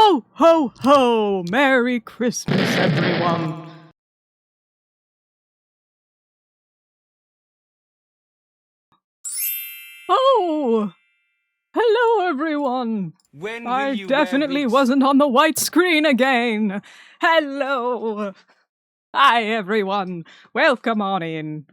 Ho, ho, ho! Merry Christmas, everyone! Oh! Hello, everyone! I definitely wasn't on the white screen again! Hello! Hi, everyone! Welcome on in!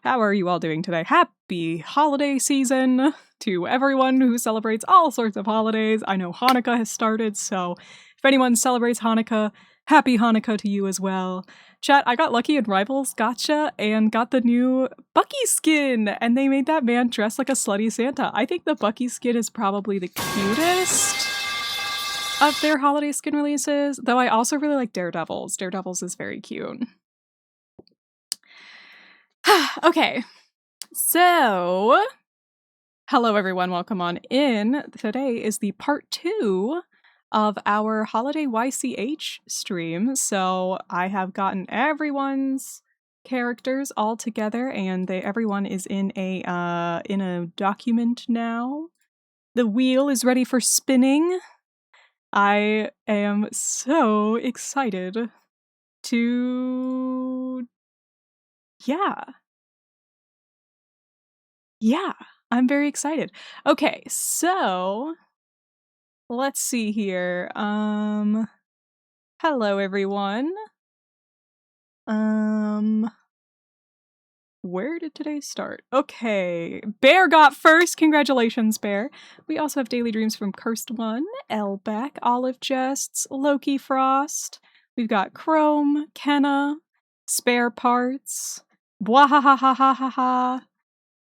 How are you all doing today? Happy holiday season to everyone who celebrates all sorts of holidays. I know Hanukkah has started, so if anyone celebrates Hanukkah, happy Hanukkah to you as well. Chat, I got lucky in Rivals Gotcha and got the new Bucky skin, and they made that man dress like a slutty Santa. I think the Bucky skin is probably the cutest of their holiday skin releases, though I also really like Daredevil's. Daredevil's is very cute. Okay, so hello everyone, welcome on in. Today is the part 2 of our holiday YCH stream. So I have gotten everyone's characters all together, and everyone is in a document now. The wheel is ready for spinning. I am so excited to yeah, I'm very excited. Okay, so let's see here. Hello everyone. Where did today start? Okay, Bear got first. Congratulations, Bear. We also have Daily Dreams from Cursed One, Elbeck, Olive Jests, Loki Frost. We've got Chrome, Kenna, Spare Parts, Bwahahahahaha,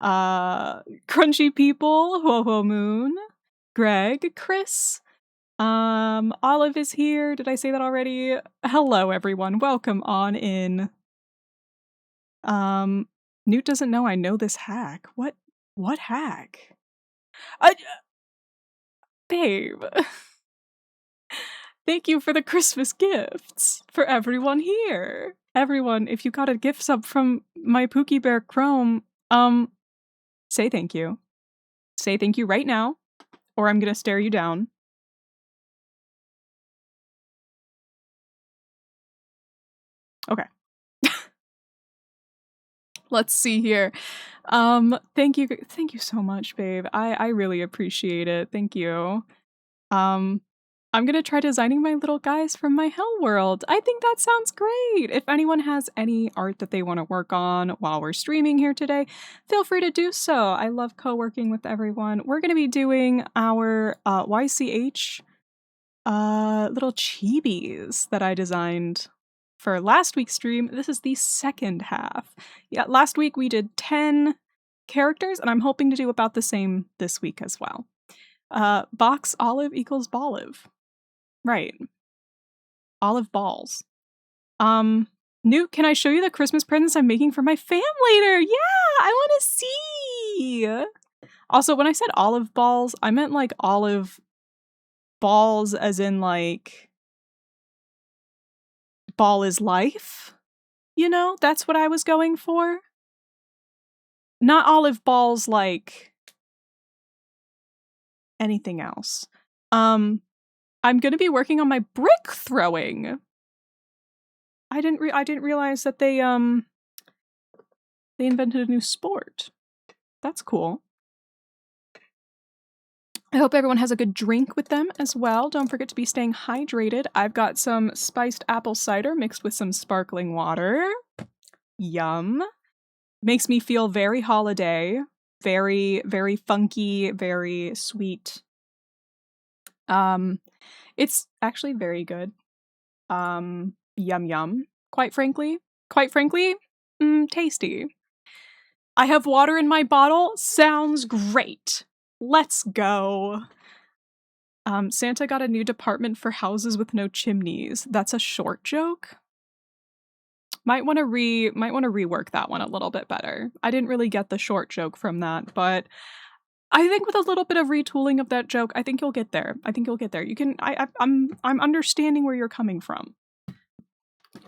Crunchy People, Ho Ho Moon, Greg, Chris, Olive is here. Did I say that already? Hello, everyone. Welcome on in. Newt doesn't know I know this hack. What hack? Babe. Thank you for the Christmas gifts for everyone here. Everyone, if you got a gift sub from my Pookie Bear Chrome, say thank you. Say thank you right now, or I'm gonna stare you down. Okay. Let's see here. Thank you so much, babe. I really appreciate it. Thank you. I'm gonna try designing my little guys from my hell world. I think that sounds great. If anyone has any art that they want to work on while we're streaming here today, feel free to do so. I love co-working with everyone. We're gonna be doing our YCH little chibis that I designed for last week's stream. This is the second half. Yeah, last week we did 10 characters, and I'm hoping to do about the same this week as well. Box olive equals ballive. Right. Olive balls. Newt, can I show you the Christmas presents I'm making for my fam later? Yeah, I want to see! Also, when I said olive balls, I meant like olive balls as in like ball is life. You know, that's what I was going for. Not olive balls like anything else. I'm gonna be working on my brick throwing. I didn't realize that they invented a new sport. That's cool. I hope everyone has a good drink with them as well. Don't forget to be staying hydrated. I've got some spiced apple cider mixed with some sparkling water. Yum. Makes me feel very holiday. Very, very funky, very sweet. It's actually very good. Yum yum. Quite frankly, tasty. I have water in my bottle. Sounds great. Let's go. Santa got a new department for houses with no chimneys. That's a short joke. Might want to rework that one a little bit better. I didn't really get the short joke from that, but I think with a little bit of retooling of that joke, I think you'll get there. You can. I'm understanding where you're coming from.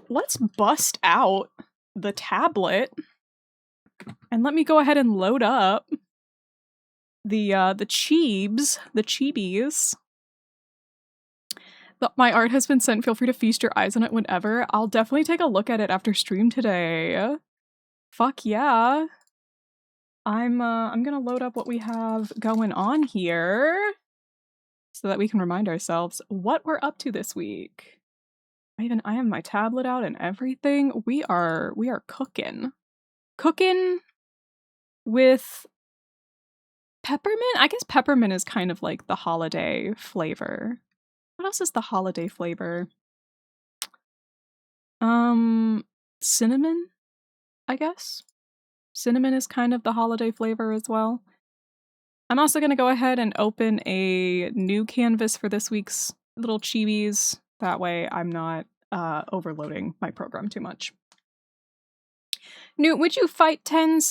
Let's bust out the tablet and let me go ahead and load up the chibis. My art has been sent. Feel free to feast your eyes on it whenever. I'll definitely take a look at it after stream today. Fuck yeah. I'm gonna load up what we have going on here so that we can remind ourselves what we're up to this week. I have my tablet out and everything. We are cooking. Cooking with peppermint? I guess peppermint is kind of like the holiday flavor. What else is the holiday flavor? Cinnamon, I guess. Cinnamon is kind of the holiday flavor as well. I'm also going to go ahead and open a new canvas for this week's little chibis. That way I'm not overloading my program too much. Newt, would you fight 10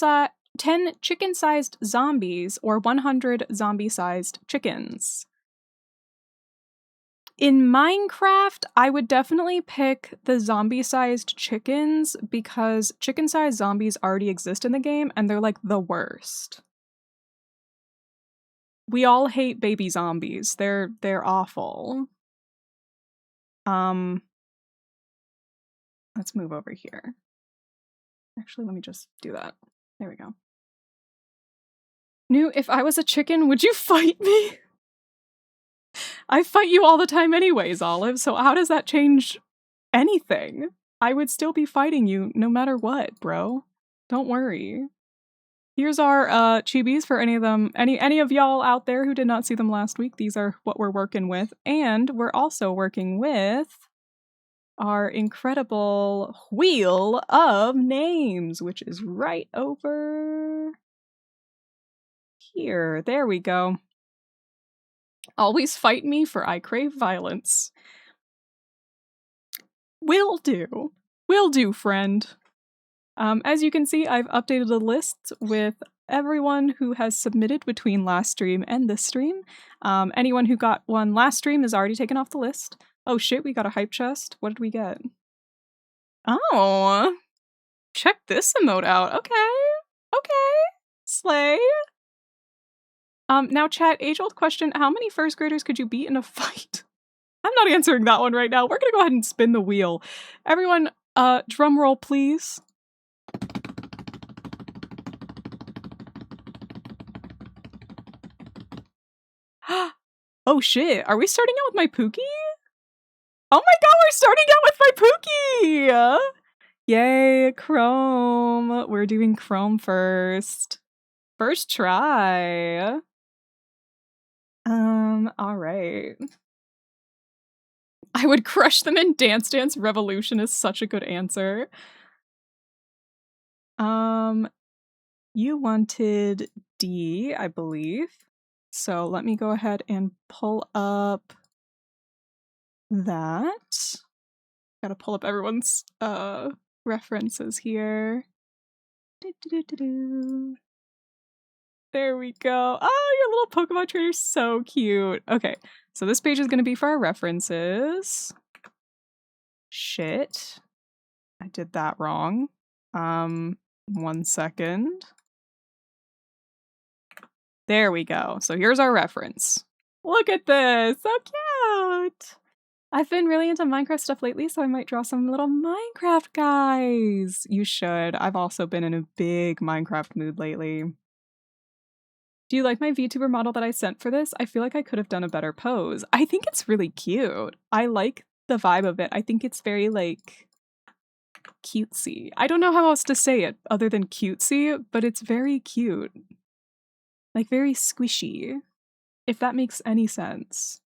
chicken-sized zombies or 100 zombie-sized chickens? In Minecraft, I would definitely pick the zombie-sized chickens because chicken-sized zombies already exist in the game and they're like the worst. We all hate baby zombies. They're awful. Let's move over here. Actually, let me just do that. There we go. Newt, if I was a chicken, would you fight me? I fight you all the time anyways, Olive, so how does that change anything? I would still be fighting you no matter what, bro. Don't worry. Here's our chibis for any of y'all out there who did not see them last week. These are what we're working with. And we're also working with our incredible Wheel of Names, which is right over here. There we go. Always fight me, for I crave violence. Will do. Will do, friend. As you can see, I've updated the list with everyone who has submitted between last stream and this stream. Anyone who got one last stream is already taken off the list. Oh shit, we got a hype chest. What did we get? Oh, check this emote out. Okay. Slay. Now chat, age-old question, how many first graders could you beat in a fight? I'm not answering that one right now. We're gonna go ahead and spin the wheel. Everyone, drum roll, please. Oh shit, are we starting out with my Pookie? Oh my god, we're starting out with my Pookie! Yay, Chrome. We're doing Chrome first. First try. Alright. I would crush them in Dance Dance Revolution is such a good answer. You wanted D, I believe. So let me go ahead and pull up that. Gotta pull up everyone's references here. There we go. Oh, your little Pokemon trainer's so cute. Okay, so this page is gonna be for our references. Shit. I did that wrong. 1 second. There we go. So here's our reference. Look at this, so cute! I've been really into Minecraft stuff lately, so I might draw some little Minecraft guys. You should. I've also been in a big Minecraft mood lately. Do you like my VTuber model that I sent for this? I feel like I could have done a better pose. I think it's really cute. I like the vibe of it. I think it's very, like, cutesy. I don't know how else to say it other than cutesy, but it's very cute. Like, very squishy, if that makes any sense.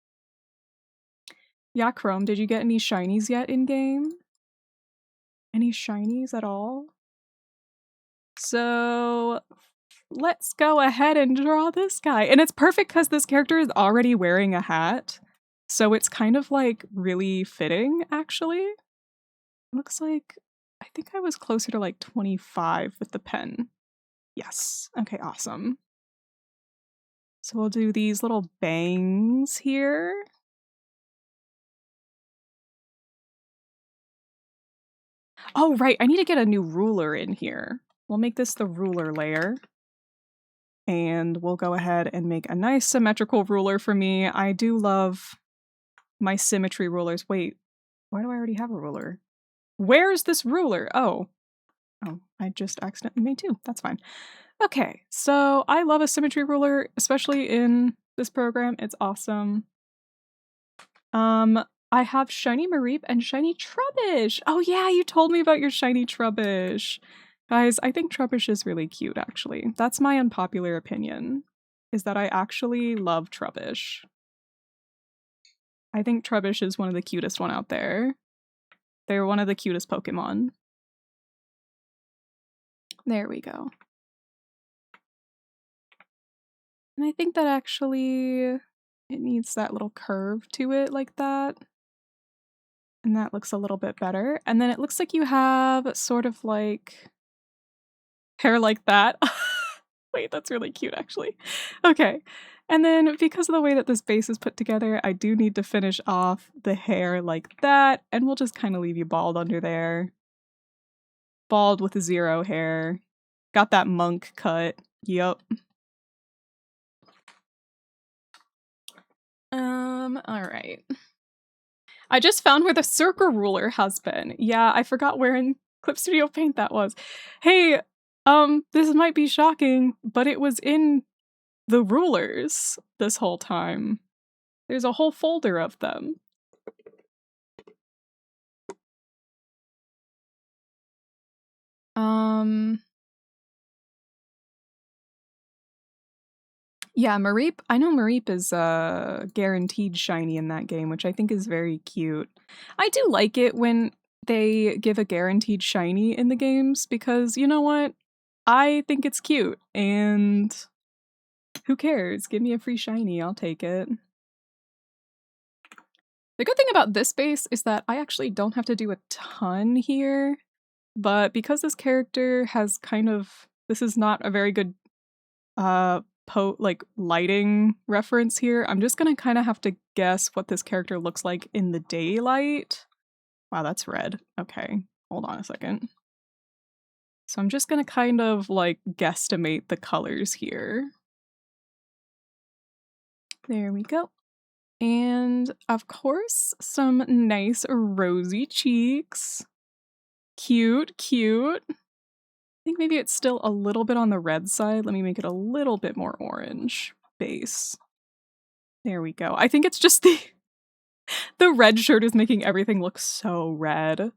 Yeah, Chrome, did you get any shinies yet in-game? Any shinies at all? So let's go ahead and draw this guy. And it's perfect because this character is already wearing a hat. So it's kind of like really fitting, actually. Looks like, I think I was closer to like 25 with the pen. Yes. Okay, awesome. So we'll do these little bangs here. Oh, right. I need to get a new ruler in here. We'll make this the ruler layer. And we'll go ahead and make a nice symmetrical ruler for me. I do love my symmetry rulers. Wait, why do I already have a ruler? Where's this ruler? Oh, I just accidentally made two. That's fine. Okay, so I love a symmetry ruler, especially in this program. It's awesome. I have shiny Mareep and shiny Trubbish. Oh yeah, you told me about your shiny Trubbish. Guys, I think Trubbish is really cute, actually. That's my unpopular opinion, is that I actually love Trubbish. I think Trubbish is one of the cutest one out there. They're one of the cutest Pokemon. There we go. And I think that actually it needs that little curve to it like that. And that looks a little bit better. And then it looks like you have sort of like hair like that. Wait, that's really cute actually. Okay. And then because of the way that this base is put together, I do need to finish off the hair like that. And we'll just kind of leave you bald under there. Bald with 0 hair. Got that monk cut. Yup. Alright. I just found where the circle ruler has been. Yeah, I forgot where in Clip Studio Paint that was. Hey, this might be shocking, but it was in the rulers this whole time. There's a whole folder of them. Yeah, Mareep. I know Mareep is guaranteed shiny in that game, which I think is very cute. I do like it when they give a guaranteed shiny in the games because you know what? I think it's cute and who cares? Give me a free shiny, I'll take it. The good thing about this base is that I actually don't have to do a ton here, but because this character has kind of, this is not a very good like lighting reference here, I'm just gonna kind of have to guess what this character looks like in the daylight. Wow, that's red. Okay, hold on a second. So I'm just gonna kind of like guesstimate the colors here. There we go. And of course, some nice rosy cheeks. Cute, cute. I think maybe it's still a little bit on the red side. Let me make it a little bit more orange base. There we go. I think it's just the red shirt is making everything look so red.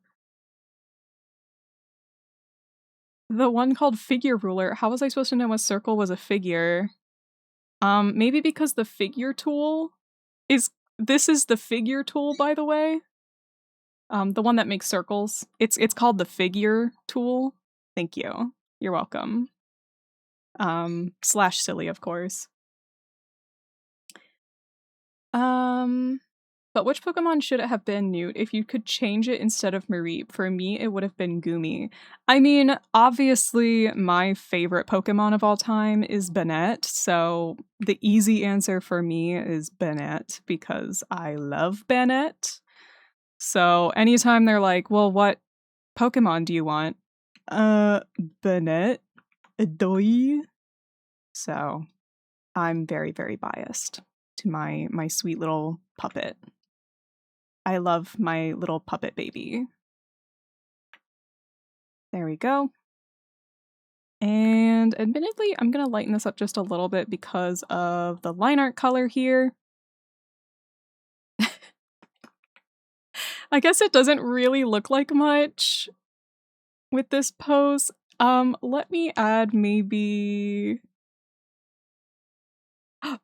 The one called Figure Ruler. How was I supposed to know a circle was a figure? Maybe because the figure tool this is the figure tool, by the way. The one that makes circles. It's called the figure tool. Thank you. You're welcome. Slash silly, of course. But which Pokemon should it have been, Newt? If you could change it instead of Mareep, for me it would have been Goomy. I mean, obviously my favorite Pokemon of all time is Banette, so the easy answer for me is Banette because I love Banette. So anytime they're like, well, what Pokemon do you want? Banette. Adoy. So I'm very, very biased to my sweet little puppet. I love my little puppet baby. There we go. And admittedly, I'm gonna lighten this up just a little bit because of the line art color here. I guess it doesn't really look like much with this pose. Let me add maybe...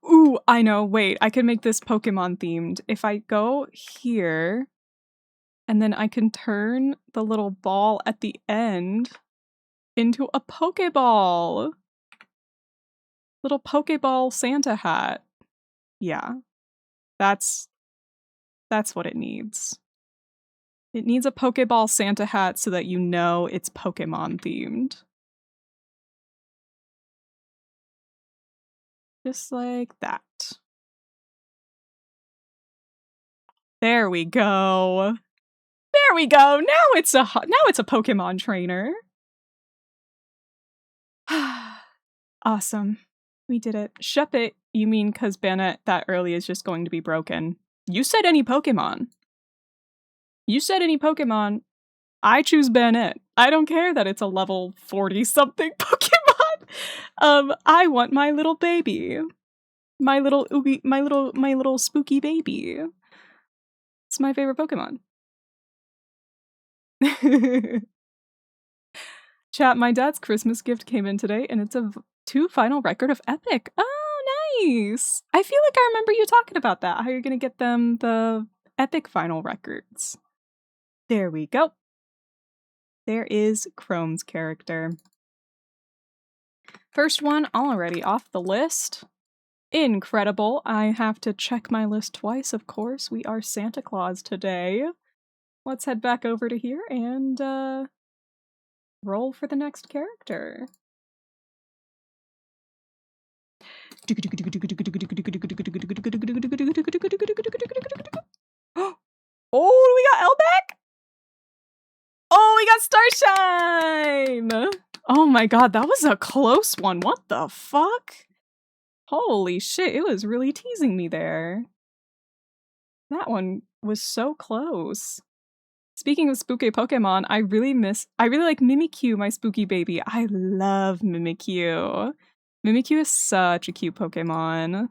Ooh, I know, wait, I can make this Pokemon themed. If I go here, and then I can turn the little ball at the end into a Pokeball. Little Pokeball Santa hat. Yeah, that's what it needs. It needs a Pokeball Santa hat so that you know it's Pokemon themed. Just like that. There we go. There we go. Now it's a Pokemon trainer. Awesome. We did it. Shep it, you mean because Banette that early is just going to be broken. You said any Pokemon. You said any Pokemon. I choose Banette. I don't care that it's a level 40-something Pokemon. I want my little baby. My little spooky baby. It's my favorite Pokemon. Chat, my dad's Christmas gift came in today, and it's a 2 final record of Epic. Oh, nice! I feel like I remember you talking about that, how you're gonna get them the Epic final records. There we go. There is Chrome's character. First one already off the list. Incredible. I have to check my list twice, of course. We are Santa Claus today. Let's head back over to here and roll for the next character. Oh, we got Elbeck? Oh, we got Starshine! Oh my god, that was a close one. What the fuck? Holy shit, it was really teasing me there. That one was so close. Speaking of spooky Pokemon, I really like Mimikyu, my spooky baby. I love Mimikyu. Mimikyu is such a cute Pokemon.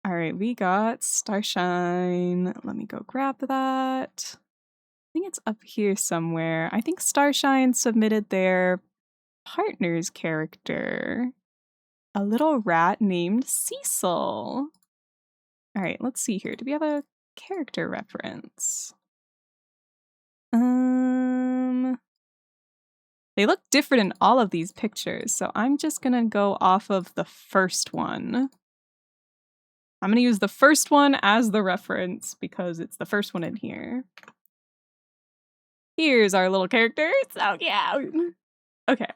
Alright, we got Starshine. Let me go grab that. I think it's up here somewhere. I think Starshine submitted their partner's character. A little rat named Cecil. Alright, let's see here. Do we have a character reference? They look different in all of these pictures, so I'm just gonna go off of the first one. I'm gonna use the first one as the reference because it's the first one in here. Here's our little character. So cute. Okay.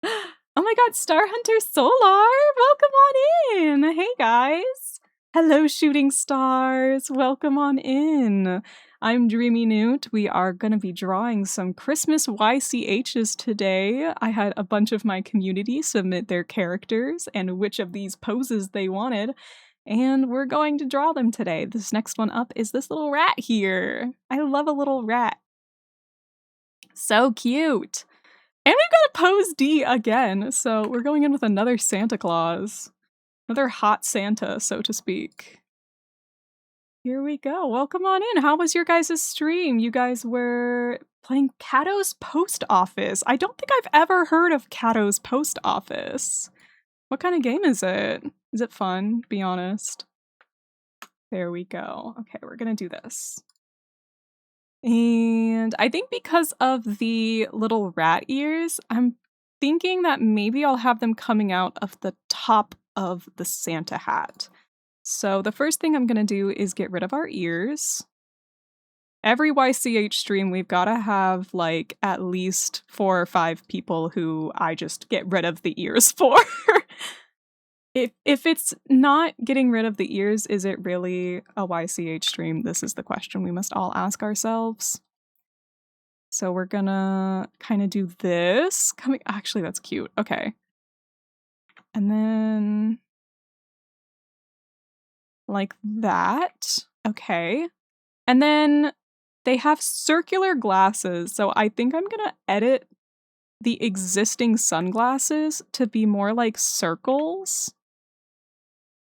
Oh my god, Star Hunter Solar! Welcome on in! Hey guys! Hello, shooting stars! Welcome on in! I'm Dreamy Newt. We are going to be drawing some Christmas YCHs today. I had a bunch of my community submit their characters and which of these poses they wanted, and we're going to draw them today. This next one up is this little rat here. I love a little rat. So cute! And we've got a pose D again, so we're going in with another Santa Claus. Another hot Santa, so to speak. Here we go. Welcome on in. How was your guys' stream? You guys were playing Kato's Post Office. I don't think I've ever heard of Kato's Post Office. What kind of game is it? Is it fun? Be honest. There we go. Okay, we're gonna do this. And I think because of the little rat ears, I'm thinking that maybe I'll have them coming out of the top of the Santa hat. So the first thing I'm going to do is get rid of our ears. Every YCH stream, we've got to have like at least 4 or 5 people who I just get rid of the ears for. If it's not getting rid of the ears, is it really a YCH stream? This is the question we must all ask ourselves. So we're gonna kind of do this. Actually, that's cute. Okay. And then like that. Okay. And then they have circular glasses, so I think I'm gonna edit the existing sunglasses to be more like circles.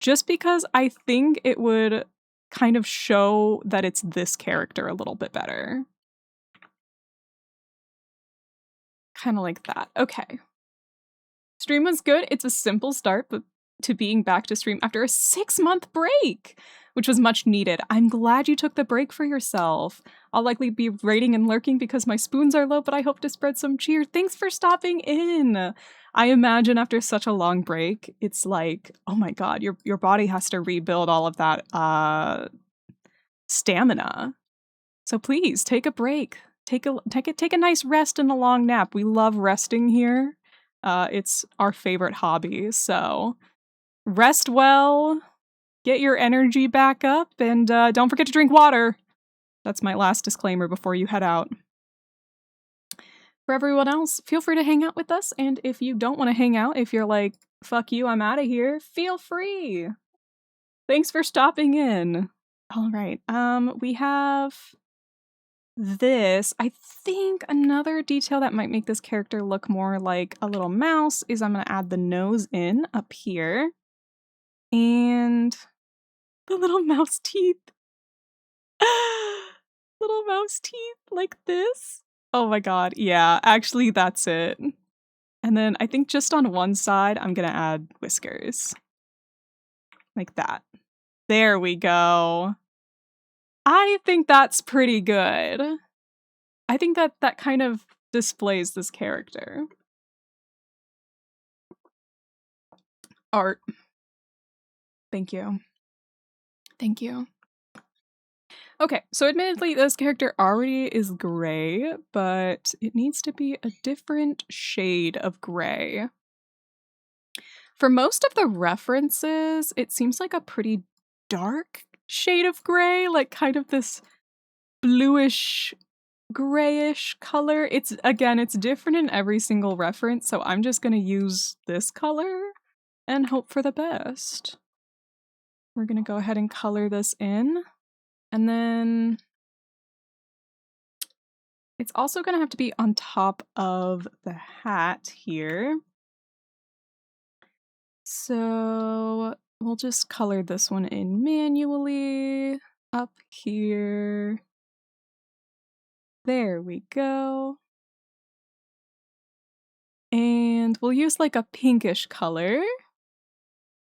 Just because I think it would kind of show that it's this character a little bit better. Kind of like that. Okay. Stream was good. It's a simple start, but to being back to stream after a 6-month break, which was much needed. I'm glad you took the break for yourself. I'll likely be raiding and lurking because my spoons are low, but I hope to spread some cheer. Thanks for stopping in. I imagine after such a long break, it's like, oh my god, your body has to rebuild all of that stamina. So please take a break. Take a nice rest and a long nap. We love resting here. It's our favorite hobby. So rest well, get your energy back up, and don't forget to drink water. That's my last disclaimer before you head out. For everyone else, feel free to hang out with us, and if you don't want to hang out, if you're like, fuck you, I'm out of here, feel free. Thanks for stopping in. All right. We have this. I think another detail that might make this character look more like a little mouse is I'm going to add the nose in up here. And the little mouse teeth. Little mouse teeth like this. Oh my god. Yeah, actually that's it. And then I think just on one side, I'm going to add whiskers. Like that. There we go. I think that's pretty good. I think that kind of displays this character. Art. Thank you. Thank you. Okay, so admittedly, this character already is gray, but it needs to be a different shade of gray. For most of the references, it seems like a pretty dark shade of gray, like kind of this bluish, grayish color. It's different in every single reference, so I'm just gonna use this color and hope for the best. We're gonna go ahead and color this in, and then it's also gonna have to be on top of the hat here. So we'll just color this one in manually up here. There we go. And we'll use like a pinkish color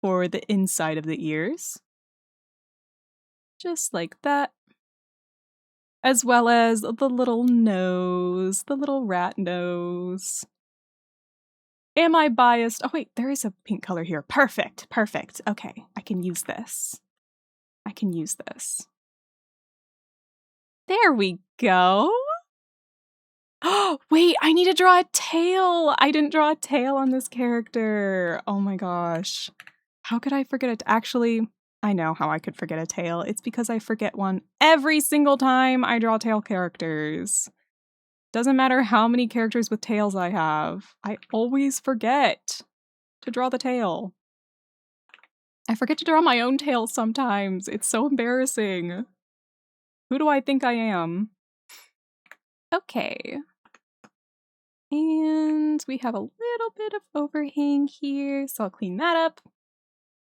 for the inside of the ears. Just like that. As well as the little nose, the little rat nose. Am I biased? Oh wait, there is a pink color here. Perfect, perfect. Okay, I can use this. I can use this. There we go. Oh, wait, I need to draw a tail. I didn't draw a tail on this character. Oh my gosh. How could I forget it? Actually, I know how I could forget a tail. It's because I forget one every single time I draw tail characters. Doesn't matter how many characters with tails I have. I always forget to draw the tail. I forget to draw my own tail sometimes. It's so embarrassing. Who do I think I am? Okay. And we have a little bit of overhang here, so I'll clean that up.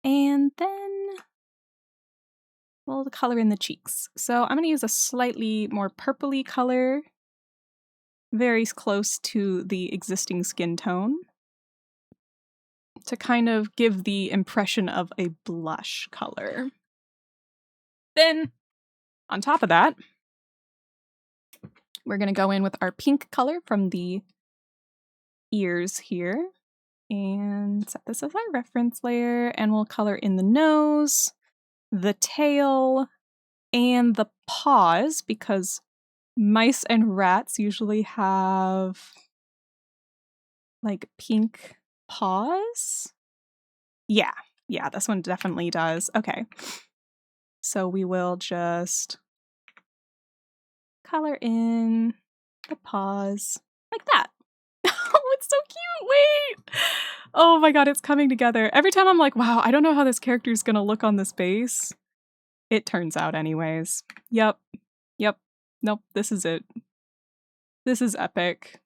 And then we'll color in the cheeks. So I'm going to use a slightly more purpley color, very close to the existing skin tone, to kind of give the impression of a blush color. Then, on top of that, we're going to go in with our pink color from the ears here and set this as our reference layer, and we'll color in the nose, the tail, and the paws, because mice and rats usually have like pink paws. Yeah, this one definitely does. Okay, so we will just color in the paws like that. Oh, it's so cute! Wait! Oh my god, it's coming together. Every time I'm like, wow, I don't know how this character is gonna look on this base. It turns out anyways. Yep. Nope, this is it. This is epic.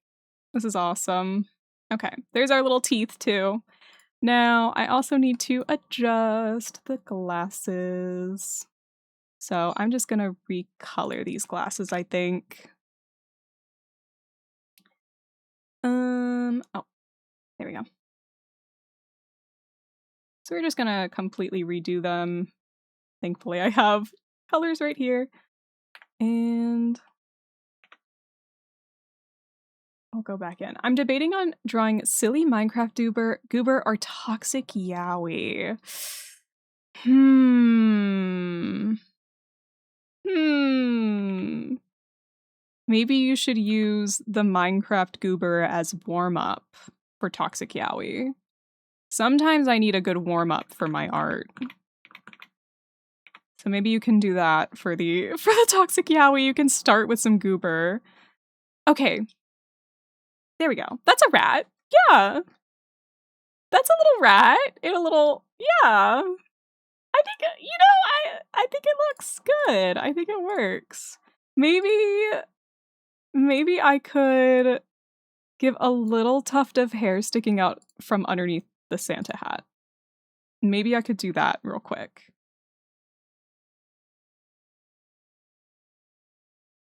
This is awesome. Okay, there's our little teeth too. Now, I also need to adjust the glasses. So I'm just gonna recolor these glasses, I think. Oh, there we go. So we're just gonna completely redo them. Thankfully, I have colors right here. And I'll go back in. I'm debating on drawing silly Minecraft goober or toxic yaoi. Maybe you should use the Minecraft goober as warm-up for toxic yaoi. Sometimes I need a good warm-up for my art. So maybe you can do that for the toxic yaoi. You can start with some goober. Okay. There we go. That's a rat. Yeah. That's a little rat. Yeah. I think, you know, I think it looks good. I think it works. Maybe I could give a little tuft of hair sticking out from underneath the Santa hat. Maybe I could do that real quick.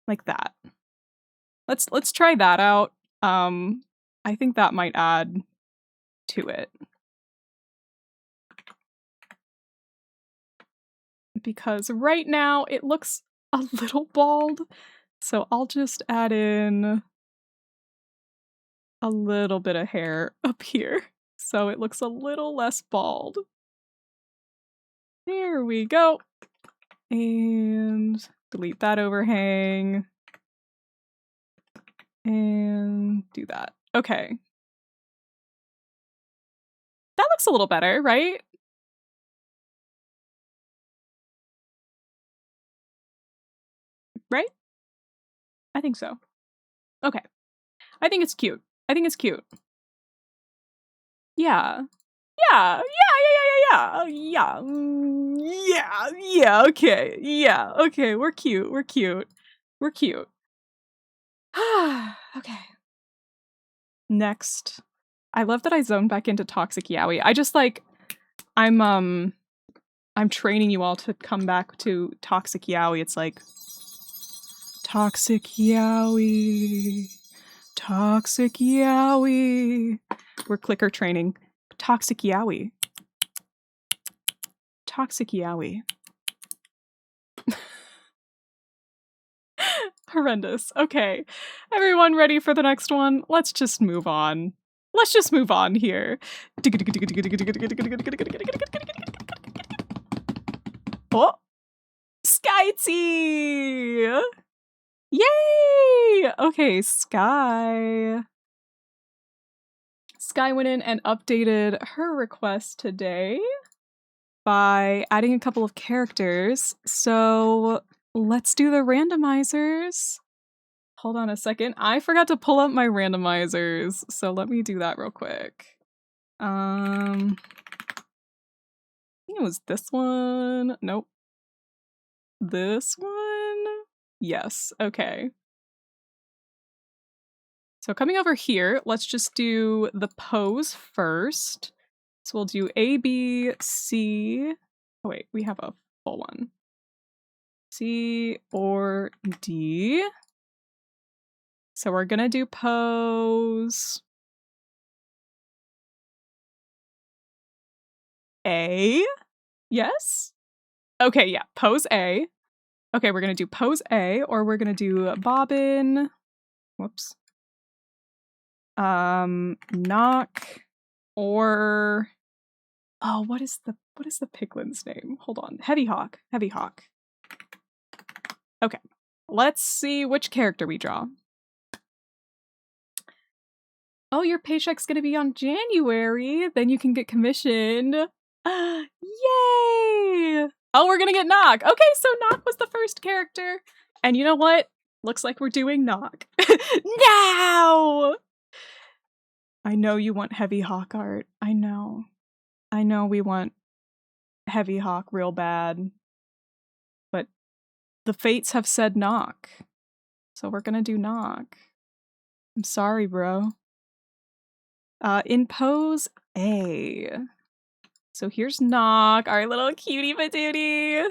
Like that. Let's try that out. I think that might add to it. Because right now it looks a little bald. So I'll just add in a little bit of hair up here. So it looks a little less bald. There we go. And delete that overhang. And do that. Okay. That looks a little better, right? Right? I think so. Okay. I think it's cute. I think it's cute. Yeah. Yeah. Yeah. Yeah. Okay. Yeah. Okay. We're cute. We're cute. We're cute. Okay. Next. I love that I zoned back into Toxic Yaoi. I just like I'm training you all to come back to Toxic Yaoi. It's like Toxic Yaoi. Toxic Yaoi. We're clicker training. Toxic Yaoi. Toxic Yaoi. Horrendous. Okay. Everyone ready for the next one? Let's just move on. Let's just move on here. Oh! Sky Tea! Yay! Okay, Sky. Sky went in and updated her request today by adding a couple of characters. So let's do the randomizers. Hold on a second. I forgot to pull up my randomizers. So let me do that real quick. I think it was this one. Nope. This one? Yes. Okay. So coming over here, let's just do the pose first. So we'll do A, B, C. Oh wait, we have a full one. C or D. So we're gonna do pose A. Yes? Okay, yeah, pose A. Okay, we're gonna do pose A, or we're gonna do bobbin. Whoops. Knock, or oh, what is the piglin's name? Hold on. Heavy Hawk. Heavy Hawk. Okay. Let's see which character we draw. Oh, your paycheck's gonna be on January. Then you can get commissioned. Yay! Oh, we're gonna get Knock. Okay, so Knock was the first character. And you know what? Looks like we're doing Knock. Now! I know you want Heavy Hawk art. I know. I know we want Heavy Hawk real bad. But the fates have said Knock. So we're gonna do Knock. I'm sorry, bro. In pose A. So here's Knock, our little cutie patootie.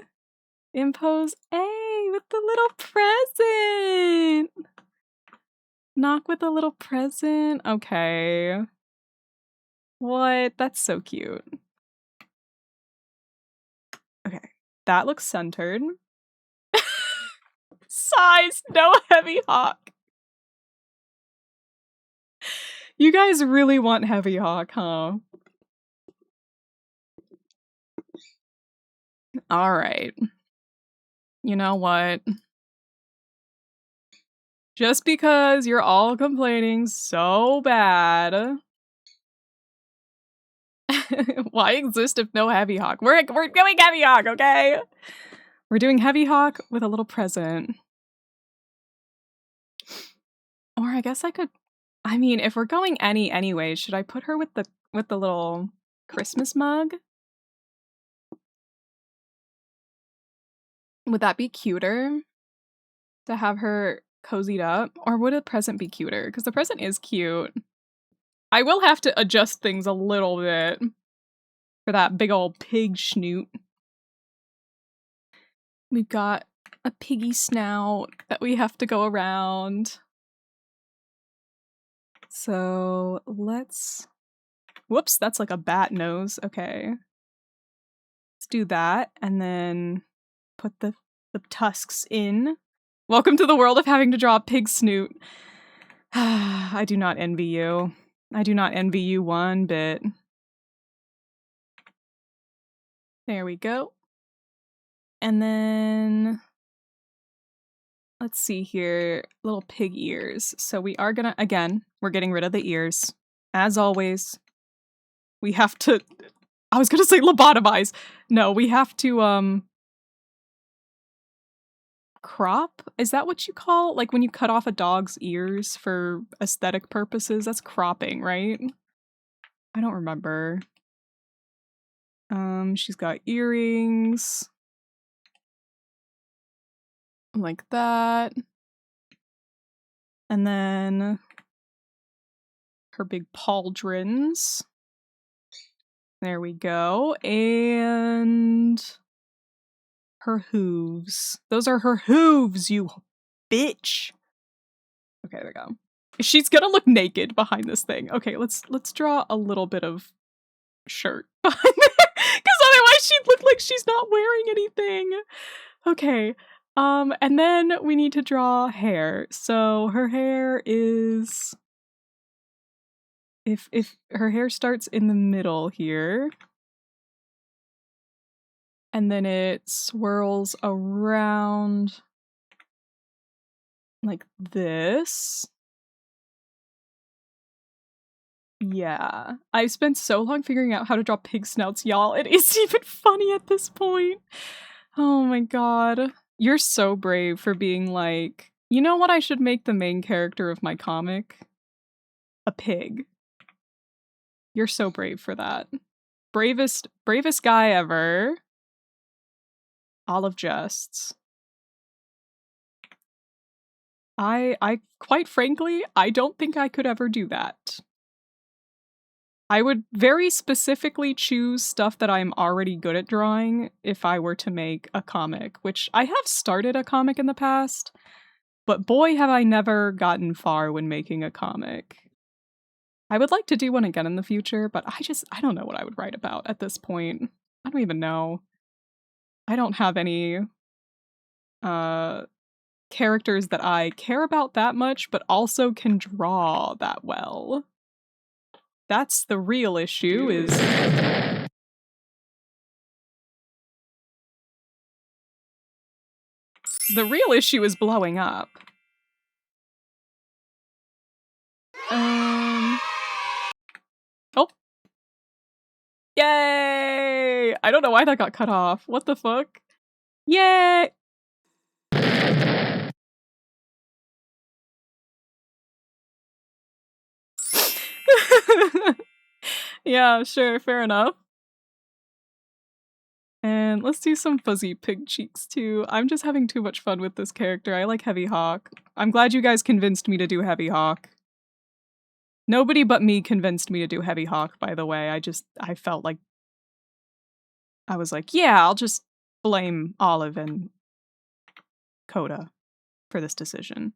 In pose A with the little present. Knock with a little present. Okay. What? That's so cute. Okay. That looks centered. Size, no Heavy Hawk. You guys really want Heavy Hawk, huh? Alright. You know what? Just because you're all complaining so bad. Why exist if no Heavy Hawk? We're doing Heavy Hawk, okay? We're doing Heavy Hawk with a little present. Or I guess I could, I mean, if we're going anyway, should I put her with the little Christmas mug? Would that be cuter to have her cozied up? Or would a present be cuter? Because the present is cute. I will have to adjust things a little bit for that big old pig schnoot. We've got a piggy snout that we have to go around. So let's... Whoops, that's like a bat nose. Okay. Let's do that and then put the tusks in. Welcome to the world of having to draw a pig snoot. I do not envy you. I do not envy you one bit. There we go. And then let's see here, little pig ears. So we are gonna, again, we're getting rid of the ears. As always, we have to, I was gonna say lobotomize. No, we have to, crop? Is that what you call, like when you cut off a dog's ears for aesthetic purposes? That's cropping, right? I don't remember. She's got earrings. Like that. And then her big pauldrons. There we go. And her hooves. Those are her hooves, you bitch. Okay, there we go. She's gonna look naked behind this thing. Okay, let's draw a little bit of shirt behind there. Because otherwise she'd look like she's not wearing anything. Okay. And then we need to draw hair. So her hair is... If her hair starts in the middle here, and then it swirls around like this. Yeah. I've spent so long figuring out how to draw pig snouts, y'all. It is even funny at this point. Oh my god. You're so brave for being like, you know what I should make the main character of my comic? A pig. You're so brave for that. Bravest guy ever. Olive jests. I quite frankly, I don't think I could ever do that. I would very specifically choose stuff that I'm already good at drawing if I were to make a comic, which I have started a comic in the past, but boy have I never gotten far when making a comic. I would like to do one again in the future, but I don't know what I would write about at this point. I don't even know. I don't have any characters that I care about that much, but also can draw that well. That's the real issue, is... The real issue is blowing up. Oh. Yay! I don't know why that got cut off. What the fuck? Yay! Yeah, sure, fair enough. And let's do some fuzzy pig cheeks too. I'm just having too much fun with this character. I like Heavy Hawk. I'm glad you guys convinced me to do Heavy Hawk. Nobody but me convinced me to do Heavy Hawk, by the way. I felt like... I was like, yeah, I'll just blame Olive and Coda for this decision.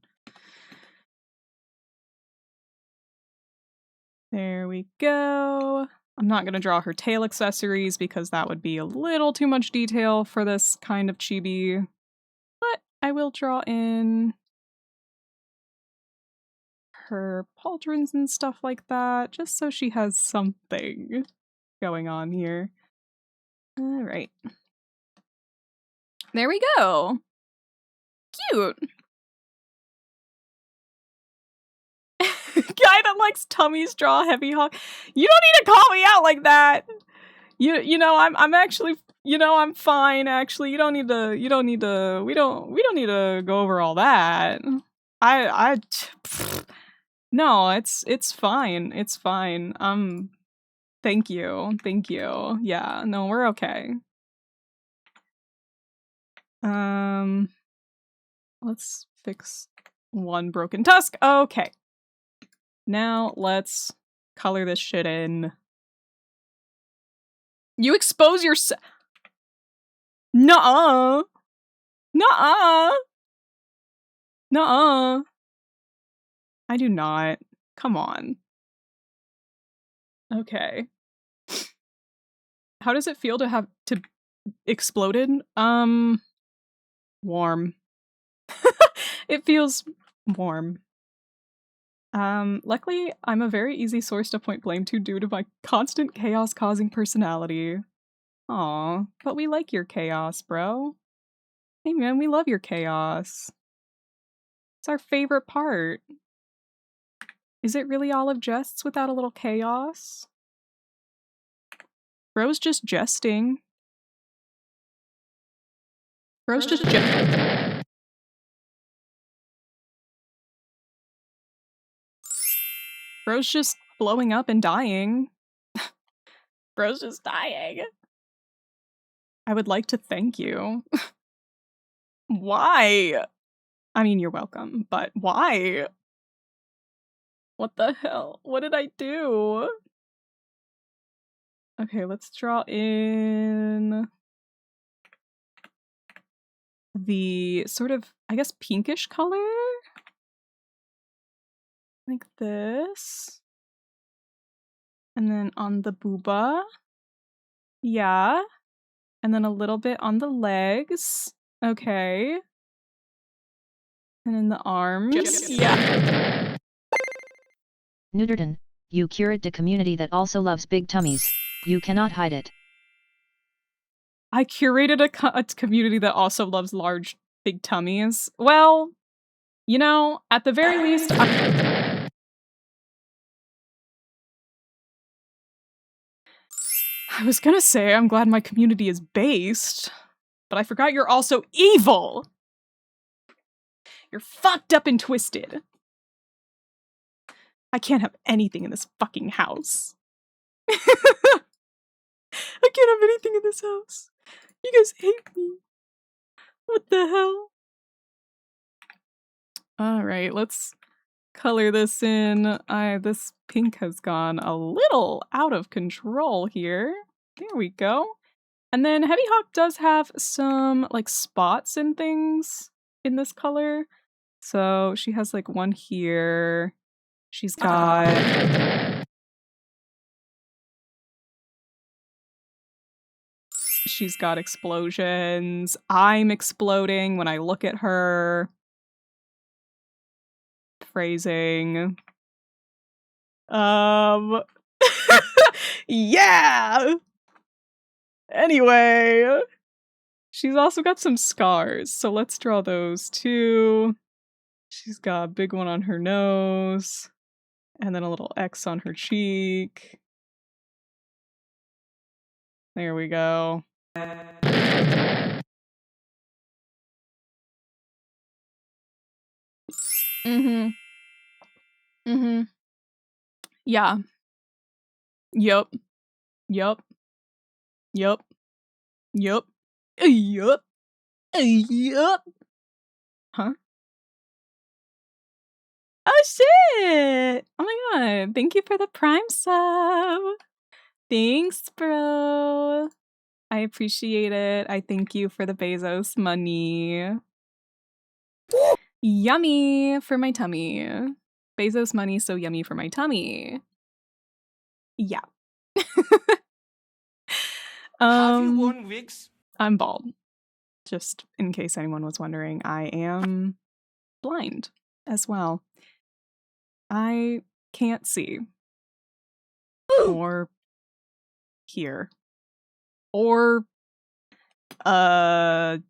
There we go. I'm not going to draw her tail accessories because that would be a little too much detail for this kind of chibi. But I will draw in her pauldrons and stuff like that, just so she has something going on here. All right. There we go. Cute. Guy that likes tummies draw Heavy Hawk. You don't need to call me out like that. You know, I'm actually, you know, I'm fine actually. We don't need to go over all that. No, it's fine. It's fine. Thank you. Yeah, no, we're okay. Let's fix one broken tusk. Okay. Now let's color this shit in. You expose yourself. Nuh-uh. Nuh-uh. Nuh-uh. I do not. Come on. Okay. How does it feel to have to exploded? Warm. It feels warm. Luckily, I'm a very easy source to point blame to due to my constant chaos-causing personality. Aw, but we like your chaos, bro. Hey man, we love your chaos. It's our favorite part. Is it really all of jests without a little chaos? Bro's just jesting. Bro's just jesting. Bro's just blowing up and dying. Bro's just dying. I would like to thank you. Why? I mean, you're welcome, but why? What the hell? What did I do? Okay, let's draw in the sort of, I guess, pinkish color? Like this. And then on the booba. Yeah. And then a little bit on the legs. Okay. And in the arms. Yeah. Neuterton, you curate the community that also loves big tummies. You cannot hide it. I curated a community that also loves large, big tummies. Well, you know, at the very least, I was gonna say I'm glad my community is based, but I forgot you're also evil! You're fucked up and twisted. I can't have anything in this fucking house. I can't have anything in this house. You guys hate me. What the hell? Alright, let's color this in. This pink has gone a little out of control here. There we go. And then Heavy Hawk does have some, like, spots and things in this color. So she has, like, one here. She's got... She's got explosions. I'm exploding when I look at her. Phrasing. Yeah! Anyway. She's also got some scars, so let's draw those too. She's got a big one on her nose. And then a little X on her cheek. There we go. Mm-hmm. Mm-hmm. Yeah. Yup. Yup. Yup. Yup. Yup. Yup. Huh? Oh shit! Oh my god. Thank you for the Prime sub. Thanks, bro. I appreciate it. I thank you for the Bezos money. Yummy for my tummy. Bezos money so yummy for my tummy. Yeah. Have you worn wigs? I'm bald. Just in case anyone was wondering, I am blind as well. I can't see. Or hear. Or have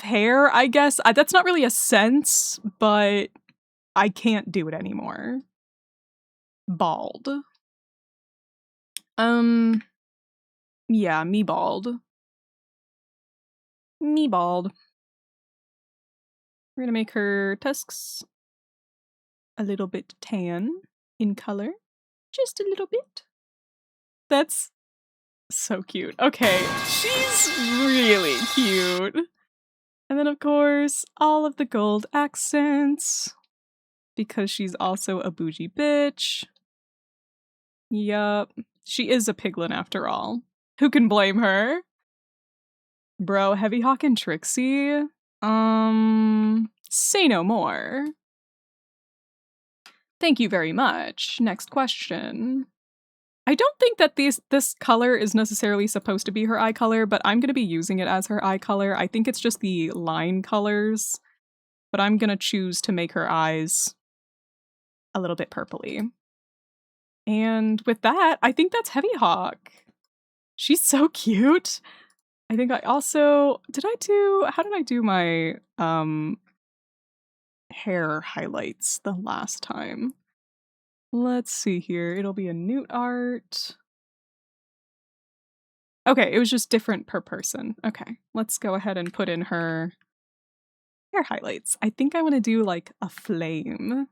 hair, I guess. That's not really a sense, but I can't do it anymore. Bald. Yeah, me bald. Me bald. We're gonna make her tusks a little bit tan in color. Just a little bit. That's so cute. Okay, she's really cute. And then, of course, all of the gold accents. Because she's also a bougie bitch. Yup. She is a piglin after all. Who can blame her? Bro, Heavy Hawk and Trixie? Say no more. Thank you very much. Next question. I don't think that this color is necessarily supposed to be her eye color, but I'm going to be using it as her eye color. I think it's just the line colors, but I'm going to choose to make her eyes a little bit purpley. And with that, I think that's Heavy Hawk. She's so cute. I think I also, how did I do my hair highlights the last time? Let's see here. It'll be a Newt art. Okay, it was just different per person. Okay, let's go ahead and put in her hair highlights. I think I want to do like a flame.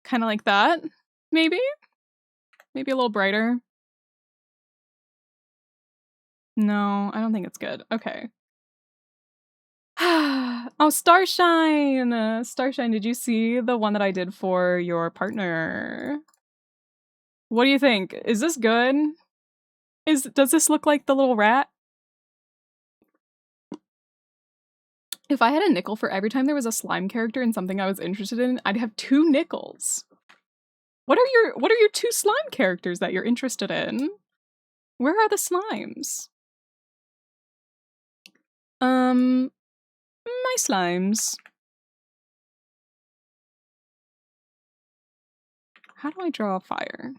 Kind of like that, maybe? Maybe a little brighter. No, I don't think it's good. Okay. Oh, Starshine! Starshine, did you see the one that I did for your partner? What do you think? Is this good? Does this look like the little rat? If I had a nickel for every time there was a slime character in something I was interested in, I'd have 2 nickels. What are your 2 slime characters that you're interested in? Where are the slimes? My slimes. How do I draw a fire?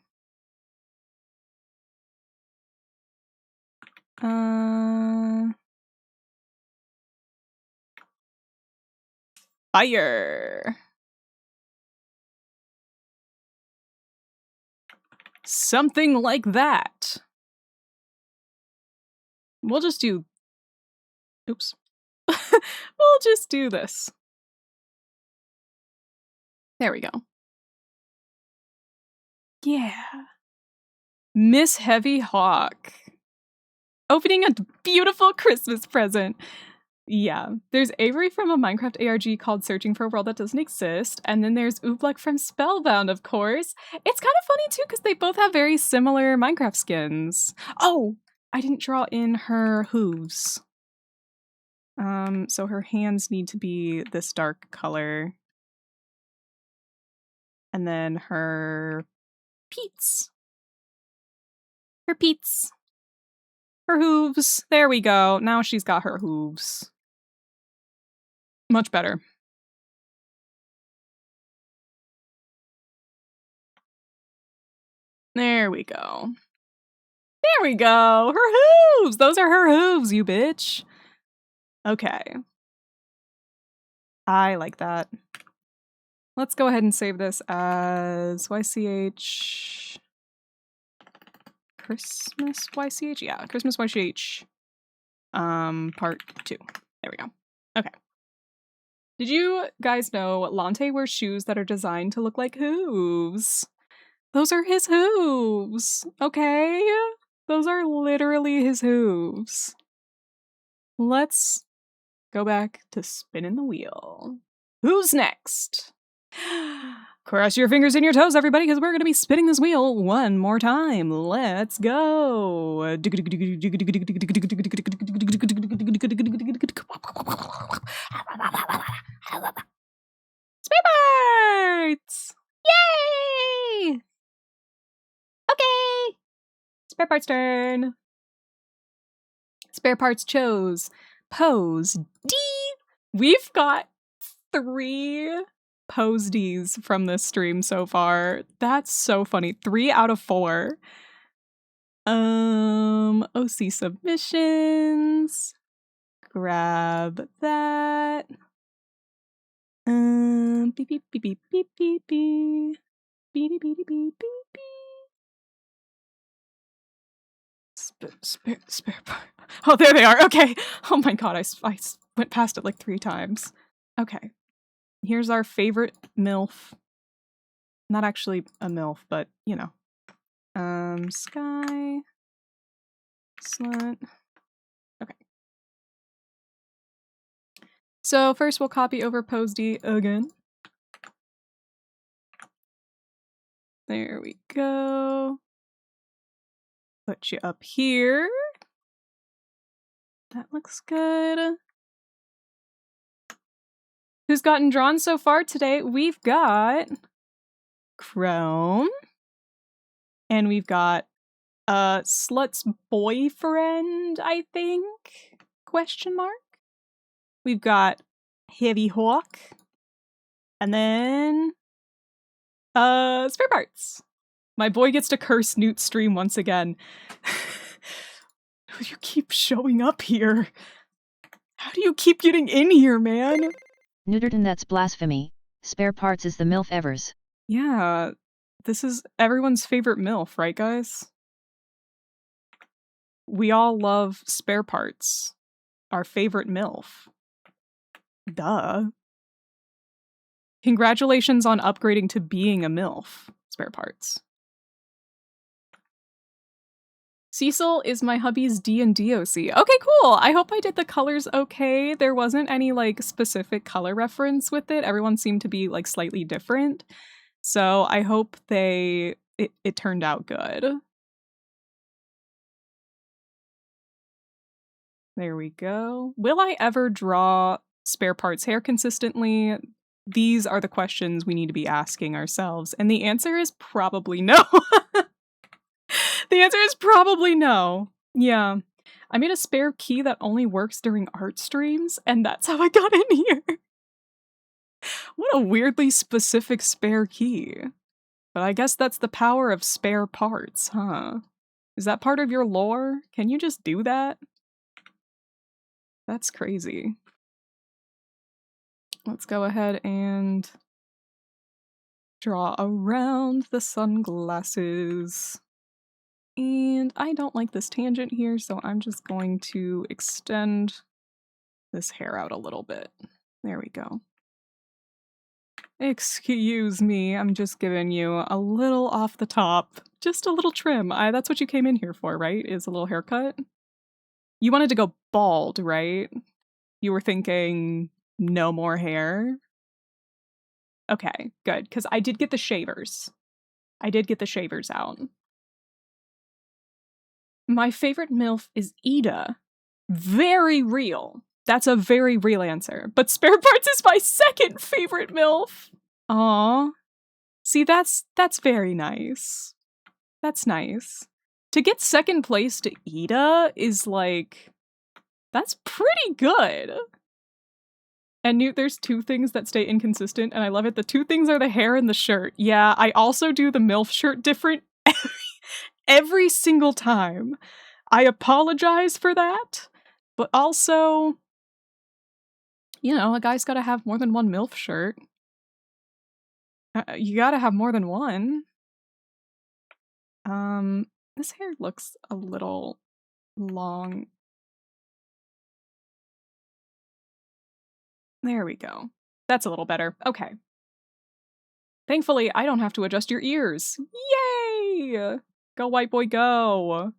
Fire. Something like that. We'll just do... Oops. We'll just do this. There we go. Yeah. Miss Heavy Hawk. Opening a beautiful Christmas present. Yeah. There's Avery from a Minecraft ARG called Searching for a World That Doesn't Exist. And then there's Oobleck from Spellbound, of course. It's kind of funny, too, because they both have very similar Minecraft skins. Oh! I didn't draw in her hooves. So her hands need to be this dark color. And then her peats. Her peats. Her hooves. There we go. Now she's got her hooves. Much better. There we go. There we go! Her hooves! Those are her hooves, you bitch! Okay. I like that. Let's go ahead and save this as YCH... Christmas YCH? Yeah, Christmas YCH. Part 2. There we go. Okay. Did you guys know Lante wears shoes that are designed to look like hooves? Those are his hooves, okay? Those are literally his hooves. Let's go back to spinning the wheel. Who's next? Cross your fingers and your toes, everybody, because we're going to be spinning this wheel one more time. Let's go. Spare parts! Yay! Okay. Spare parts turn. Spare parts chose Pose D. We've got 3 Pose Ds from this stream so far. That's so funny. 3 out of 4. OC submissions. Grab that. Beep beep beep beep beep beep beep. Beep beep beep beep beep beep. Spare part. Oh, there they are. Okay. Oh my god, I went past it like 3 times. Okay. Here's our favorite MILF. Not actually a MILF, but, you know. Sky. Slut. Okay. So first we'll copy over Posdy again. There we go. Put you up here. That looks good. Who's gotten drawn so far today? We've got Chrome. And we've got Slut's boyfriend, I think? Question mark. We've got Heavy Hawk. And then Spare Parts. My boy gets to curse Newt's stream once again. You keep showing up here. How do you keep getting in here, man? Neuterton, that's blasphemy. Spare Parts is the MILF evers. Yeah, this is everyone's favorite MILF, right, guys? We all love Spare Parts. Our favorite MILF. Duh. Congratulations on upgrading to being a MILF, Spare Parts. Cecil is my hubby's D&D OC. Okay, cool! I hope I did the colors okay. There wasn't any, like, specific color reference with it. Everyone seemed to be, like, slightly different. So I hope it turned out good. There we go. Will I ever draw Spare Parts hair consistently? These are the questions we need to be asking ourselves. And the answer is probably no. The answer is probably no. Yeah. I made a spare key that only works during art streams, and that's how I got in here. What a weirdly specific spare key. But I guess that's the power of Spare Parts, huh? Is that part of your lore? Can you just do that? That's crazy. Let's go ahead and draw around the sunglasses. And I don't like this tangent here, so I'm just going to extend this hair out a little bit. There we go. Excuse me, I'm just giving you a little off the top. Just a little trim. That's what you came in here for, right? Is a little haircut? You wanted to go bald, right? You were thinking no more hair? Okay, good, because I did get the shavers. I did get the shavers out. My favorite MILF is Ida. Very real. That's a very real answer. But Spare Parts is my second favorite MILF. Aw. See, that's very nice. That's nice. To get second place to Ida is like, that's pretty good. And Newt, there's two things that stay inconsistent, and I love it. The two things are the hair and the shirt. Yeah, I also do the MILF shirt different every single time. I apologize for that, but also, you know, a guy's gotta have more than one MILF shirt. You gotta have more than one. This hair looks a little long. There we go. That's a little better. Okay. Thankfully, I don't have to adjust your ears. Yay! Go, white boy, go!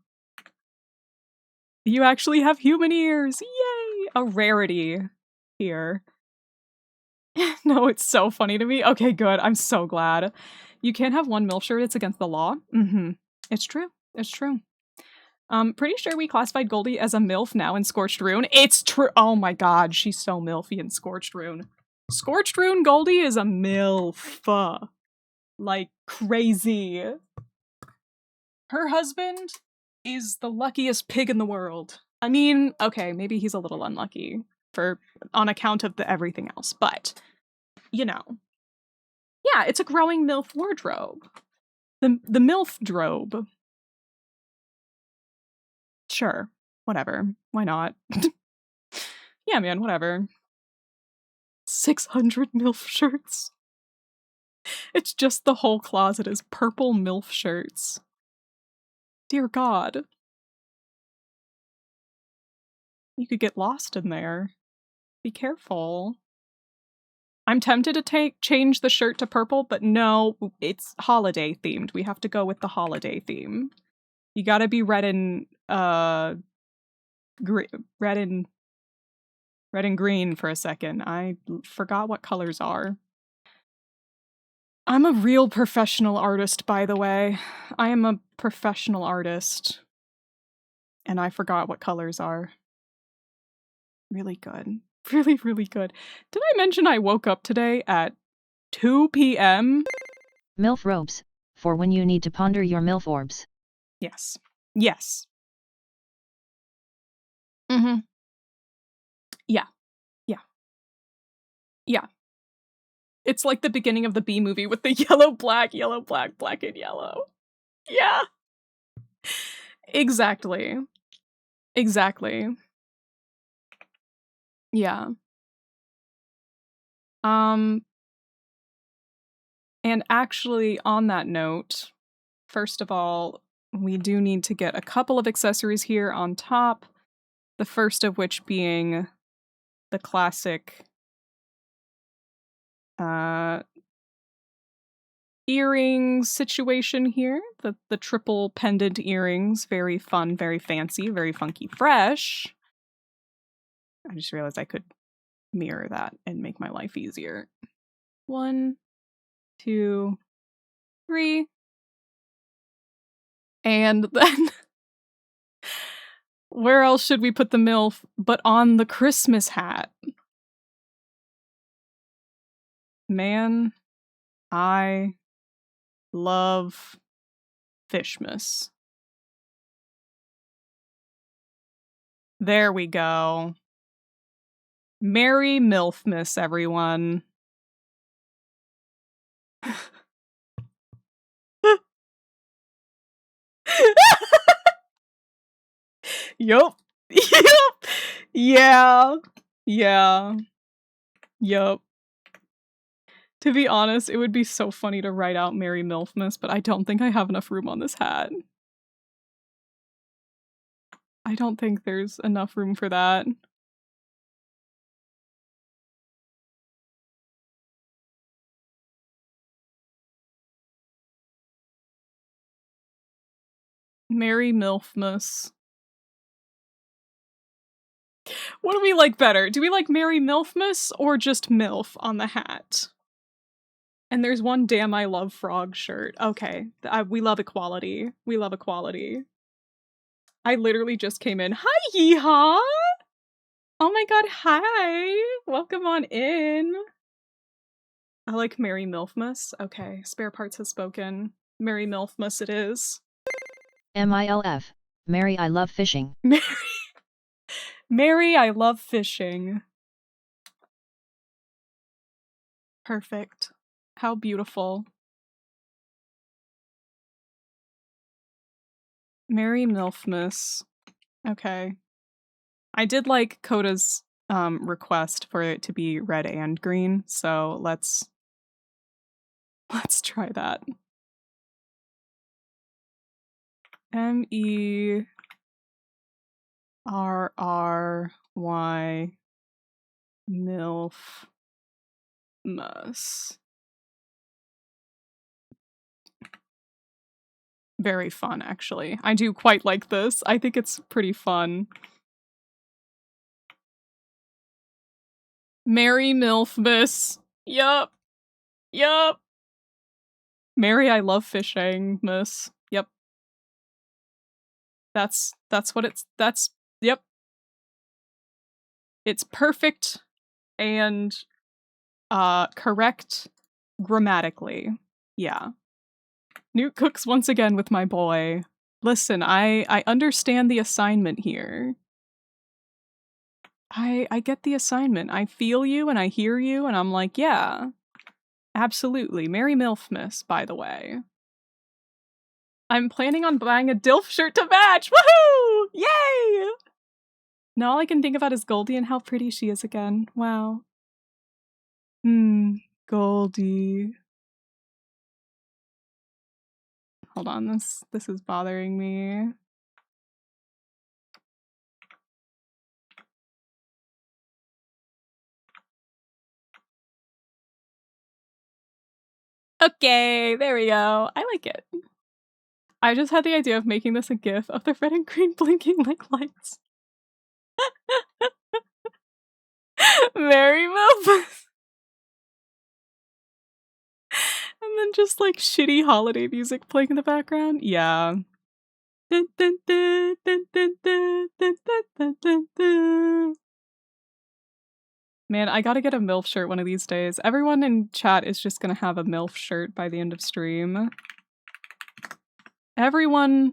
You actually have human ears! Yay! A rarity here. No, it's so funny to me. Okay, good. I'm so glad. You can't have one MILF shirt. It's against the law. Mm-hmm. It's true. It's true. Pretty sure we classified Goldie as a MILF now in Scorched Rune. It's true. Oh my god, she's so MILFy in Scorched Rune. Scorched Rune Goldie is a MILF. Like, crazy. Her husband is the luckiest pig in the world. I mean, okay, maybe he's a little unlucky on account of the everything else, but, you know. Yeah, it's a growing MILF wardrobe. The MILF drobe. Sure. Whatever. Why not? Yeah, man, whatever. 600 MILF shirts. It's just the whole closet is purple MILF shirts. Dear God. You could get lost in there. Be careful. I'm tempted to change the shirt to purple, but no, it's holiday themed. We have to go with the holiday theme. You gotta be red and red and green for a second. I forgot what colors are. I'm a real professional artist, by the way. I am a professional artist. And I forgot what colors are. Really good. Really, really good. Did I mention I woke up today at 2 p.m.? MILF robes, for when you need to ponder your MILF orbs. Yes. Yes. Mm-hmm. Yeah. Yeah. Yeah. It's like the beginning of the Bee movie with the yellow, black, black, and yellow. Yeah. Exactly. Exactly. Yeah. And actually, on that note, first of all, we do need to get a couple of accessories here on top. The first of which being the classic earrings situation here. The triple pendant earrings. Very fun, very fancy, very funky fresh. I just realized I could mirror that and make my life easier. 1, 2, 3. And then where else should we put the MILF but on the Christmas hat? Man, I love Fishmas. There we go. Merry MILFmas, everyone. Yup. Yup. Yeah. Yeah. Yup. To be honest, it would be so funny to write out Merry MILFmas, but I don't think I have enough room on this hat. I don't think there's enough room for that. Merry MILFmas. What do we like better? Do we like Merry MILFmas or just MILF on the hat? And there's one Damn I Love Frog shirt. Okay, we love equality. We love equality. I literally just came in. Hi, Yeehaw! Oh my god, hi! Welcome on in. I like Merry MILFmas. Okay, Spare Parts has spoken. Merry MILFmas it is. MILF. Mary I love fishing. Mary I love fishing. Perfect. How beautiful. Merry MILFmas. Okay. I did like Coda's request for it to be red and green, so let's try that. MERRY MILFmas. Very fun, actually. I do quite like this. I think it's pretty fun. Merry MILFmas. Yup. Yup. Mary I love fishing, miss. Yep. That's what yep. It's perfect and correct grammatically. Yeah. Newt cooks once again with my boy. Listen, I understand the assignment here. I get the assignment. I feel you and I hear you and I'm like, yeah. Absolutely. Merry MILFmas, by the way. I'm planning on buying a DILF shirt to match! Woohoo! Yay! Now all I can think about is Goldie and how pretty she is again. Wow. Goldie. Hold on, this is bothering me. Okay, there we go. I like it. I just had the idea of making this a gif of the red and green blinking like lights. Very MILF. And then just like shitty holiday music playing in the background. Yeah. Dun, dun, dun, dun, dun, dun, dun, dun, dun, dun. Man, I gotta get a MILF shirt one of these days. Everyone in chat is just gonna have a MILF shirt by the end of stream. Everyone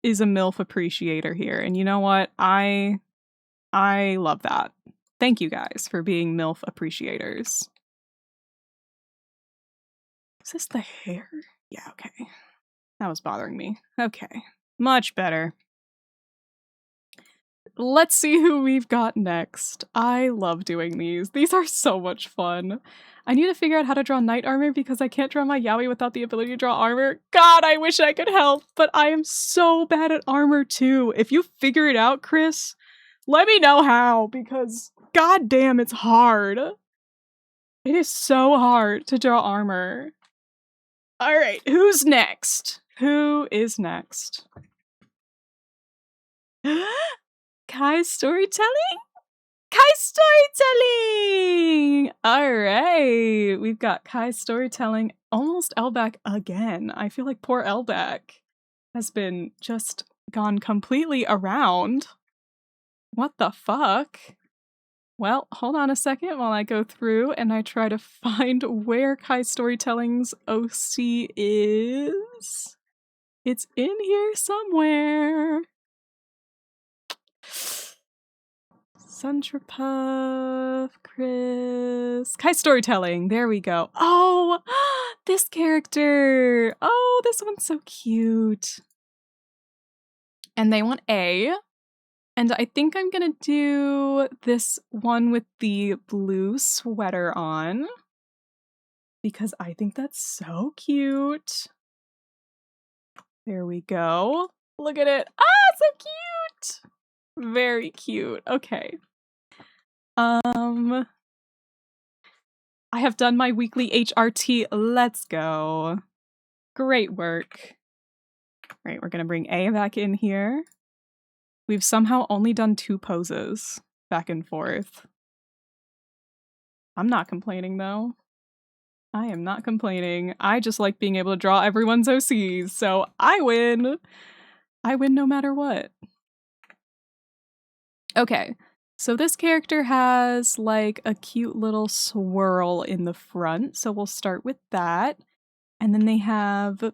is a MILF appreciator here, and you know what? I love that. Thank you guys for being MILF appreciators. Is this the hair? Yeah, okay. That was bothering me. Okay. Much better. Let's see who we've got next. I love doing these. These are so much fun. I need to figure out how to draw knight armor because I can't draw my yaoi without the ability to draw armor. God, I wish I could help, but I am so bad at armor too. If you figure it out, Chris, let me know how, because goddamn, it's hard. It is so hard to draw armor. All right, who's next? Who is next? Kai's storytelling? Kai's storytelling! Alright, we've got Kai's storytelling. Almost Elback again. I feel like poor Elback has been just gone completely around. What the fuck? Well, hold on a second while I go through and I try to find where Kai's storytelling's OC is. It's in here somewhere. Suntrapuff, Chris. Kai's storytelling. There we go. Oh, this character. Oh, this one's so cute. And they want A. And I think I'm gonna do this one with the blue sweater on. Because I think that's so cute. There we go. Look at it. Ah, so cute. Very cute. Okay. I have done my weekly HRT. Let's go. Great work. Right, we're gonna bring A back in here. We've somehow only done 2 poses back and forth. I'm not complaining though. I am not complaining. I just like being able to draw everyone's OCs, so I win. I win no matter what. Okay, so this character has like a cute little swirl in the front, so we'll start with that. And then they have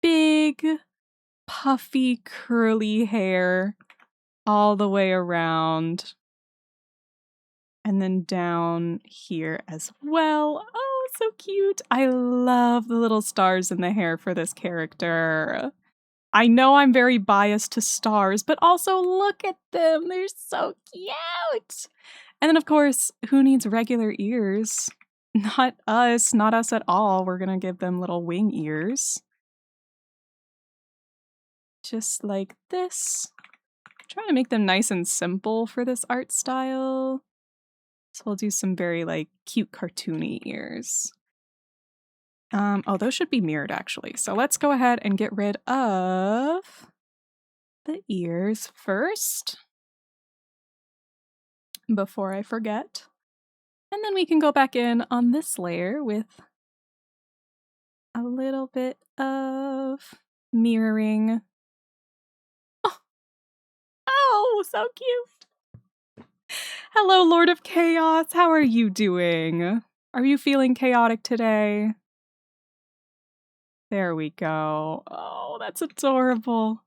big, puffy, curly hair all the way around. And then down here as well. Oh, so cute. I love the little stars in the hair for this character. I know I'm very biased to stars, but also look at them. They're so cute. And then, of course, who needs regular ears? Not us at all. We're gonna give them little wing ears. Just like this. Trying to make them nice and simple for this art style. So we'll do some very like cute cartoony ears. Oh, those should be mirrored actually. So let's go ahead and get rid of the ears first before I forget. And then we can go back in on this layer with a little bit of mirroring. Oh, so cute. Hello, Lord of Chaos. How are you doing? Are you feeling chaotic today? There we go. Oh, that's adorable.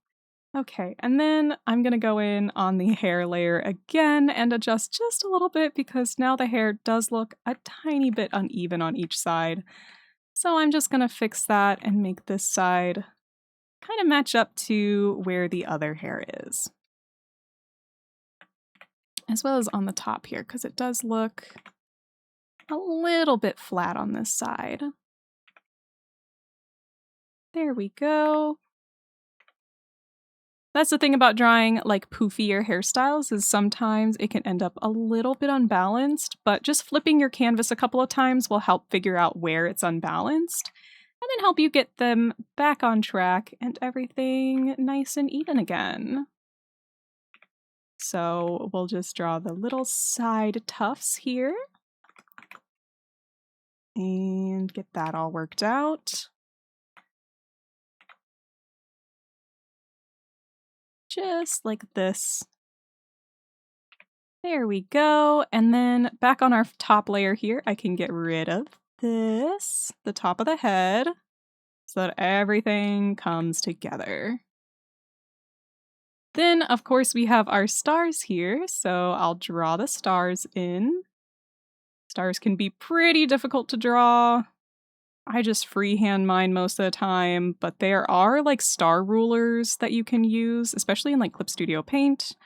Okay, and then I'm gonna go in on the hair layer again and adjust just a little bit because now the hair does look a tiny bit uneven on each side. So I'm just gonna fix that and make this side kind of match up to where the other hair is. As well as on the top here, because it does look a little bit flat on this side. There we go. That's the thing about drawing like poofier hairstyles is sometimes it can end up a little bit unbalanced, but just flipping your canvas a couple of times will help figure out where it's unbalanced and then help you get them back on track and everything nice and even again. So we'll just draw the little side tufts here and get that all worked out. Just like this. There we go. And then back on our top layer here, I can get rid of this, the top of the head, so that everything comes together. Then, of course, we have our stars here, so I'll draw the stars in. Stars can be pretty difficult to draw. I just freehand mine most of the time, but there are like star rulers that you can use, especially in like Clip Studio Paint,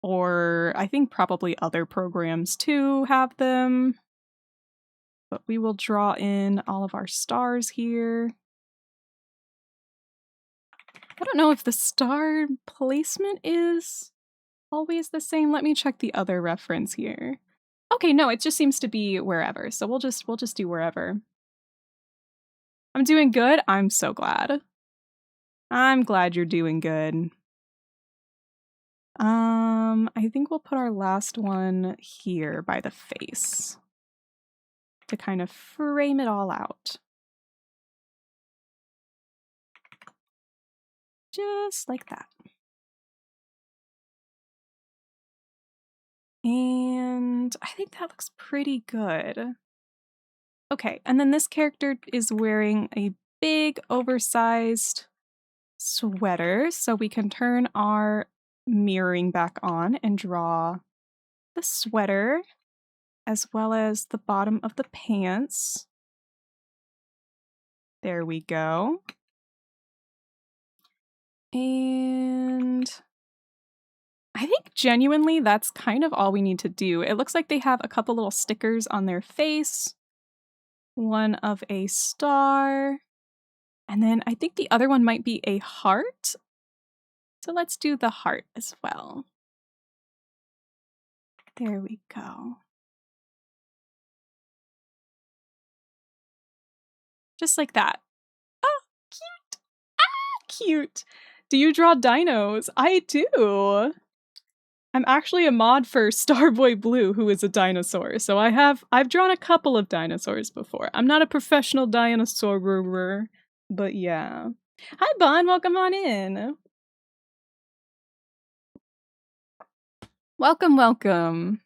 or I think probably other programs too have them. But we will draw in all of our stars here. I don't know if the star placement is always the same. Let me check the other reference here. Okay, no, it just seems to be wherever. So we'll just do wherever. I'm doing good. I'm so glad. I'm glad you're doing good. I think we'll put our last one here by the face to kind of frame it all out. Just like that. And I think that looks pretty good. Okay, and then this character is wearing a big oversized sweater, so we can turn our mirroring back on and draw the sweater as well as the bottom of the pants. There we go. And I think genuinely that's kind of all we need to do. It looks like they have a couple little stickers on their face, one of a star, and then I think the other one might be a heart. So let's do the heart as well. There we go. Just like that. Oh, cute! Ah, cute! Do you draw dinos? I do! I'm actually a mod for Starboy Blue, who is a dinosaur, so I've drawn a couple of dinosaurs before. I'm not a professional dinosaur, but yeah. Hi, Bon, welcome on in. Welcome, welcome.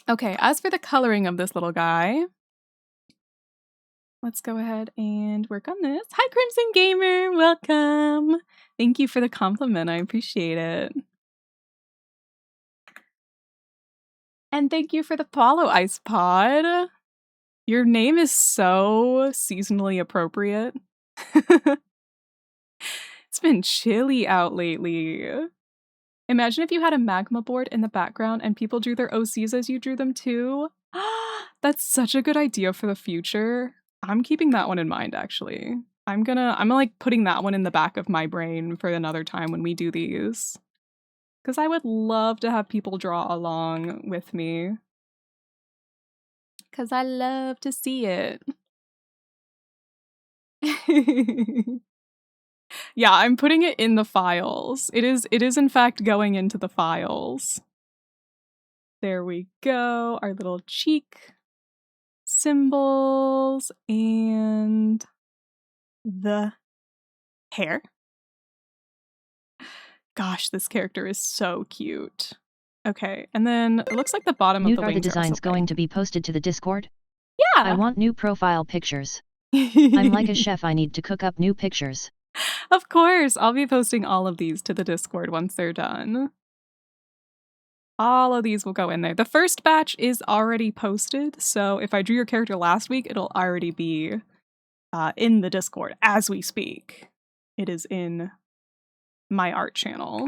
Okay, as for the coloring of this little guy, let's go ahead and work on this. Hi, Crimson Gamer, welcome. Thank you for the compliment, I appreciate it. And thank you for the follow, Ice Pod. Your name is so seasonally appropriate. It's been chilly out lately. Imagine if you had a magma board in the background and people drew their OCs as you drew them too. That's such a good idea for the future. I'm keeping that one in mind, actually. I'm like putting that one in the back of my brain for another time when we do these. Because I would love to have people draw along with me. Because I love to see it. Yeah, I'm putting it in the files. It is in fact going into the files. There we go. Our little cheek symbols and the hair. Gosh, this character is so cute. Okay, and then it looks like the bottom of the wings are the designs going to be posted to the Discord? Yeah! I want new profile pictures. I'm like a chef, I need to cook up new pictures. Of course, I'll be posting all of these to the Discord once they're done. All of these will go in there. The first batch is already posted, so if I drew your character last week, it'll already be in the Discord as we speak. It is in my art channel.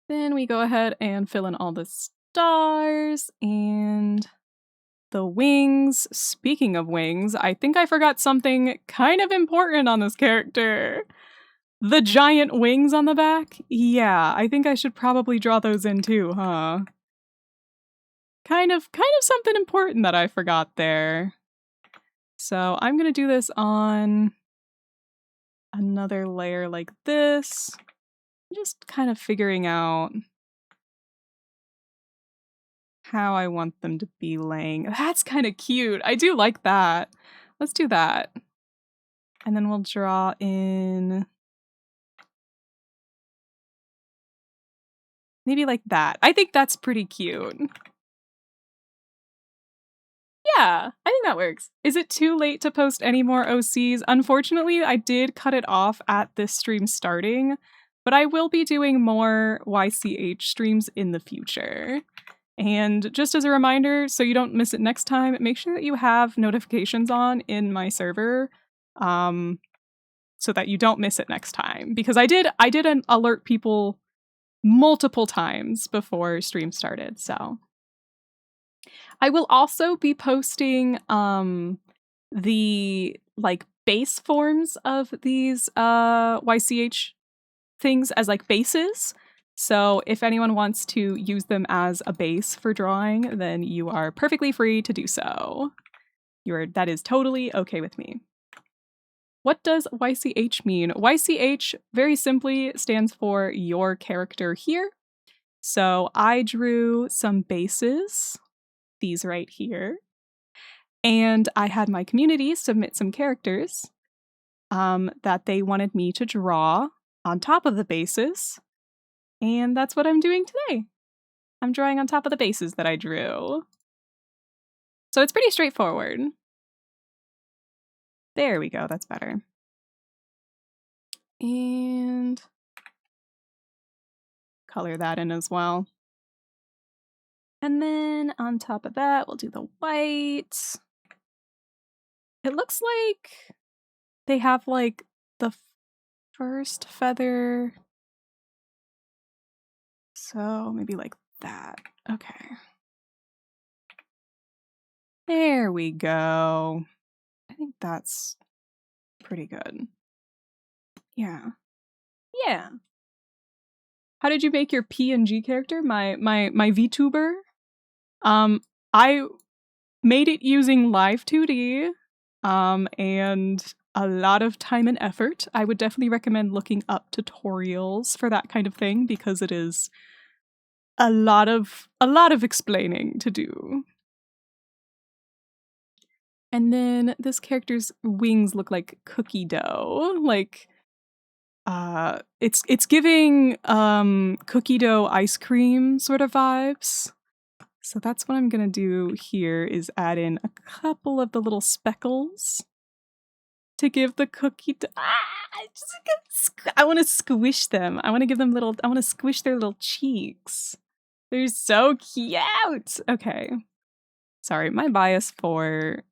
Then we go ahead and fill in all the stars and the wings. Speaking of wings, I think I forgot something kind of important on this character. The giant wings on the back? Yeah, I think I should probably draw those in too, huh? Kind of something important that I forgot there. So I'm gonna do this on another layer like this. Just kind of figuring out how I want them to be laying. That's kind of cute. I do like that. Let's do that. And then we'll draw in maybe like that. I think that's pretty cute. Yeah, I think that works. Is it too late to post any more OCs? Unfortunately, I did cut it off at this stream starting, but I will be doing more YCH streams in the future. And just as a reminder, so you don't miss it next time, make sure that you have notifications on in my server, so that you don't miss it next time. Because I did alert people multiple times before stream started, so. I will also be posting the like base forms of these YCH things as like bases. So if anyone wants to use them as a base for drawing, then you are perfectly free to do so. That is totally okay with me. What does YCH mean? YCH very simply stands for your character here. So I drew some bases, these right here, and I had my community submit some characters that they wanted me to draw on top of the bases. And that's what I'm doing today. I'm drawing on top of the bases that I drew. So it's pretty straightforward. There we go, that's better. And color that in as well. And then on top of that, we'll do the white. It looks like they have like the first feather. So maybe like that. Okay. There we go. I think that's pretty good. Yeah. Yeah. How did you make your PNG character? My VTuber? I made it using Live 2D, and a lot of time and effort. I would definitely recommend looking up tutorials for that kind of thing because it is a lot of explaining to do. And then this character's wings look like cookie dough. Like it's giving cookie dough ice cream sort of vibes. So that's what I'm gonna do here is add in a couple of the little speckles to give the cookie dough. I want to squish them. I want to squish their little cheeks. They're so cute. Okay. Sorry, my bias for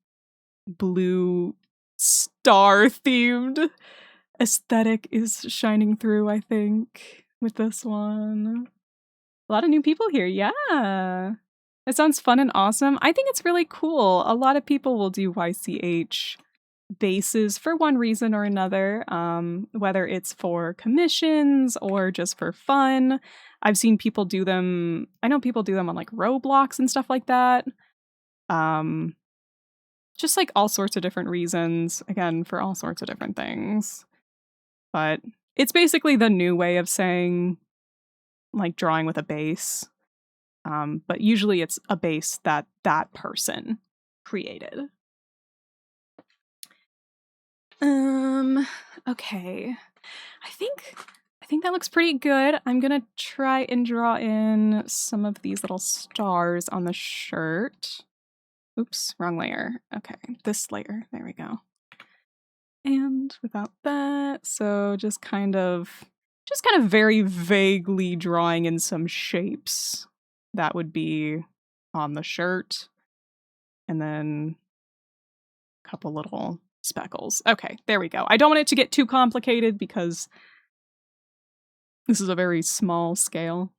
blue star themed aesthetic is shining through, I think, with this one. A lot of new people here. Yeah. It sounds fun and awesome. I think it's really cool. A lot of people will do YCH bases for one reason or another, whether it's for commissions or just for fun. I've seen people do them. I know people do them on like Roblox and stuff like that. Just like all sorts of different reasons, again, for all sorts of different things. But it's basically the new way of saying like drawing with a base. But usually it's a base that that person created. Okay. I think that looks pretty good. I'm gonna try and draw in some of these little stars on the shirt. Oops, wrong layer. Okay, this layer. There we go. And without that, so just kind of very vaguely drawing in some shapes that would be on the shirt. And then a couple little speckles. Okay, there we go. I don't want it to get too complicated because this is a very small scale.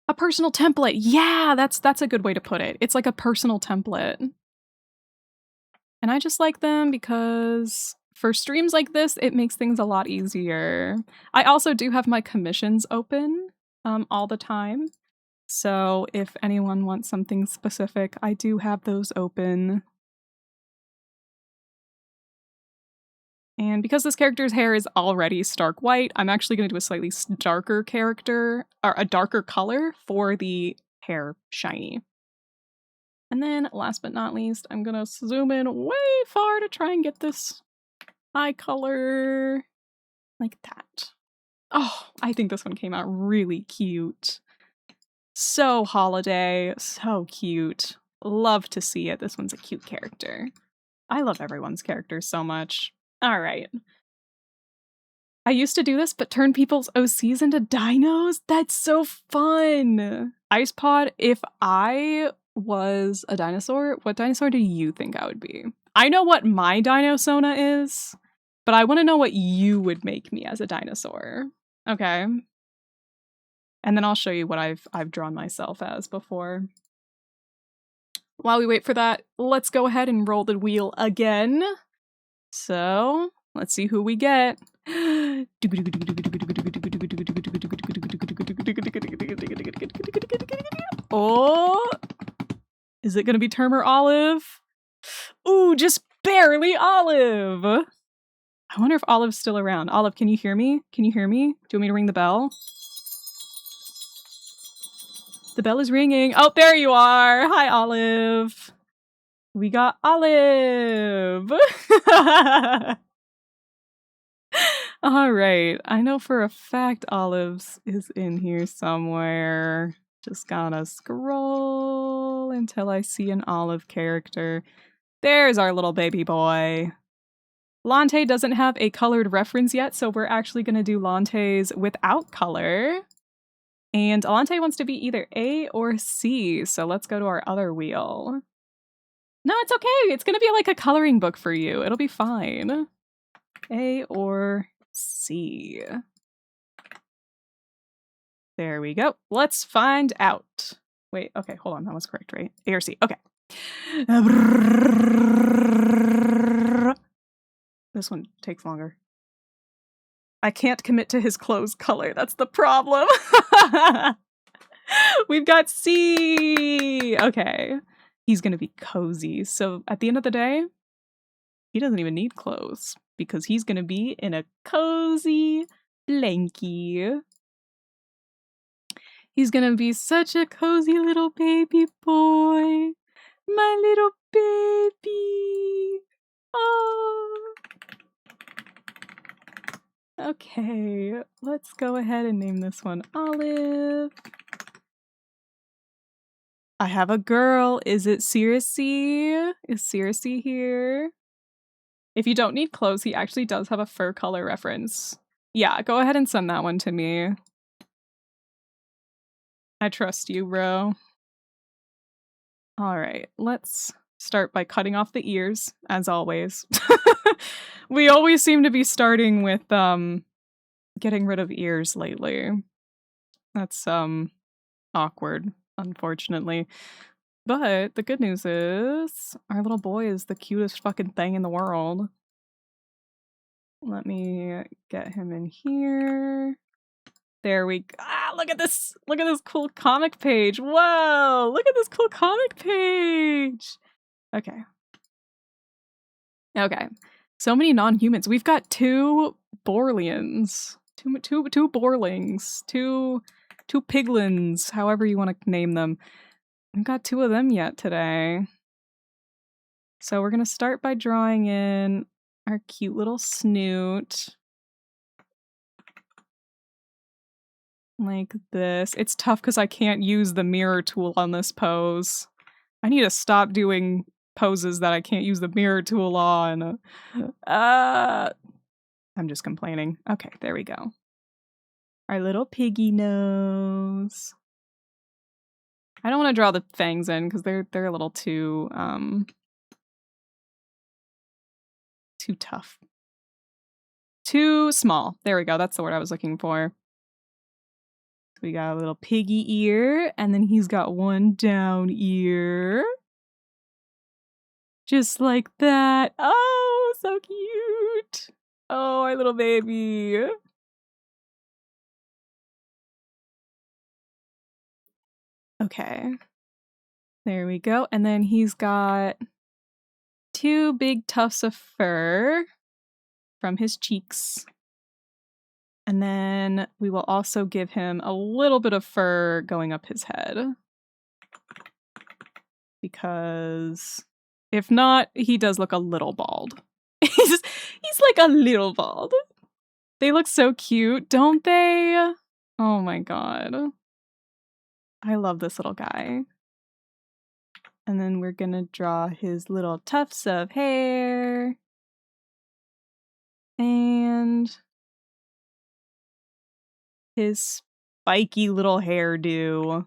A personal template. Yeah, that's a good way to put it. It's like a personal template. And I just like them because for streams like this, it makes things a lot easier. I also do have my commissions open all the time. So if anyone wants something specific, I do have those open. And because this character's hair is already stark white, I'm actually going to do a slightly darker character, or a darker color for the hair shiny. And then, last but not least, I'm going to zoom in way far to try and get this eye color like that. Oh, I think this one came out really cute. So holiday, so cute. Love to see it. This one's a cute character. I love everyone's characters so much. All right. I used to do this, but turn people's OCs into dinos? That's so fun! Icepod, if I was a dinosaur, what dinosaur do you think I would be? I know what my dinosona is, but I want to know what you would make me as a dinosaur. Okay. And then I'll show you what I've drawn myself as before. While we wait for that, let's go ahead and roll the wheel again. So, let's see who we get. Oh! Is it gonna be Term or Olive? Ooh, just barely Olive! I wonder if Olive's still around. Olive, can you hear me? Can you hear me? Do you want me to ring the bell? The bell is ringing. Oh, there you are! Hi, Olive! We got Olive! Alright, I know for a fact Olive's is in here somewhere. Just gotta scroll until I see an Olive character. There's our little baby boy. Lante doesn't have a colored reference yet, so we're actually gonna do Lante's without color. And Alante wants to be either A or C, so let's go to our other wheel. No, it's okay. It's gonna be like a coloring book for you. It'll be fine. A or C. There we go. Let's find out. Wait, okay, hold on. That was correct, right? A or C. Okay. This one takes longer. I can't commit to his clothes color. That's the problem. We've got C. Okay. He's gonna be cozy. So at the end of the day, he doesn't even need clothes because he's gonna be in a cozy blankie. He's gonna be such a cozy little baby boy. My little baby. Oh. Okay, let's go ahead and name this one Olive. I have a girl. Is it Circe? Is Circe here? If you don't need clothes, he actually does have a fur color reference. Yeah, go ahead and send that one to me. I trust you, bro. Alright, let's start by cutting off the ears, as always. We always seem to be starting with, getting rid of ears lately. That's, awkward, unfortunately. But the good news is, our little boy is the cutest fucking thing in the world. Let me get him in here. There we go. Ah, look at this! Look at this cool comic page! Whoa! Look at this cool comic page! Okay. Okay. So many non-humans. We've got two Borlians. Two Borlings. Two piglins, however you want to name them. We've got two of them yet today. So we're gonna start by drawing in our cute little snoot. Like this. It's tough because I can't use the mirror tool on this pose. I need to stop doing poses that I can't use the mirror tool on. I'm just complaining. Okay, there we go. Our little piggy nose. I don't want to draw the fangs in because they're a little too tough. Too small. There we go. That's the word I was looking for. We got a little piggy ear, and then he's got one down ear. Just like that. Oh, so Oh, my little baby. Okay. There we go. And then he's got 2 big tufts of fur from his cheeks. And then we will also give him a little bit of fur going up his head. Because if not, he does look a little bald. he's like a little bald. They look so cute, don't they? Oh my god. I love this little guy. And then we're gonna draw his little tufts of hair. And his spiky little hairdo.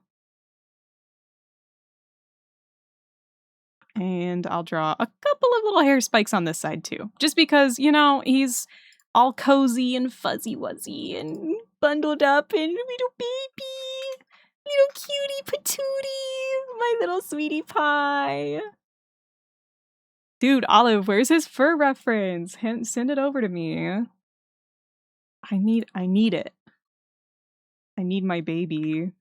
And I'll draw a couple of little hair spikes on this side too. Just because, you know, he's all cozy and fuzzy wuzzy and bundled up and little baby. Little cutie patootie. My little sweetie pie. Dude, Olive, where's his fur reference? Send it over to me. I need it. I need my baby.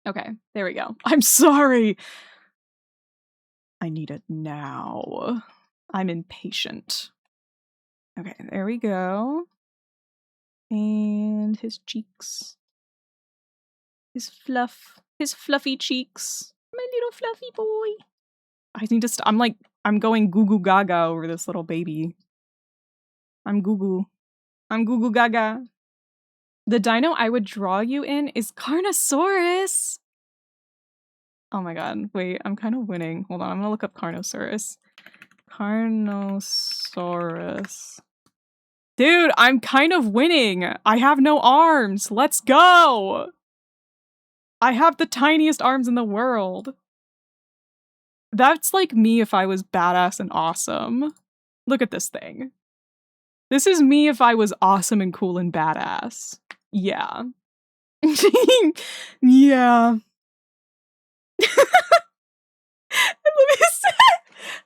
Okay, there we go. I'm sorry. I need it now. I'm impatient. Okay, there we go. And his cheeks. His fluffy cheeks. My little fluffy boy. I need to I'm going goo goo gaga over this little baby. I'm goo goo gaga. The dino I would draw you in is Carnosaurus. Oh my god, wait, I'm kind of winning. Hold on, I'm gonna look up Carnosaurus. Carnosaurus. Dude, I'm kind of winning. I have no arms. Let's go. I have the tiniest arms in the world. That's like me if I was badass and awesome. Look at this thing. This is me if I was awesome and cool and badass. Yeah. Yeah.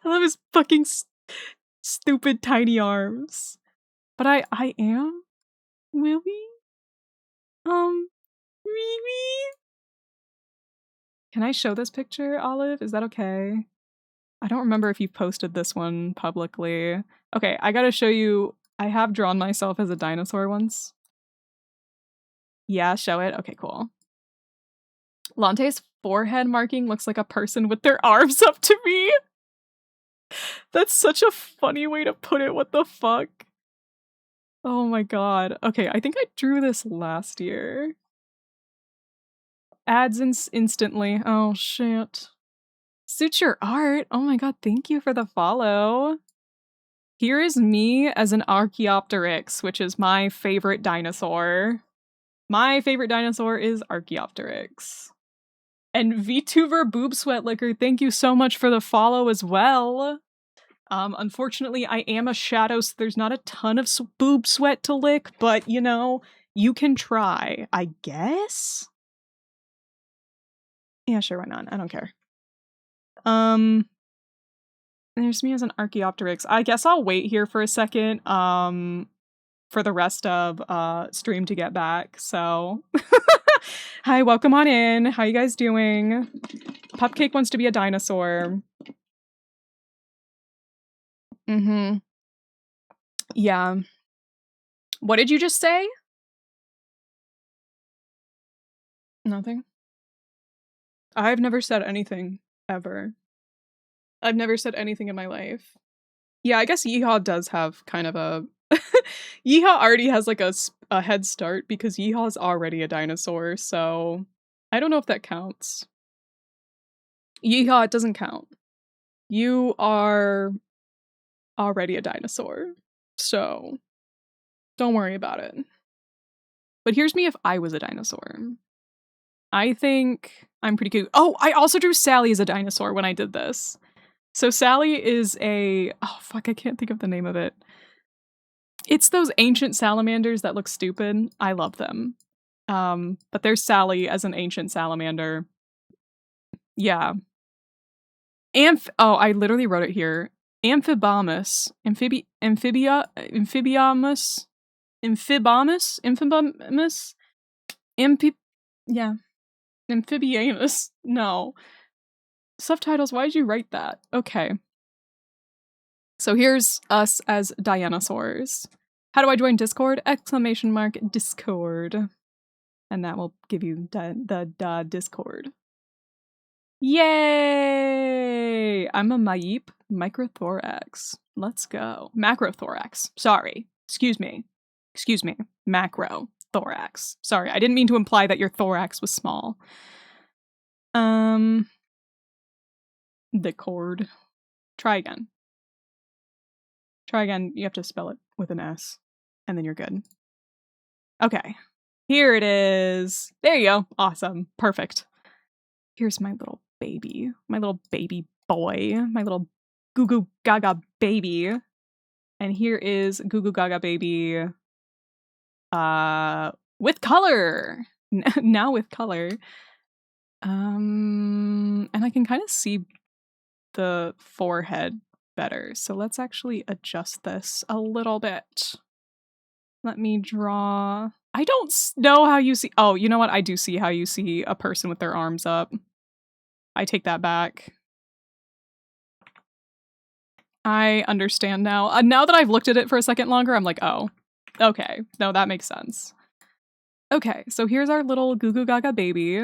I love his fucking stupid tiny arms. But I am? Will we? Really? Can I show this picture, Olive? Is that okay? I don't remember if you posted this one publicly. Okay, I gotta show you. I have drawn myself as a dinosaur once. Yeah, show it. Okay, cool. Lante's forehead marking looks like a person with their arms up to me. That's such a funny way to put it. What the fuck? Oh my god. Okay, I think I drew this last year. Ads instantly. Oh shit. Suits your art. Oh my god, thank you for the follow. Here is me as an Archaeopteryx, which is my favorite dinosaur. My favorite dinosaur is Archaeopteryx. And VTuber Boob Sweat Liquor, thank you so much for the follow as well. Unfortunately, I am a shadow, so there's not a ton of boob sweat to lick, but, you know, you can try, I guess? Yeah, sure, why not? I don't care. There's me as an Archaeopteryx. I guess I'll wait here for a second, for the rest of, stream to get back, so... Hi, welcome on in. How you guys doing? Pupcake wants to be a dinosaur. Mm-hmm. Yeah. What did you just say? Nothing? I've never said anything, ever. I've never said anything in my life. Yeah, I guess Yeehaw does have kind of a... Yeehaw already has like a head start because Yeehaw's already a dinosaur, so... I don't know if that counts. Yeehaw, it doesn't count. You are already a dinosaur, so don't worry about it. But here's me if I was a dinosaur. I think I'm pretty cute. Oh, I also drew Sally as a dinosaur when I did this. So Sally is a... Oh, fuck, I can't think of the name of it. It's those ancient salamanders that look stupid. I love them. But there's Sally as an ancient salamander. Yeah. Oh, I literally wrote it here. Amphibious. Amphibious. Yeah. Amphibianus. No. Subtitles, why'd you write that? Okay. So here's us as dinosaurs. How do I join Discord? Exclamation mark Discord. And that will give you the Discord. Yay! I'm a Maip microthorax. Let's go. Macrothorax. Sorry. Excuse me. Macro thorax. Sorry, I didn't mean to imply that your thorax was small. The cord. Try again. You have to spell it with an S. And then you're good. Okay. Here it is. There you go. Awesome. Perfect. Here's my little baby. My little baby boy. My little goo goo gaga baby. And here is goo goo gaga baby with color. Now with color. And I can kind of see the forehead better. So let's actually adjust this a little bit. Let me draw. I don't know how you see. Oh, you know what? I do see how you see a person with their arms up. I take that back. I understand now. Now that I've looked at it for a second longer, I'm like, oh, okay. No, that makes sense. Okay, so here's our little Goo Goo Gaga baby.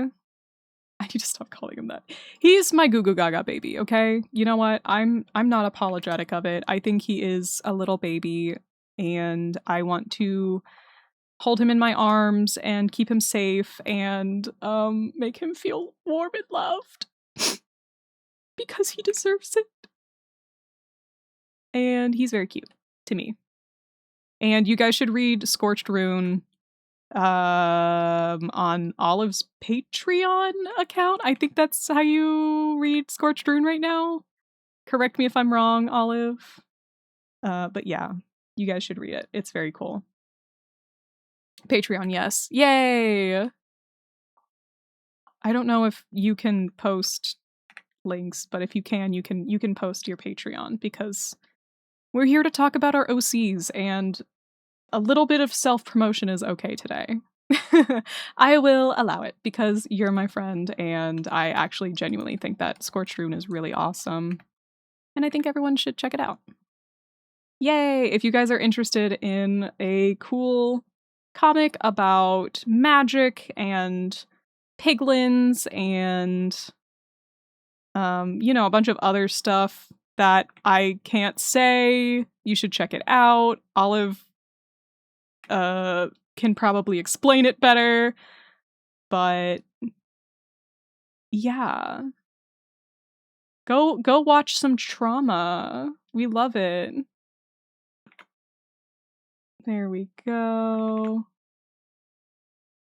I need to stop calling him that. He's my Goo Goo Gaga baby, okay? You know what? I'm not apologetic of it. I think he is a little baby, and I want to hold him in my arms and keep him safe and make him feel warm and loved. Because he deserves it. And he's very cute to me. And you guys should read Scorched Rune on Olive's Patreon account. I think that's how you read Scorched Rune right now. Correct me if I'm wrong, Olive. But yeah, you guys should read it. It's very cool. Patreon, yes. Yay! I don't know if you can post links, but if you can, you can post your Patreon because we're here to talk about our OCs and a little bit of self-promotion is okay today. I will allow it because you're my friend and I actually genuinely think that Scorched Rune is really awesome. And I think everyone should check it out. Yay! If you guys are interested in a cool comic about magic and piglins and you know, a bunch of other stuff that I can't say, you should check it out. Olive can probably explain it better, but yeah. Go watch some Trauma. We love it. There we go.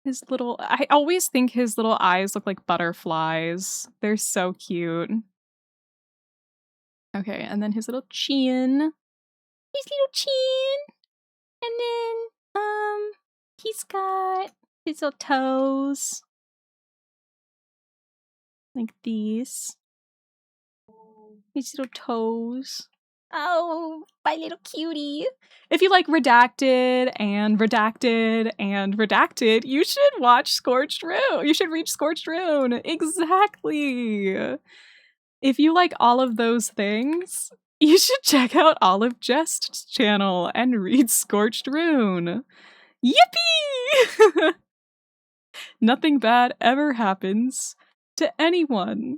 I always think his little eyes look like butterflies. They're so cute. Okay, and then his little chin. His little chin. And then, he's got his little toes. Like these. His little toes. Oh, my little cutie. If you like Redacted and Redacted and Redacted, you should watch Scorched Rune. You should read Scorched Rune. Exactly. If you like all of those things, you should check out Olive Jest's channel and read Scorched Rune. Yippee! Nothing bad ever happens to anyone.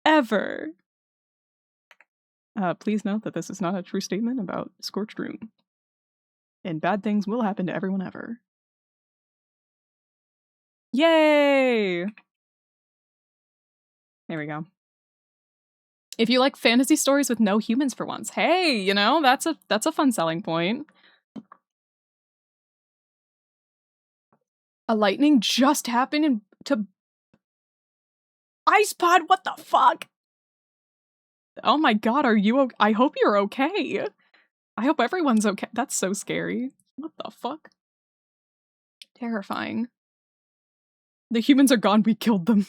Ever. Please note that this is not a true statement about Scorched Rune. And bad things will happen to everyone ever. Yay! There we go. If you like fantasy stories with no humans for once, hey, you know, that's a fun selling point. A lightning just happened to Ice Pod, what the fuck? Oh my god, are you okay? I hope you're okay. I hope everyone's okay. That's so scary. What the fuck? Terrifying. The humans are gone, we killed them.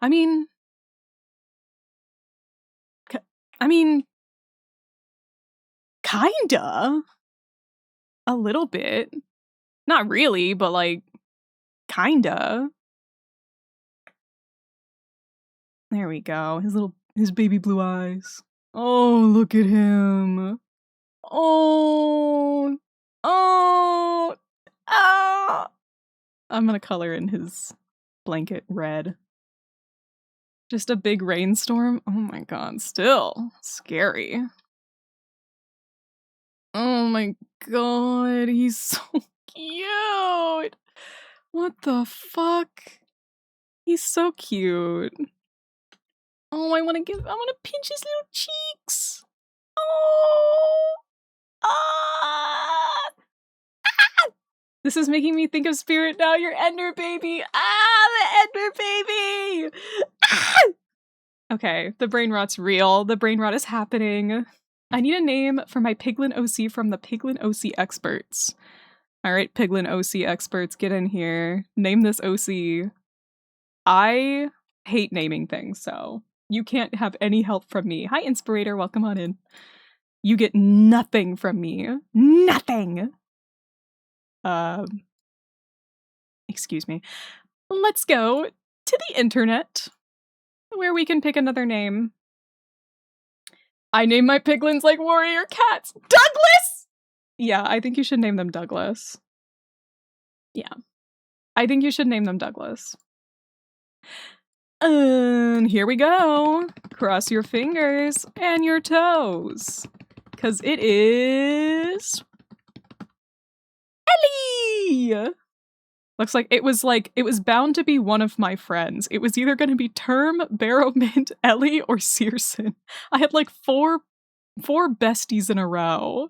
I mean, Kinda. A little bit. Not really, but like, kinda. There we go. His baby blue eyes. Oh, look at him. Oh. Oh. Ah. I'm gonna color in his blanket red. Just a big rainstorm. Oh my god, still scary. Oh my god, he's so cute. What the fuck? He's so cute. Oh, I want to pinch his little cheeks. Oh. Ah. Ah! This is making me think of Spirit now, your Ender baby. Ah, the Ender baby. Ah! Okay, the brain rot's real. The brain rot is happening. I need a name for my Piglin OC from the Piglin OC experts. All right, Piglin OC experts, get in here. Name this OC. I hate naming things, so you can't have any help from me. Hi, Inspirator, welcome on in. You get nothing from me. Nothing! Excuse me. Let's go to the internet, where we can pick another name. I name my piglins like warrior cats. Douglas! Yeah, I think you should name them Douglas. Yeah. I think you should name them Douglas. And here we go. Cross your fingers and your toes. 'Cause it is... Ellie! Looks like it was bound to be one of my friends. It was either going to be Term, Barrowmint, Ellie, or Searson. I had like four besties in a row.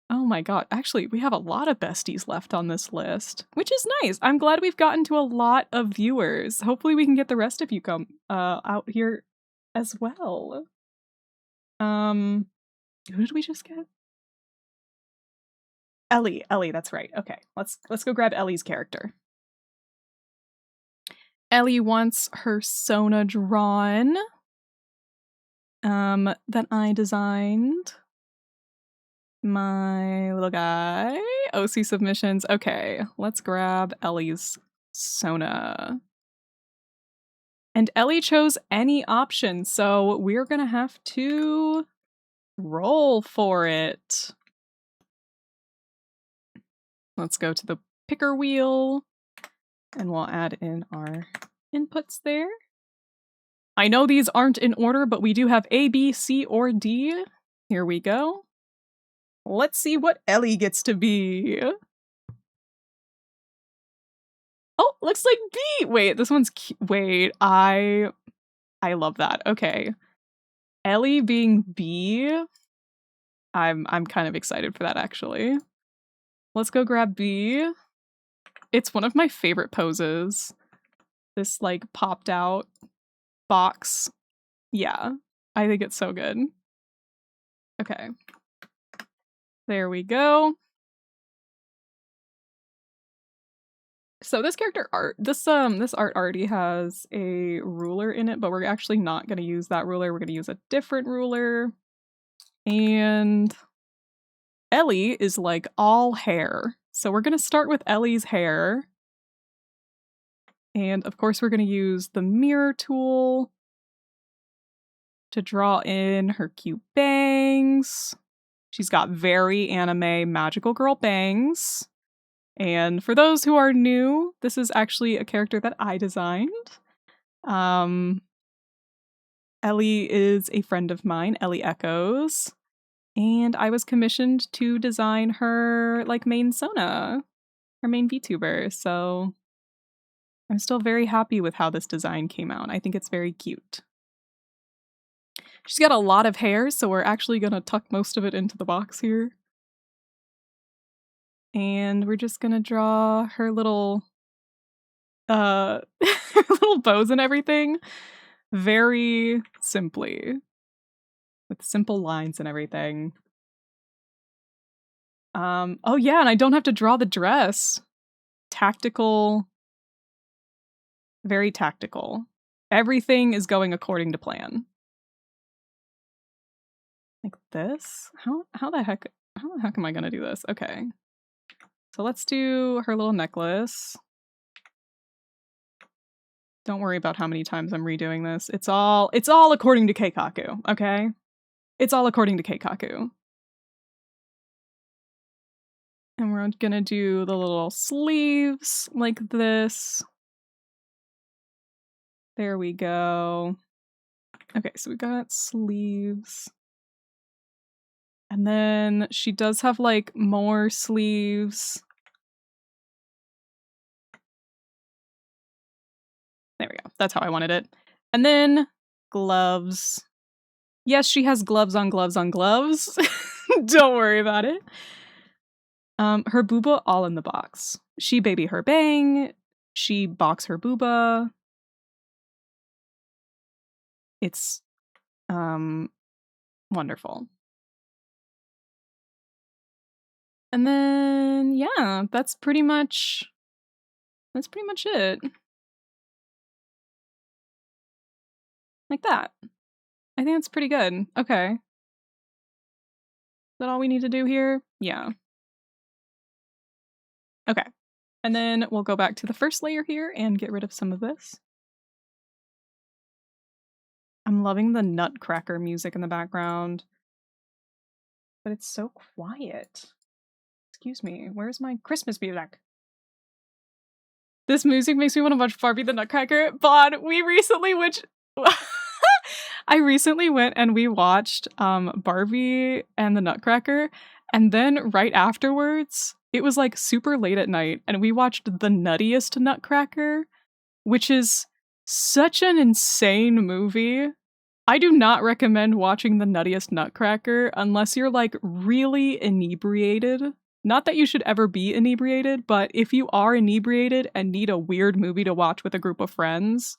Oh my god. Actually, we have a lot of besties left on this list, which is nice. I'm glad we've gotten to a lot of viewers. Hopefully we can get the rest of you come out here as well. Who did we just get? Ellie, that's right. Okay, let's go grab Ellie's character. Ellie wants her Sona drawn. That I designed. My little guy. OC submissions. Okay, let's grab Ellie's Sona. And Ellie chose any option, so we're gonna have to roll for it. Let's go to the picker wheel, and we'll add in our inputs there. I know these aren't in order, but we do have A, B, C, or D. Here we go. Let's see what Ellie gets to be. Oh, looks like B! Wait, this one's wait, I love that. Okay. Ellie being B. I'm kind of excited for that, actually. Let's go grab B. It's one of my favorite poses. This, like, popped out box. Yeah, I think it's so good. Okay. There we go. So this character art, this art already has a ruler in it, but we're actually not going to use that ruler. We're going to use a different ruler. And Ellie is like all hair. So we're going to start with Ellie's hair. And of course we're going to use the mirror tool to draw in her cute bangs. She's got very anime magical girl bangs. And for those who are new, this is actually a character that I designed. Ellie is a friend of mine, Ellie Echoes, and I was commissioned to design her like main Sona, her main VTuber, so I'm still very happy with how this design came out. I think it's very cute. She's got a lot of hair, so we're actually gonna tuck most of it into the box here. And we're just gonna draw her little her little bows and everything very simply, with simple lines and everything. Oh yeah, and I don't have to draw the dress. Tactical, very tactical. Everything is going according to plan. Like this? How the heck am I gonna do this? Okay. So let's do her little necklace. Don't worry about how many times I'm redoing this. It's all according to Keikaku, okay? It's all according to Keikaku. And we're gonna do the little sleeves like this. There we go. Okay, so we got sleeves. And then she does have like more sleeves. There we go. That's how I wanted it. And then gloves. Yes, she has gloves on gloves on gloves. Don't worry about it. Her booba all in the box. She baby her bang. She box her booba. It's wonderful. And then yeah, that's pretty much it. Like that. I think that's pretty good. Okay. Is that all we need to do here? Yeah. Okay. And then we'll go back to the first layer here and get rid of some of this. I'm loving the nutcracker music in the background. But it's so quiet. Excuse me, where's my Christmas music? This music makes me want to watch Barbie the Nutcracker. Bod, we recently I recently went and we watched Barbie and the Nutcracker, and then right afterwards, it was like super late at night, and we watched The Nuttiest Nutcracker, which is such an insane movie. I do not recommend watching The Nuttiest Nutcracker unless you're like really inebriated. Not that you should ever be inebriated, but if you are inebriated and need a weird movie to watch with a group of friends,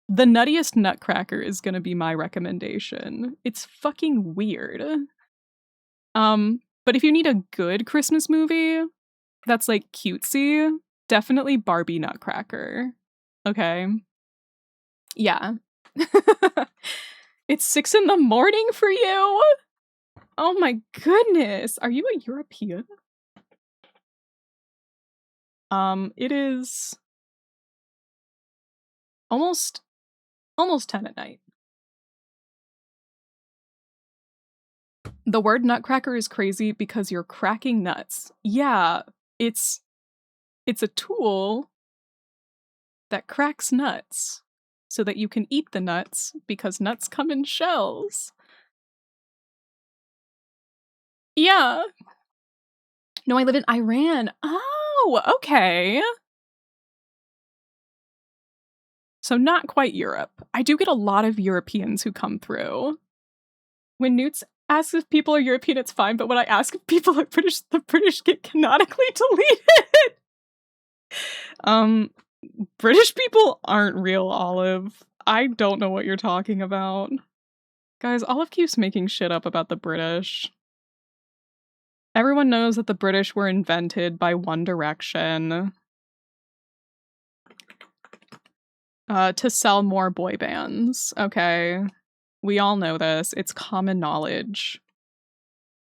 The Nuttiest Nutcracker is gonna be my recommendation. It's fucking weird. But if you need a good Christmas movie that's like cutesy, definitely Barbie Nutcracker. Okay. Yeah. It's 6 a.m. for you? Oh my goodness. Are you a European? It is almost 10 at night. The word nutcracker is crazy because you're cracking nuts. Yeah, it's a tool that cracks nuts so that you can eat the nuts because nuts come in shells. Yeah. No, I live in Iran. Oh, okay. So not quite Europe. I do get a lot of Europeans who come through. When Newts asks if people are European, it's fine, but when I ask if people are British, the British get canonically deleted. British people aren't real, Olive. I don't know what you're talking about. Guys, Olive keeps making shit up about the British. Everyone knows that the British were invented by One Direction. To sell more boy bands, okay? We all know this. It's common knowledge.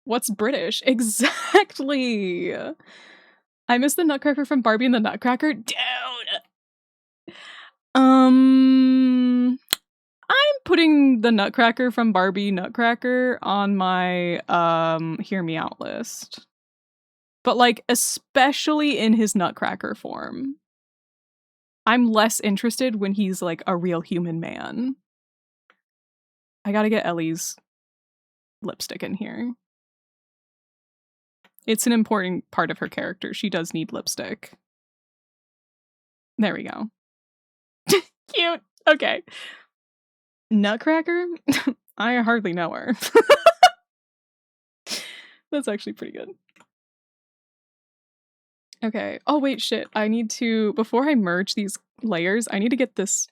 What's British? Exactly! I miss the Nutcracker from Barbie and the Nutcracker. Dude! I'm putting the Nutcracker from Barbie Nutcracker on my hear me out list. But like especially in his Nutcracker form. I'm less interested when he's like a real human man. I gotta get Ellie's lipstick in here. It's an important part of her character. She does need lipstick. There we go. Cute. Okay. Nutcracker? I hardly know her. That's actually pretty good. Okay. Oh, wait, shit. I need to, before I merge these layers, I need to get this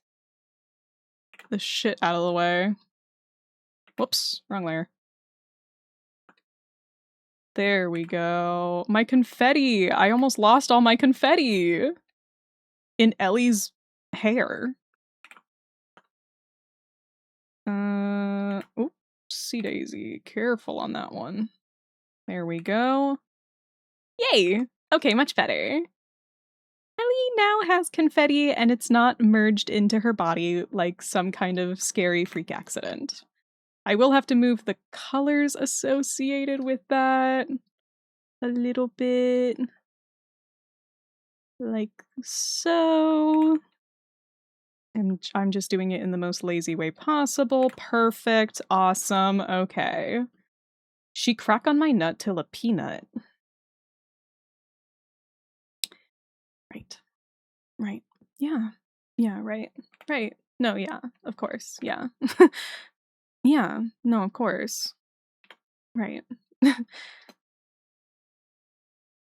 shit out of the way. Whoops, wrong layer. There we go. My confetti. I almost lost all my confetti in Ellie's hair. Oop. Oopsie daisy. Careful on that one. There we go. Yay! Okay, much better. Ellie now has confetti and it's not merged into her body like some kind of scary freak accident. I will have to move the colors associated with that a little bit. Like so. And I'm just doing it in the most lazy way possible. Perfect. Awesome. Okay. She crack on my nut till a peanut. Right. Right. Yeah. Yeah, right. Right. No, yeah. Of course. Yeah. Yeah. No, of course. Right.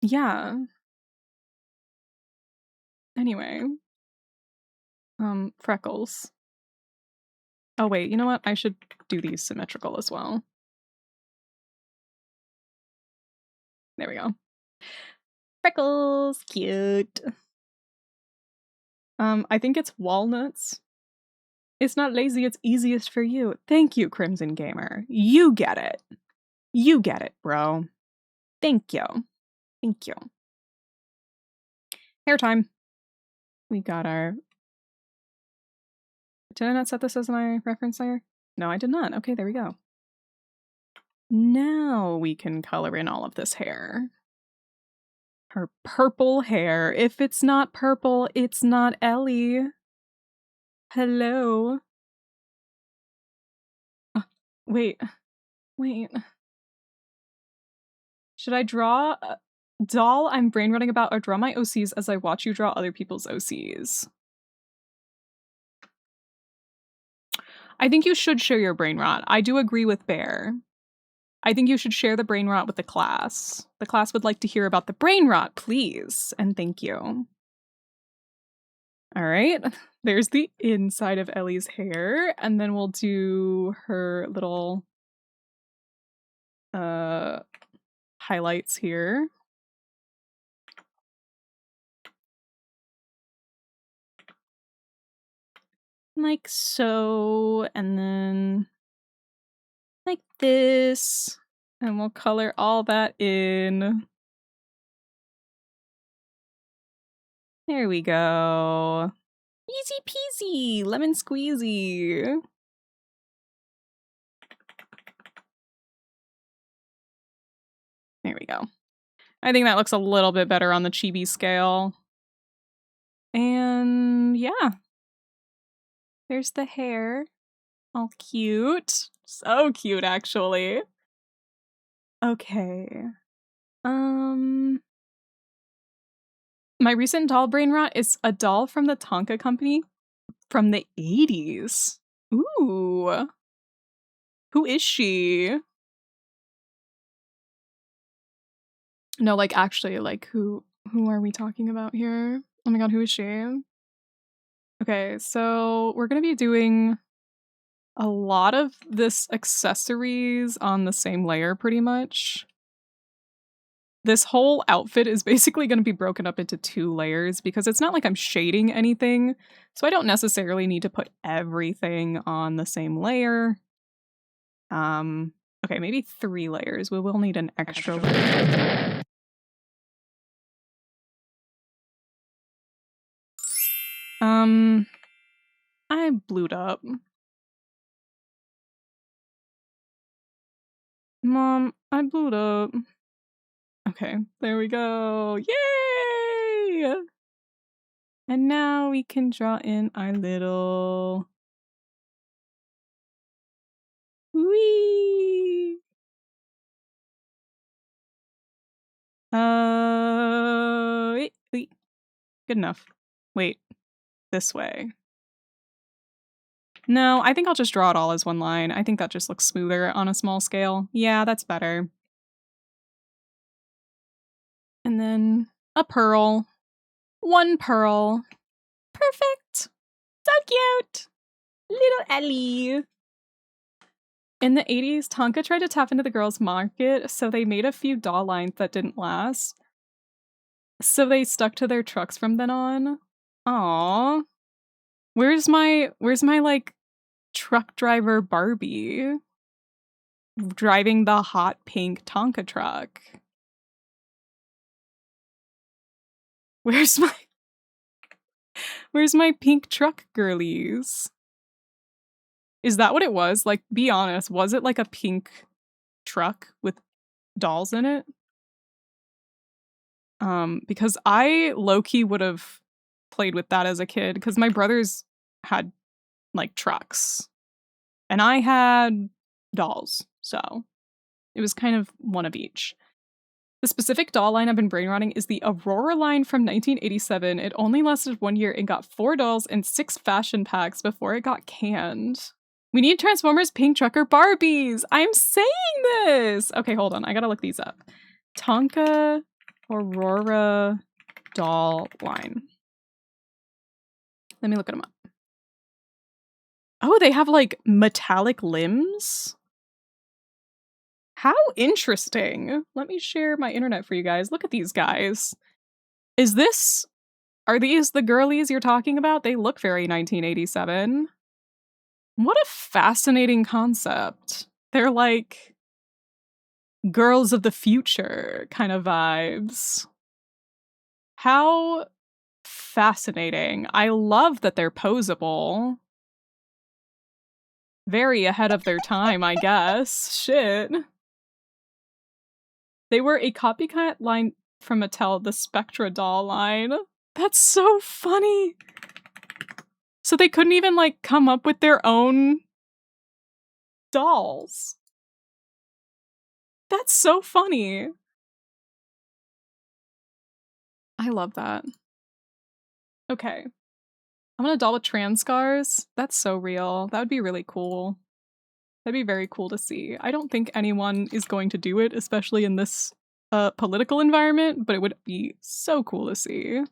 Yeah. Anyway. Freckles. Oh wait, you know what? I should do these symmetrical as well. There we go. Freckles, cute. I think it's walnuts. It's not lazy, it's easiest for you. Thank you, Crimson Gamer. You get it. You get it, bro. Thank you. Thank you. Hair time. We got our... Did I not set this as my reference layer? No, I did not. Okay, there we go. Now we can color in all of this hair. Her purple hair. If it's not purple, it's not Ellie. Hello. Wait. Wait. Should I draw a doll I'm brain running about or draw my OCs as I watch you draw other people's OCs? I think you should share your brain rot. I do agree with Bear. I think you should share the brain rot with the class. The class would like to hear about the brain rot, please. And thank you. All right. There's the inside of Ellie's hair. And then we'll do her little highlights here. Like so. And then like this. And we'll color all that in. There we go. Easy peasy, lemon squeezy. There we go. I think that looks a little bit better on the chibi scale. And yeah. There's the hair. All cute. So cute, actually. Okay. My recent doll brain rot is a doll from the Tonka company from the 80s. Ooh. Who is she? No, like actually, like who are we talking about here? Oh my god, who is she? Okay, so we're gonna be doing a lot of this accessories on the same layer pretty much. This whole outfit is basically going to be broken up into 2 layers because it's not like I'm shading anything, so I don't necessarily need to put everything on the same layer. Okay, maybe 3 layers. We will need an extra layer. I blued up. Mom, I blued up. Okay, there we go. Yay! And now we can draw in our little... Whee! Wait. Good enough. Wait. This way. No, I think I'll just draw it all as one line. I think that just looks smoother on a small scale. Yeah, that's better. And then a pearl. 1 pearl. Perfect! So cute! Little Ellie! In the 80s, Tonka tried to tap into the girls' market, so they made a few doll lines that didn't last. So they stuck to their trucks from then on. Aww. Where's my like truck driver Barbie? driving the hot pink Tonka truck. Where's my pink truck, girlies? Is that what it was? Like, be honest, was it like a pink truck with dolls in it? Because I low-key would have played with that as a kid, because my brothers had, like, trucks. And I had dolls, so it was kind of one of each. The specific doll line I've been brain rotting is the Aurora line from 1987. It only lasted 1 year and got 4 dolls and 6 fashion packs before it got canned. We need Transformers Pink Trucker Barbies! I'm saying this! Okay, hold on. I gotta look these up. Tonka Aurora doll line. Let me look them up. Oh, they have, like, metallic limbs? How interesting. Let me share my internet for you guys. Look at these guys. Are these the girlies you're talking about? They look very 1987. What a fascinating concept. They're like girls of the future kind of vibes. How fascinating. I love that they're posable. Very ahead of their time, I guess. Shit. They were a copycat line from Mattel, the Spectra doll line. That's so funny. So they couldn't even, like, come up with their own dolls. That's so funny. I love that. Okay. I'm gonna doll with trans scars. That's so real. That would be really cool. That'd be very cool to see. I don't think anyone is going to do it, especially in this political environment, but it would be so cool to see.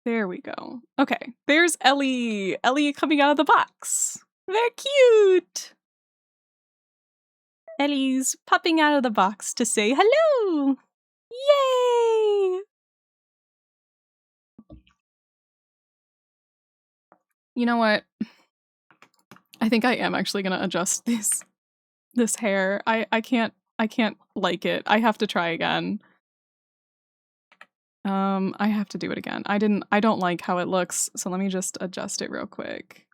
There we go. Okay, there's Ellie! Ellie coming out of the box! They're cute! Ellie's popping out of the box to say hello! Yay! You know what? I think I am actually gonna adjust this hair. I can't like it. I have to try again. I have to do it again. I don't like how it looks, so let me just adjust it real quick.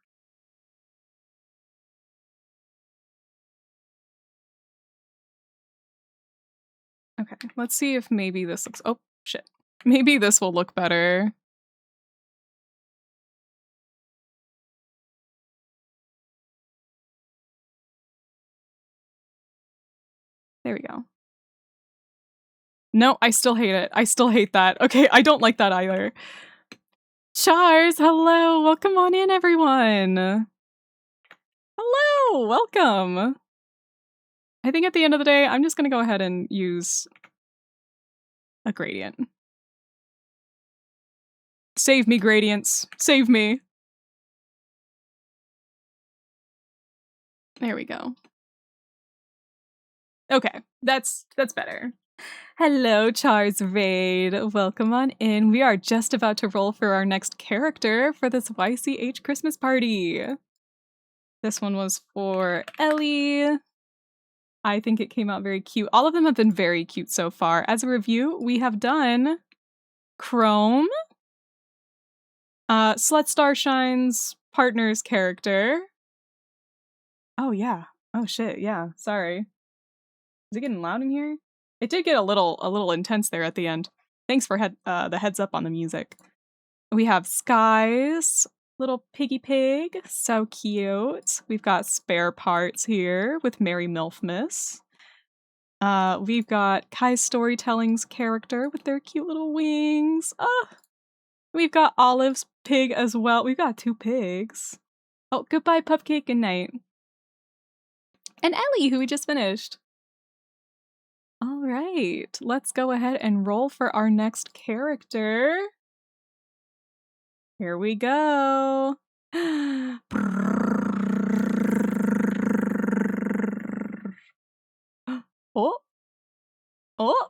Okay, let's see if maybe this looks— oh, shit. Maybe this will look better. There we go. No, I still hate it. I still hate that. Okay, I don't like that either. Chars, hello! Welcome on in, everyone! Hello! Welcome! I think at the end of the day, I'm just gonna go ahead and use a gradient. Save me, gradients. Save me. There we go. Okay, that's better. Hello, Chars Raid. Welcome on in. We are just about to roll for our next character for this YCH Christmas party. This one was for Ellie. I think it came out very cute. All of them have been very cute so far. As a review, we have done Chrome, Slut Starshine's partner's character. Oh yeah. Oh shit, yeah. Sorry. Is it getting loud in here? It did get a little intense there at the end. Thanks for the heads up on the music. We have Sky's little piggy pig, so cute. We've got spare parts here with Mary Milfmas. We've got Kai's Storytelling's character with their cute little wings. We've got Olive's pig as well. We've got 2 pigs. Oh, goodbye, Pupcake, good night. And Ellie, who we just finished. All right, let's go ahead and roll for our next character. Here we go. Oh, oh,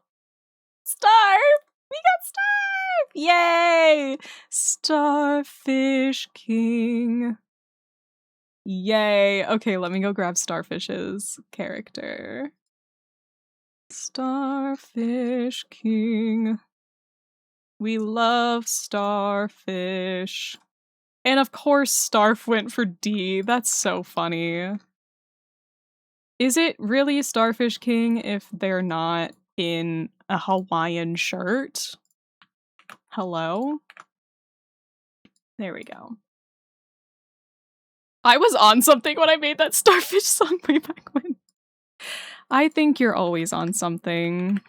Starve! We got Starve! Yay! Starfish King. Yay. Okay, let me go grab Starfish's character. Starfish King. We love Starfish. And of course Starf went for D. That's so funny. Is it really Starfish King if they're not in a Hawaiian shirt? Hello? There we go. I was on something when I made that Starfish song way back when. I think you're always on something.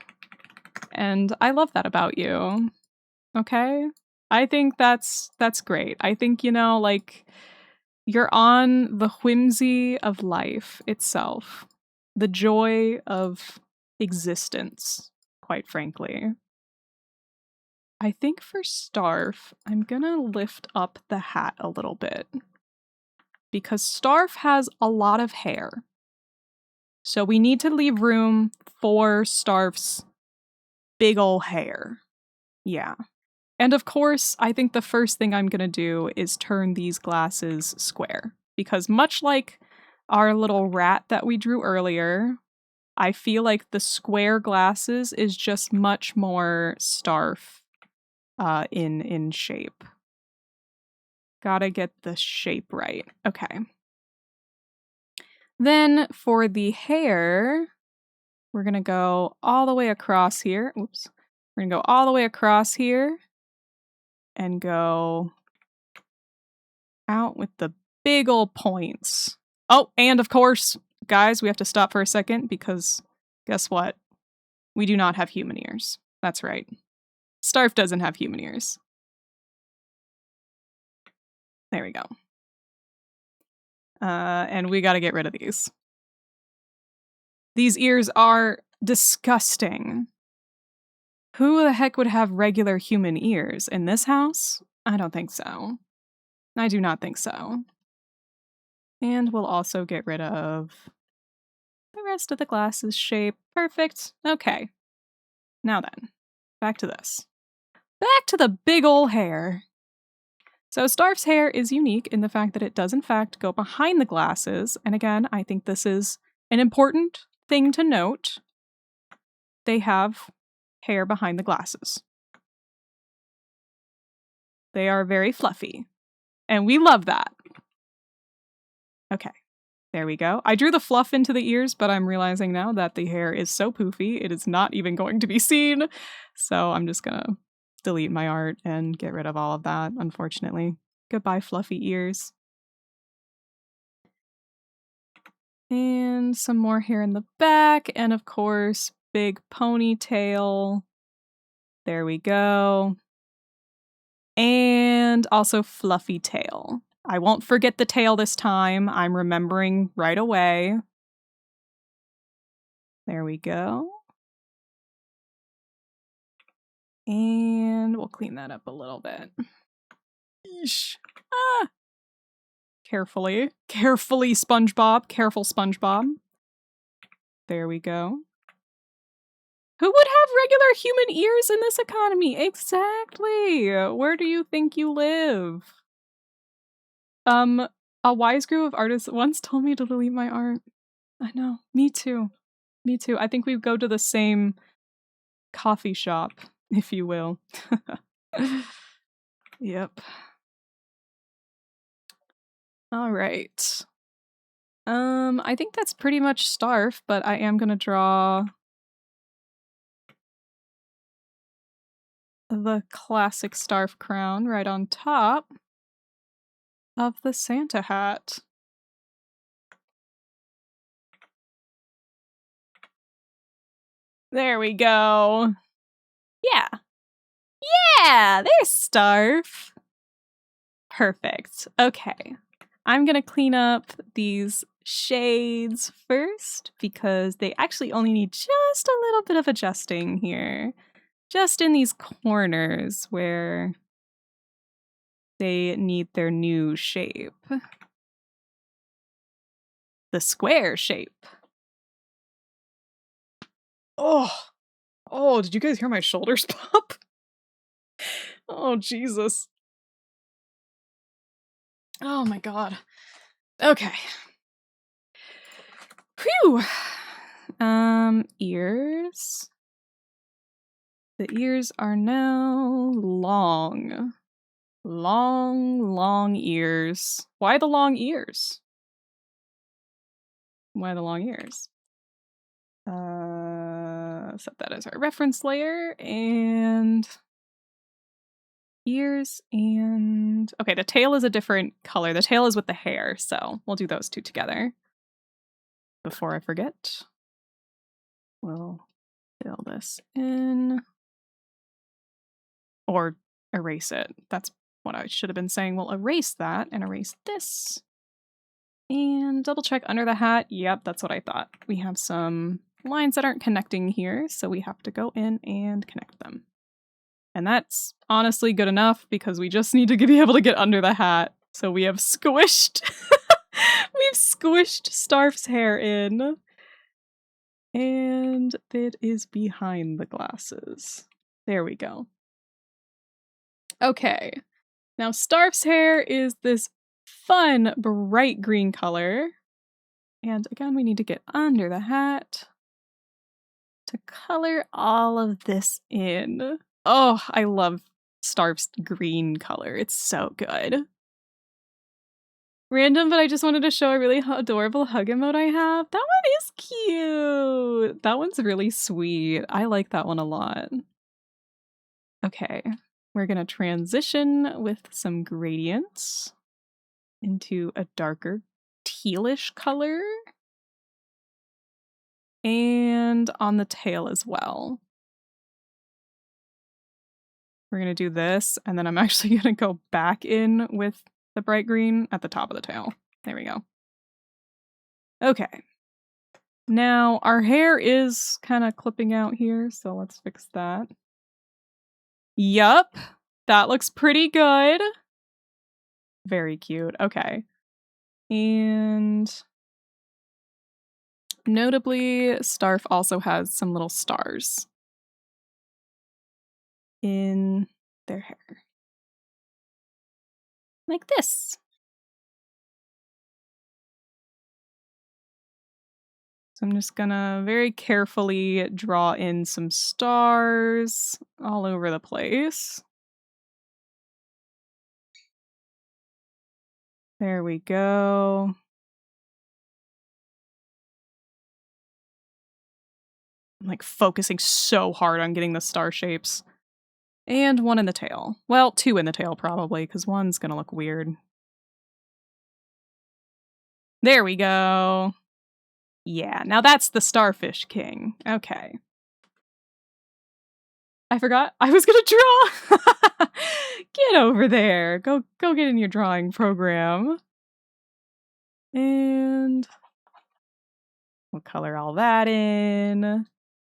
And I love that about you. Okay? I think that's great. I think, you know, like, you're on the whimsy of life itself. The joy of existence, quite frankly. I think for Starf, I'm gonna lift up the hat a little bit. Because Starf has a lot of hair. So we need to leave room for Starf's big ol' hair. Yeah. And of course, I think the first thing I'm gonna do is turn these glasses square. Because much like our little rat that we drew earlier, I feel like the square glasses is just much more Starf in shape. Gotta get the shape right. Okay. Then for the hair, we're gonna go all the way across here. Oops. We're gonna go all the way across here and go out with the big old points. Oh, and of course, guys, we have to stop for a second because guess what? We do not have human ears. That's right. Starf doesn't have human ears. There we go. And we gotta get rid of these. These ears are disgusting. Who the heck would have regular human ears in this house? I don't think so. I do not think so. And we'll also get rid of the rest of the glasses shape. Perfect. Okay. Now then, back to this. Back to the big ol' hair. So Starf's hair is unique in the fact that it does in fact go behind the glasses. And again, I think this is an important thing to note. They have hair behind the glasses. They are very fluffy. And we love that. Okay. There we go. I drew the fluff into the ears, but I'm realizing now that the hair is so poofy, it is not even going to be seen. So I'm just gonna delete my art and get rid of all of that, unfortunately. Goodbye, fluffy ears. And some more hair in the back, and of course, big ponytail. There we go. And also fluffy tail. I won't forget the tail this time. I'm remembering right away. There we go. And we'll clean that up a little bit. Eesh. Ah! Carefully. Carefully, SpongeBob. Careful, SpongeBob. There we go. Who would have regular human ears in this economy? Exactly. Where do you think you live? A wise group of artists once told me to delete my art. I know. Me too. Me too. I think we go to the same coffee shop, if you will. Yep. All right. I think that's pretty much Starf, but I am gonna draw the classic Starf crown right on top of the Santa hat. There we go. Yeah. Yeah, there's Starf. Perfect. Okay. I'm gonna clean up these shades first because they actually only need just a little bit of adjusting here. Just in these corners where they need their new shape. The square shape. Oh, did you guys hear my shoulders pop? Oh, Jesus. Oh my god. Okay. Phew! Ears. The ears are now long. Long ears. Why the long ears? Why the long ears? Set that as our reference layer, and ears and... Okay, the tail is a different color. The tail is with the hair, so we'll do those two together. Before I forget, we'll fill this in. Or erase it. That's what I should have been saying. We'll erase that and erase this. And double check under the hat. Yep, that's what I thought. We have some lines that aren't connecting here, so we have to go in and connect them. And that's honestly good enough because we just need to be able to get under the hat. So we have squished, we've squished Starf's hair in. And it is behind the glasses. There we go. Okay. Now Starf's hair is this fun, bright green color. And again, we need to get under the hat to color all of this in. Oh, I love Starf's green color. It's so good. Random, but I just wanted to show a really adorable hug emote I have. That one is cute. That one's really sweet. I like that one a lot. Okay, we're gonna transition with some gradients into a darker tealish color. And on the tail as well. We're gonna do this, and then I'm actually gonna go back in with the bright green at the top of the tail. There we go. Okay. Now, our hair is kind of clipping out here, so let's fix that. Yup, that looks pretty good. Very cute. Okay. And notably, Starf also has some little stars in their hair. Like this. So I'm just gonna very carefully draw in some stars all over the place. There we go. I'm like focusing so hard on getting the star shapes. And one in the tail. Well, two in the tail probably, because one's gonna look weird. There we go. Yeah, now that's the Starfish King. Okay. I forgot I was gonna draw! Get over there. Go get in your drawing program. And we'll color all that in.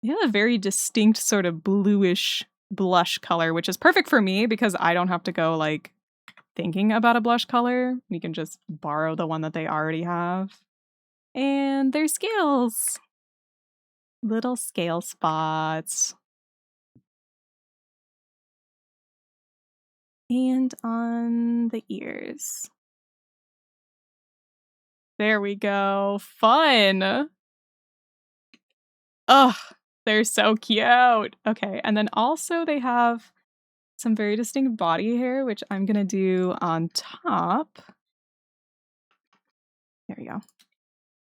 You have a very distinct sort of bluish blush color, which is perfect for me because I don't have to go like thinking about a blush color. We can just borrow the one that they already have. And their scales. Little scale spots. And on the ears. There we go. Fun! Ugh, they're so cute. Okay, and then also they have some very distinct body hair, which I'm gonna do on top. There we go.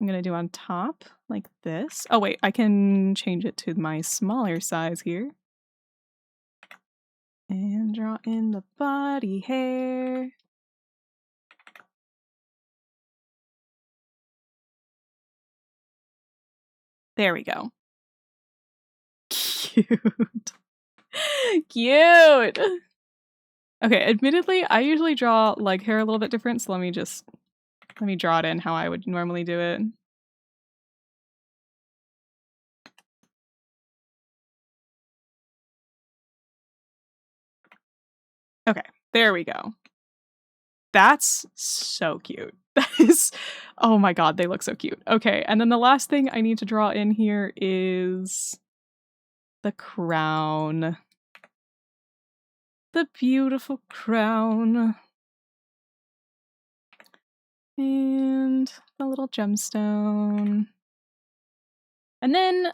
I'm gonna do on top like this. Oh wait, I can change it to my smaller size here. And draw in the body hair. There we go. Cute. Cute! Okay, admittedly, I usually draw leg hair a little bit different, so let me draw it in how I would normally do it. Okay, there we go. That's so cute. That is, oh my god, they look so cute. Okay, and then the last thing I need to draw in here is the crown. the beautiful crown. And the little gemstone. And then,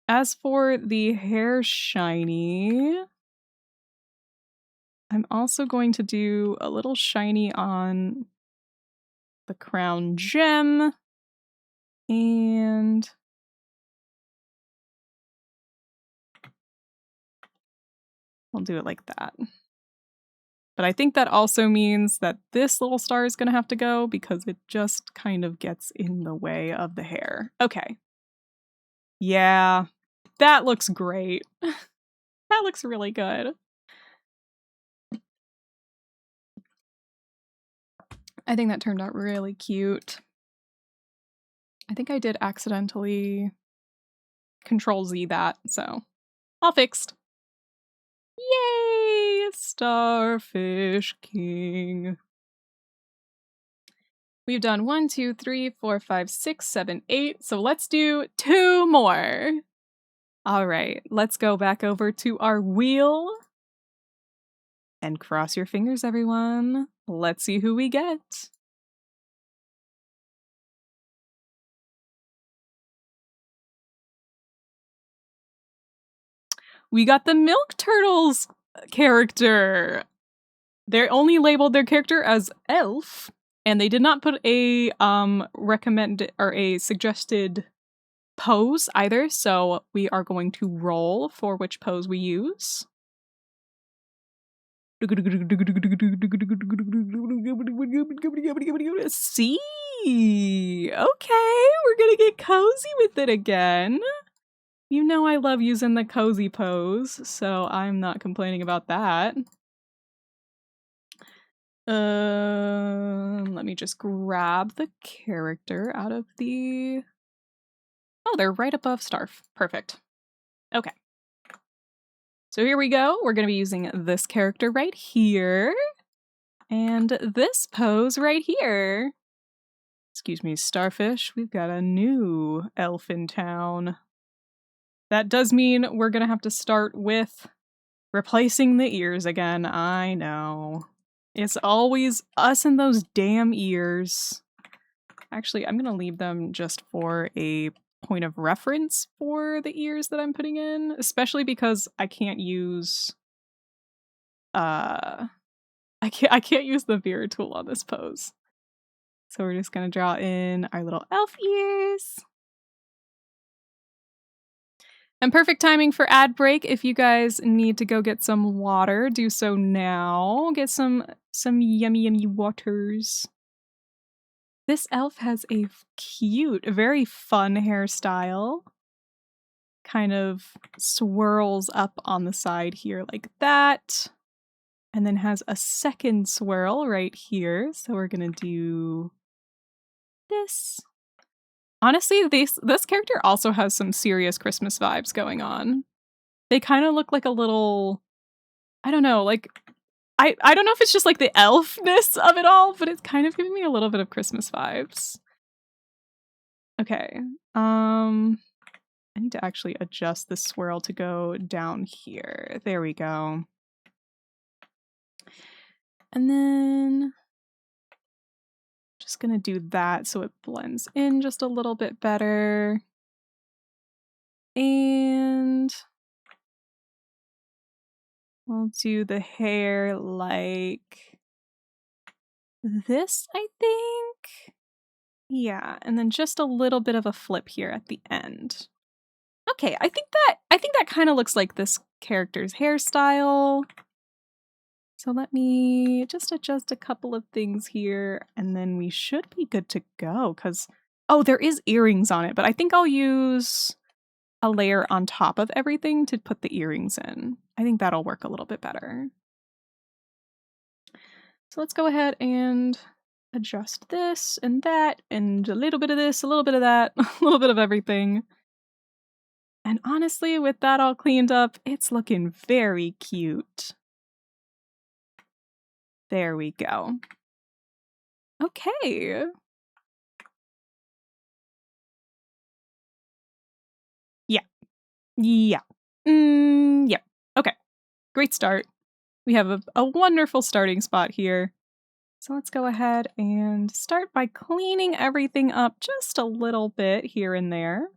as for the hair shiny, I'm also going to do a little shiny on the crown gem. And I'll do it like that. But I think that also means that this little star is going to have to go because it just kind of gets in the way of the hair. Okay. Yeah, that looks great. That looks really good. I think that turned out really cute. I think I did accidentally Control Z that, so all fixed. Yay! Starfish King. We've done 1, 2, 3, 4, 5, 6, 7, 8. So let's do 2 more. All right, let's go back over to our wheel. And cross your fingers, everyone. Let's see who we get. We got the Milk Turtles character. They only labeled their character as elf, and they did not put a recommend or a suggested pose either, so we are going to roll for which pose we use. See? Okay, we're gonna get cozy with it again. You know I love using the cozy pose, so I'm not complaining about that. Let me just grab the character out of the... Oh, they're right above Starf. Perfect. Okay. So here we go. We're going to be using this character right here. And this pose right here. Excuse me, Starfish. We've got a new elf in town. That does mean we're going to have to start with replacing the ears again. I know. It's always us and those damn ears. Actually, I'm going to leave them just for a point of reference for the ears that I'm putting in, especially because I can't use I can't use the mirror tool on this pose. So we're just going to draw in our little elf ears. And perfect timing for ad break. If you guys need to go get some water, do so now. Get some yummy waters. This elf has a cute, very fun hairstyle. Kind of swirls up on the side here like that. And then has a second swirl right here. So we're gonna do this. Honestly, this character also has some serious Christmas vibes going on. They kind of look like a little, I don't know, like, I don't know if it's just like the elfness of it all, but it's kind of giving me a little bit of Christmas vibes. Okay, I need to actually adjust the swirl to go down here. There we go. And then just gonna do that so it blends in just a little bit better. And we'll do the hair like this, I think. Yeah, and then just a little bit of a flip here at the end. Okay, I think that kind of looks like this character's hairstyle. So let me just adjust a couple of things here, and then we should be good to go, because, oh, there is earrings on it, but I think I'll use a layer on top of everything to put the earrings in. I think that'll work a little bit better. So let's go ahead and adjust this and that, and a little bit of this, a little bit of that, a little bit of everything. And honestly, with that all cleaned up, it's looking very cute. There we go. Okay. Yeah. Yeah. Yeah. Okay. Great start. We have a wonderful starting spot here. So let's go ahead and start by cleaning everything up just a little bit here and there.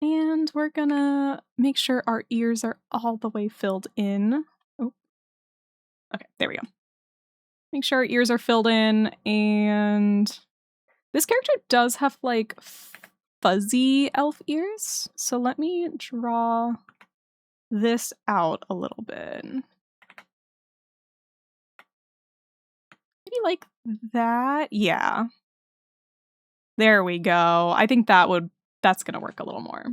And we're gonna make sure our ears are all the way filled in. Oh, okay, there we go. Make sure our ears are filled in, and this character does have like fuzzy elf ears. So let me draw this out a little bit. Maybe like that. Yeah. There we go. I think that's gonna work a little more.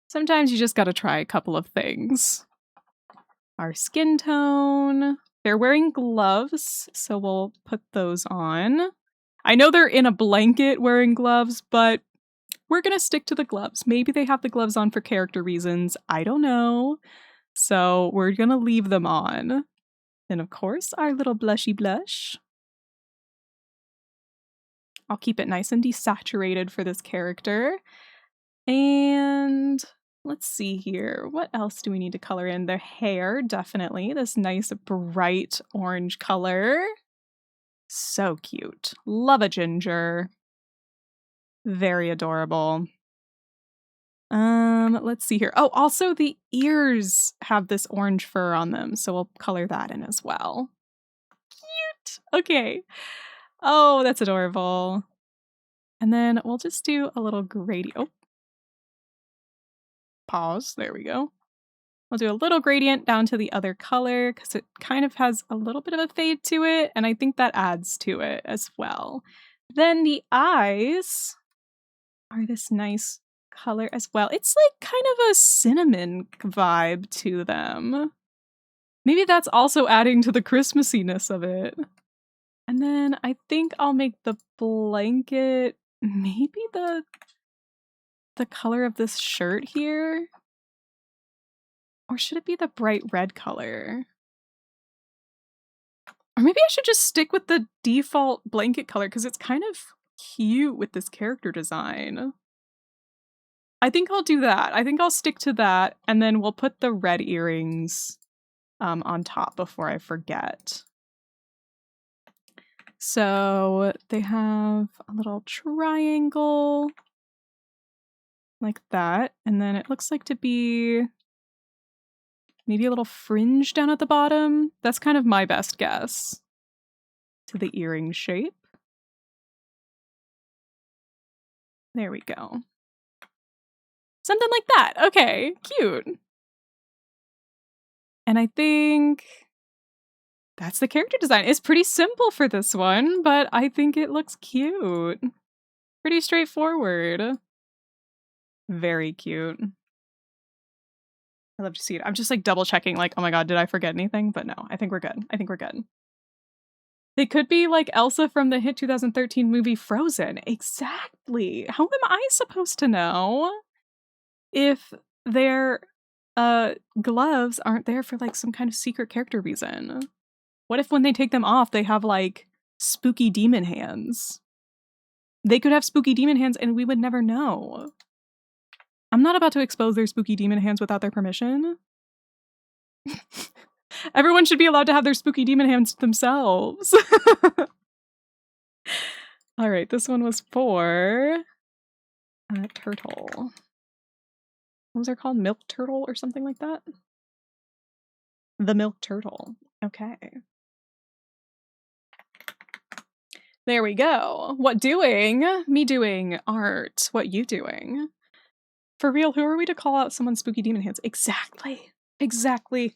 Sometimes you just gotta try a couple of things. Our skin tone. They're wearing gloves, so we'll put those on. I know they're in a blanket wearing gloves, but we're gonna stick to the gloves. Maybe they have the gloves on for character reasons. I don't know. So we're gonna leave them on. And of course, our little blushy blush. I'll keep it nice and desaturated for this character. And let's see here. What else do we need to color in? Their hair, definitely. This nice bright orange color. So cute. Love a ginger. Very adorable. Let's see here. Oh, also the ears have this orange fur on them, so we'll color that in as well. Cute. Okay. Oh, that's adorable. And then we'll just do a little gradient. Oh. Pause. There we go. We'll do a little gradient down to the other color because it kind of has a little bit of a fade to it, and I think that adds to it as well. Then the eyes are this nice color as well. It's like kind of a cinnamon vibe to them. Maybe that's also adding to the Christmassiness of it. And then I think I'll make the blanket maybe the color of this shirt here. Or should it be the bright red color? Or maybe I should just stick with the default blanket color because it's kind of cute with this character design. I think I'll do that. I think I'll stick to that, and then we'll put the red earrings on top before I forget. So they have a little triangle like that, and then it looks like to be maybe a little fringe down at the bottom. That's kind of my best guess to the earring shape. There we go. Something like that. Okay, cute. And I think that's the character design. It's pretty simple for this one, but I think it looks cute. Pretty straightforward. Very cute. I love to see it. I'm just like double checking, like, oh my god, did I forget anything? But no, I think we're good. I think we're good. They could be like Elsa from the hit 2013 movie Frozen. Exactly. How am I supposed to know if their gloves aren't there for like some kind of secret character reason? What if when they take them off, they have like spooky demon hands? They could have spooky demon hands and we would never know. I'm not about to expose their spooky demon hands without their permission. Everyone should be allowed to have their spooky demon hands themselves. All right, this one was for turtle. What was it called? Milk turtle or something like that? The milk turtle. Okay. There we go. What doing? Me doing art. What you doing? For real, who are we to call out someone's spooky demon hands? Exactly. Exactly.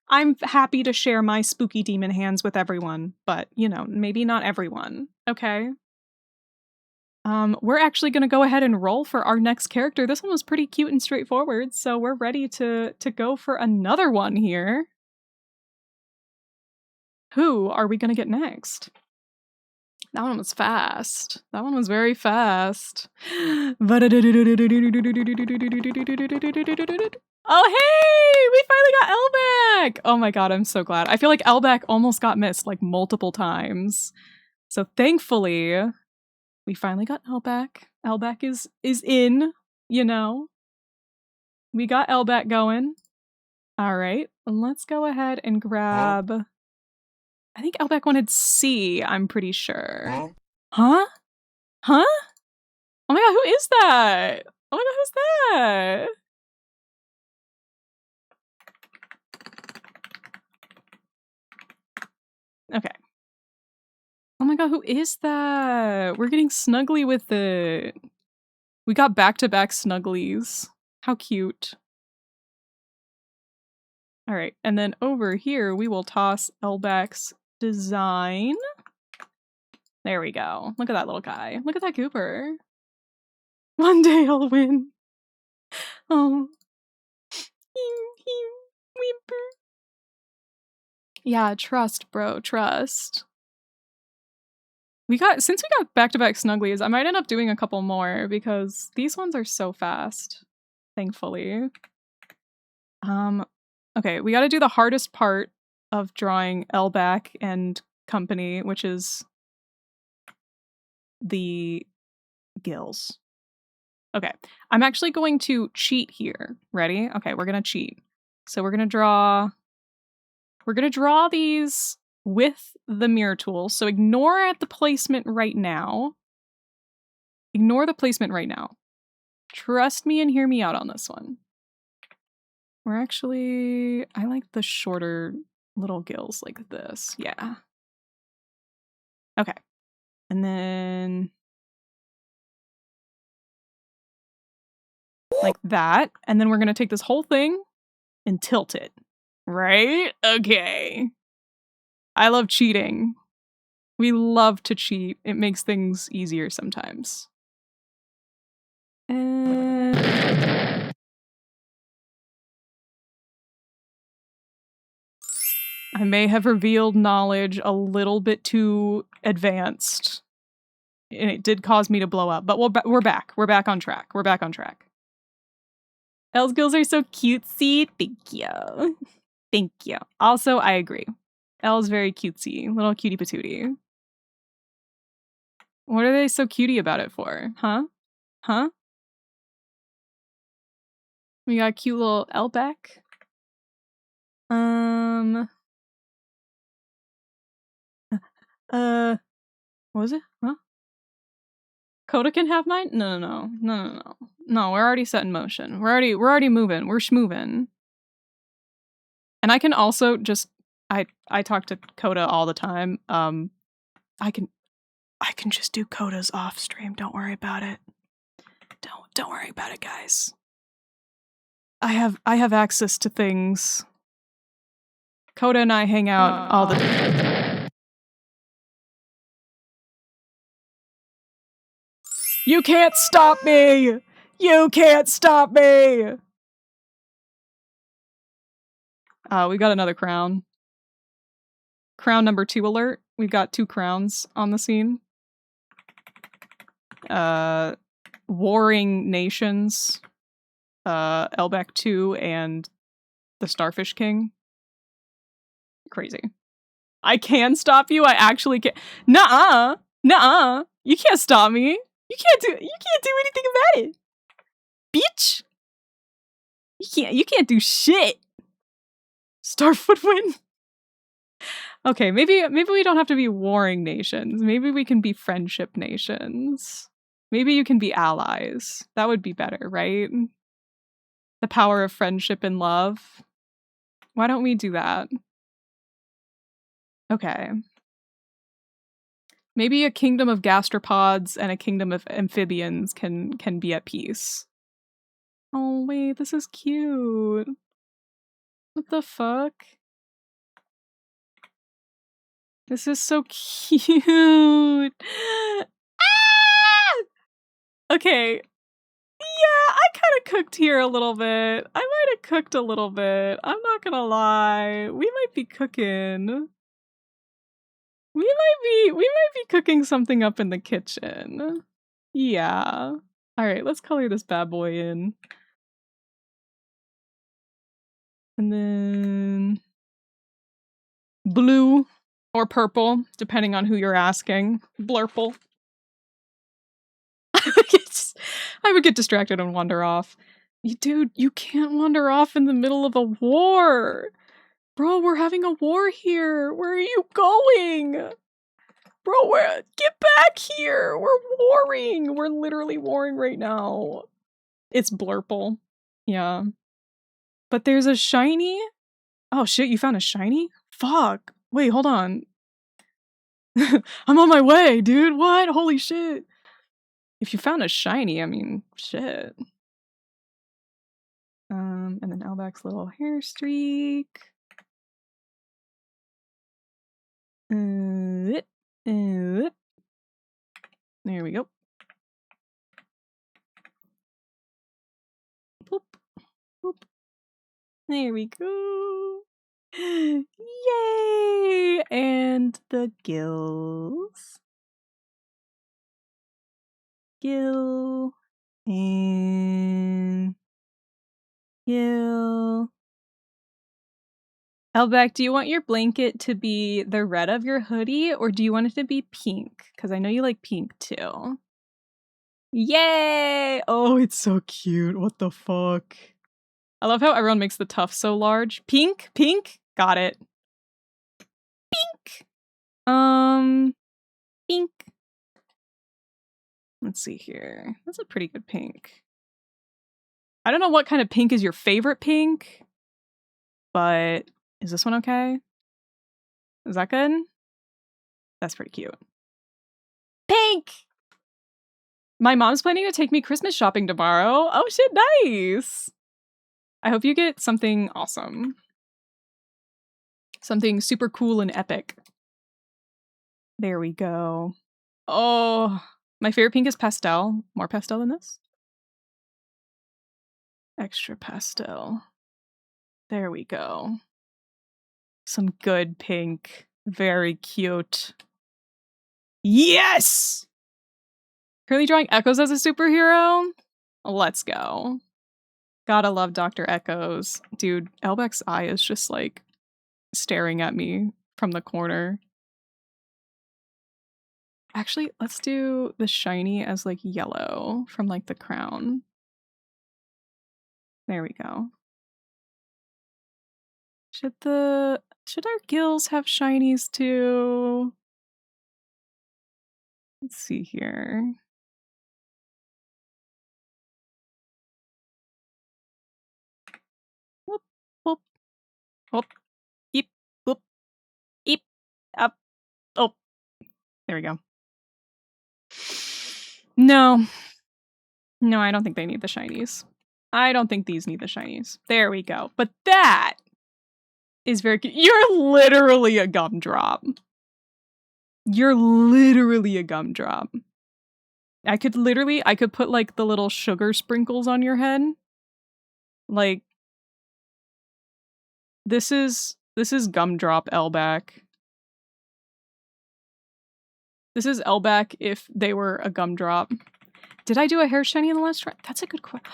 I'm happy to share my spooky demon hands with everyone, but, you know, maybe not everyone. Okay? We're actually going to go ahead and roll for our next character. This one was pretty cute and straightforward, so we're ready to go for another one here. Who are we going to get next? That one was fast. That one was very fast. Oh, hey! We finally got Elbeck! Oh my god, I'm so glad. I feel like Elbeck almost got missed like multiple times. So thankfully, we finally got Elbeck. Elbeck is in, you know. We got Elbeck going. Alright, let's go ahead and grab... I think Elbeck wanted C, I'm pretty sure. Huh? Huh? Oh my god, who is that? Oh my god, who's that? Okay. Oh my god, who is that? We're getting snuggly with it. We got back-to-back snugglies. How cute. Alright, and then over here we will toss Elbeck's design. There we go. Look at that little guy. Look at that Cooper. One day I'll win. Oh. Whimper. Yeah, trust, bro. Trust. Since we got back-to-back snugglies, I might end up doing a couple more because these ones are so fast. Thankfully. Okay, we gotta do the hardest part of drawing Elbeck and company, which is the gills. Okay, I'm actually going to cheat here. Ready? Okay, we're gonna cheat. So we're gonna draw these with the mirror tool. So ignore the placement right now. Ignore the placement right now. Trust me and hear me out on this one. We're actually... I like the shorter little gills like this. Yeah. Okay. And then... like that. And then we're going to take this whole thing and tilt it. Right? Okay. I love cheating. We love to cheat. It makes things easier sometimes. And... I may have revealed knowledge a little bit too advanced. And it did cause me to blow up. But we're back. We're back on track. We're back on track. Elle's gills are so cutesy. Thank you. Thank you. Also, I agree. Elle's very cutesy. Little cutie patootie. What are they so cutie about it for? Huh? Huh? We got a cute little Elbeck. What was it? Huh? Coda can have mine? No. No, we're already set in motion. We're already moving. We're schmoving. And I can also just I talk to Coda all the time. I can just do Coda's off stream. Don't worry about it. Don't worry about it, guys. I have access to things. Coda and I hang out all the time. You can't stop me! You can't stop me! We got another crown. Crown number 2 alert. We've got 2 crowns on the scene. Warring nations. Elbeck 2 and the Starfish King. Crazy. I can stop you. I actually can. Nuh-uh. Nuh-uh. You can't stop me. You can't do anything about it. Bitch. You can't do shit. Starfoot win. Okay, maybe we don't have to be warring nations. Maybe we can be friendship nations. Maybe you can be allies. That would be better, right? The power of friendship and love. Why don't we do that? Okay. Maybe a kingdom of gastropods and a kingdom of amphibians can be at peace. Oh wait, this is cute. What the fuck? This is so cute. Ah! Okay. Yeah, I kind of cooked here a little bit. I might have cooked a little bit. I'm not gonna lie. We might be cooking. We might be cooking something up in the kitchen. Yeah. Alright, let's color this bad boy in. And then... blue or purple, depending on who you're asking. Blurple. I would get distracted and wander off. Dude, you can't wander off in the middle of a war. Bro, we're having a war here. Where are you going? Bro, get back here. We're warring. We're literally warring right now. It's Blurple. Yeah. But there's a shiny? Oh shit, you found a shiny? Fuck. Wait, hold on. I'm on my way, dude. What? Holy shit. If you found a shiny, I mean, shit. And then Elbak's little hair streak. There we go. Boop, boop. There we go. Yay! And the gills. Gill. And gill. Elbak, do you want your blanket to be the red of your hoodie, or do you want it to be pink? Because I know you like pink too. Yay! Oh, it's so cute. What the fuck? I love how everyone makes the tuft so large. Pink? Pink? Got it. Pink! Pink. Let's see here. That's a pretty good pink. I don't know what kind of pink is your favorite pink, but is this one okay? Is that good? That's pretty cute. Pink! My mom's planning to take me Christmas shopping tomorrow. Oh shit, nice! I hope you get something awesome. Something super cool and epic. There we go. Oh, my favorite pink is pastel. More pastel than this? Extra pastel. There we go. Some good pink. Very cute. Yes! Currently drawing Echoes as a superhero? Let's go. Gotta love Dr. Echoes. Dude, Elbak's eye is just like staring at me from the corner. Actually, let's do the shiny as like yellow from like the crown. There we go. Should our gills have shinies too? Let's see here. Whoop, whoop, whoop, eep, whoop, eep, up, oh, there we go. No. No, I don't think they need the shinies. I don't think these need the shinies. There we go. But that is very cute. You're literally a gumdrop. You're literally a gumdrop. I could put like the little sugar sprinkles on your head. Like, this is gumdrop Elbak. This is Elbak if they were a gumdrop. Did I do a hair shiny in the last try? That's a good question.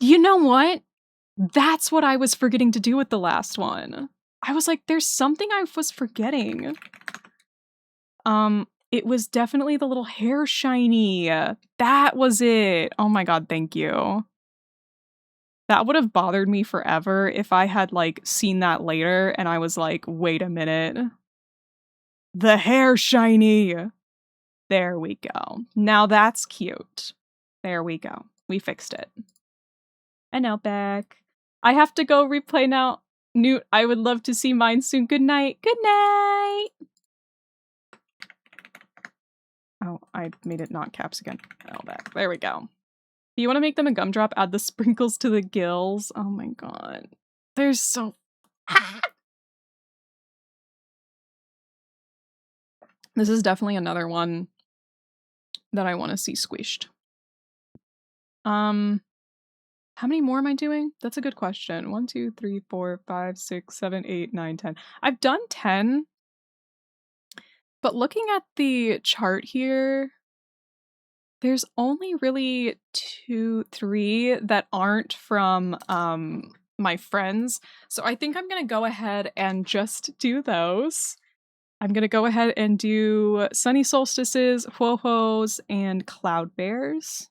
You know what? That's what I was forgetting to do with the last one. I was like, there's something I was forgetting. It was definitely the little hair shiny. That was it. Oh my god, thank you. That would have bothered me forever if I had like seen that later and I was like, wait a minute. The hair shiny. There we go. Now that's cute. There we go. We fixed it. And now back. I have to go replay now. Newt, I would love to see mine soon. Good night. Good night. Oh, I made it not caps again. Oh, back. There we go. Do you want to make them a gumdrop? Add the sprinkles to the gills. Oh my god. They're so... This is definitely another one that I want to see squished. How many more am I doing? That's a good question. 1, 2, 3, 4, 5, 6, 7, 8, 9, 10. I've done 10. But looking at the chart here, there's only really 2, 3 that aren't from my friends. So I think I'm going to go ahead and just do those. I'm going to go ahead and do Sunny Solstices, Ho-Hos, and Cloud Bears.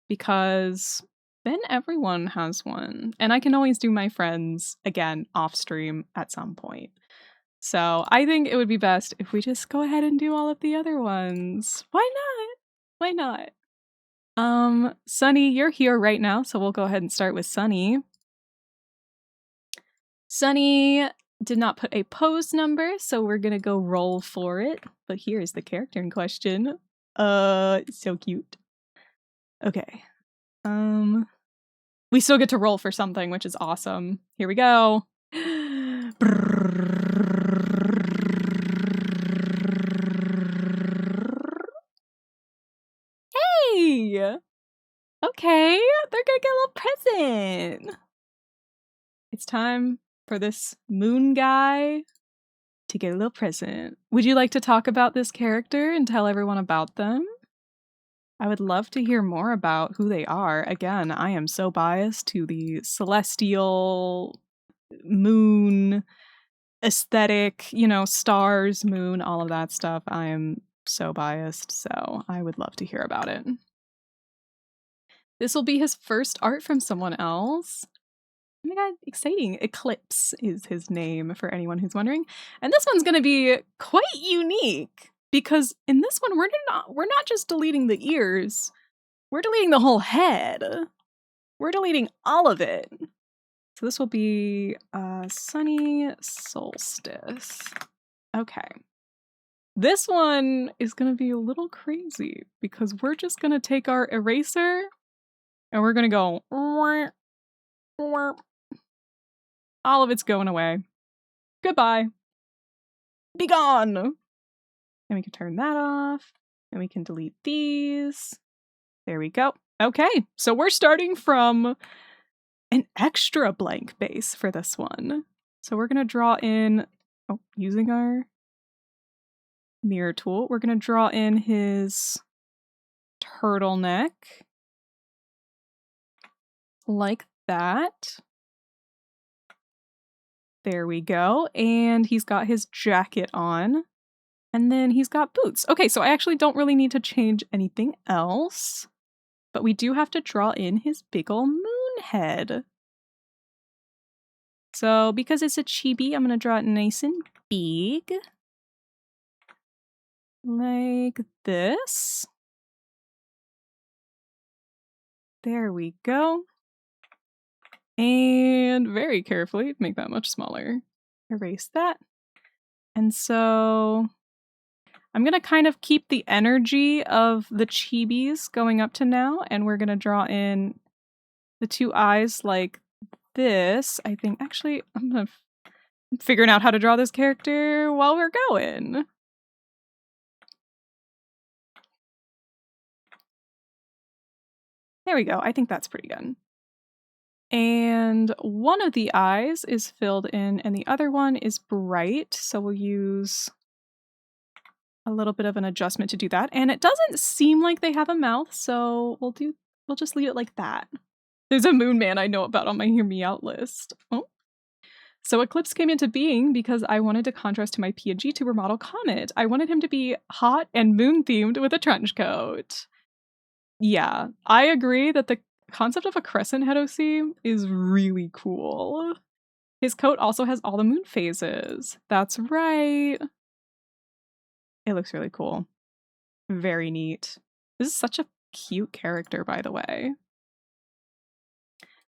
Because then everyone has one. And I can always do my friends again off stream at some point. So I think it would be best if we just go ahead and do all of the other ones. Why not? Why not? Sunny, you're here right now, so we'll go ahead and start with Sunny. Sunny did not put a pose number, so we're gonna go roll for it. But here's the character in question. So cute. Okay. We still get to roll for something, which is awesome. Here we go. Hey! Okay, they're gonna get a little present. It's time for this moon guy to get a little present. Would you like to talk about this character and tell everyone about them? I would love to hear more about who they are. Again, I am so biased to the celestial moon aesthetic, you know, stars, moon, all of that stuff. I am so biased, so I would love to hear about it. This will be his first art from someone else. Oh my god, exciting. Eclipse is his name for anyone who's wondering. And this one's going to be quite unique because in this one we're not just deleting the ears. We're deleting the whole head. We're deleting all of it. So this will be Sunny Solstice. Okay. This one is going to be a little crazy because we're just going to take our eraser and we're going to go all of it's going away. Goodbye. Be gone. And we can turn that off. And we can delete these. There we go. Okay, so we're starting from an extra blank base for this one. So we're going to draw in, using our mirror tool, we're going to draw in his turtleneck. Like that. There we go. And he's got his jacket on. And then he's got boots. Okay, so I actually don't really need to change anything else. But we do have to draw in his big ol' moon head. So because it's a chibi, I'm going to draw it nice and big. Like this. There we go. And very carefully make that much smaller. Erase that. And so I'm going to kind of keep the energy of the chibis going up to now, and we're going to draw in the two eyes like this. I think, actually, I'm figuring out how to draw this character while we're going. There we go. I think that's pretty good. And one of the eyes is filled in and the other one is bright. So we'll use a little bit of an adjustment to do that. And it doesn't seem like they have a mouth, so we'll just leave it like that. There's a moon man I know about on my Hear Me Out list. Oh. So Eclipse came into being because I wanted to contrast to my PNG tuber model Comet. I wanted him to be hot and moon themed with a trench coat. Yeah, I agree that the concept of a crescent head OC is really cool. His coat also has all the moon phases. That's right. It looks really cool. Very neat. This is such a cute character, by the way.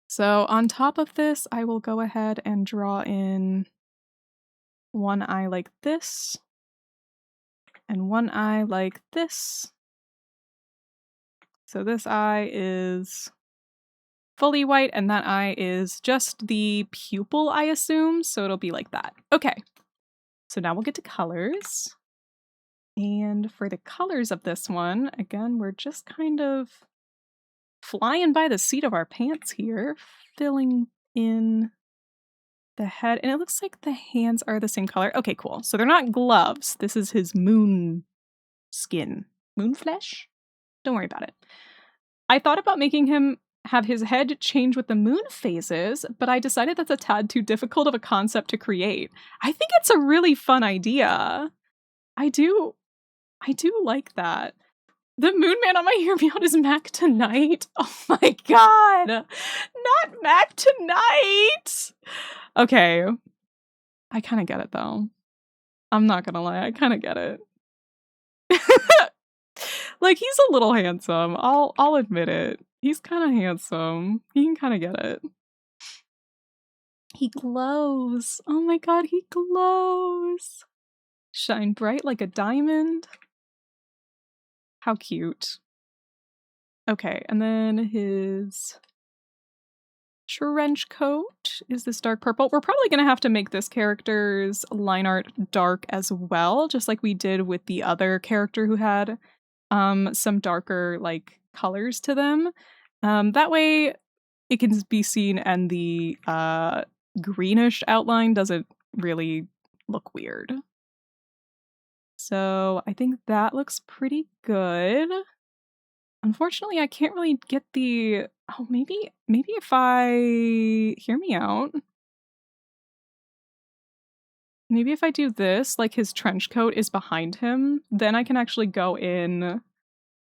So on top of this, I will go ahead and draw in one eye like this, and one eye like this. So this eye is fully white, and that eye is just the pupil, I assume, so it'll be like that. Okay, so now we'll get to colors. And for the colors of this one, again, we're just kind of flying by the seat of our pants here, filling in the head. And it looks like the hands are the same color. Okay, cool. So they're not gloves. This is his moon skin. Moon flesh? Don't worry about it. I thought about making him have his head change with the moon phases, but I decided that's a tad too difficult of a concept to create. I think it's a really fun idea. I do like that. The moon man on my Hear Me Out is Mac Tonight. Oh my god. Not Mac Tonight. Okay. I kind of get it though. I'm not gonna lie, I kind of get it. Like, he's a little handsome. I'll admit it. He's kind of handsome. He can kind of get it. He glows. Oh my god, he glows. Shine bright like a diamond. How cute. Okay, and then his trench coat is this dark purple. We're probably going to have to make this character's line art dark as well, just like we did with the other character who had some darker like colors to them. That way it can be seen and the greenish outline doesn't really look weird. So I think that looks pretty good. Unfortunately, I can't really get the... Oh, maybe if I... Hear me out. Maybe if I do this, like his trench coat is behind him, then I can actually go in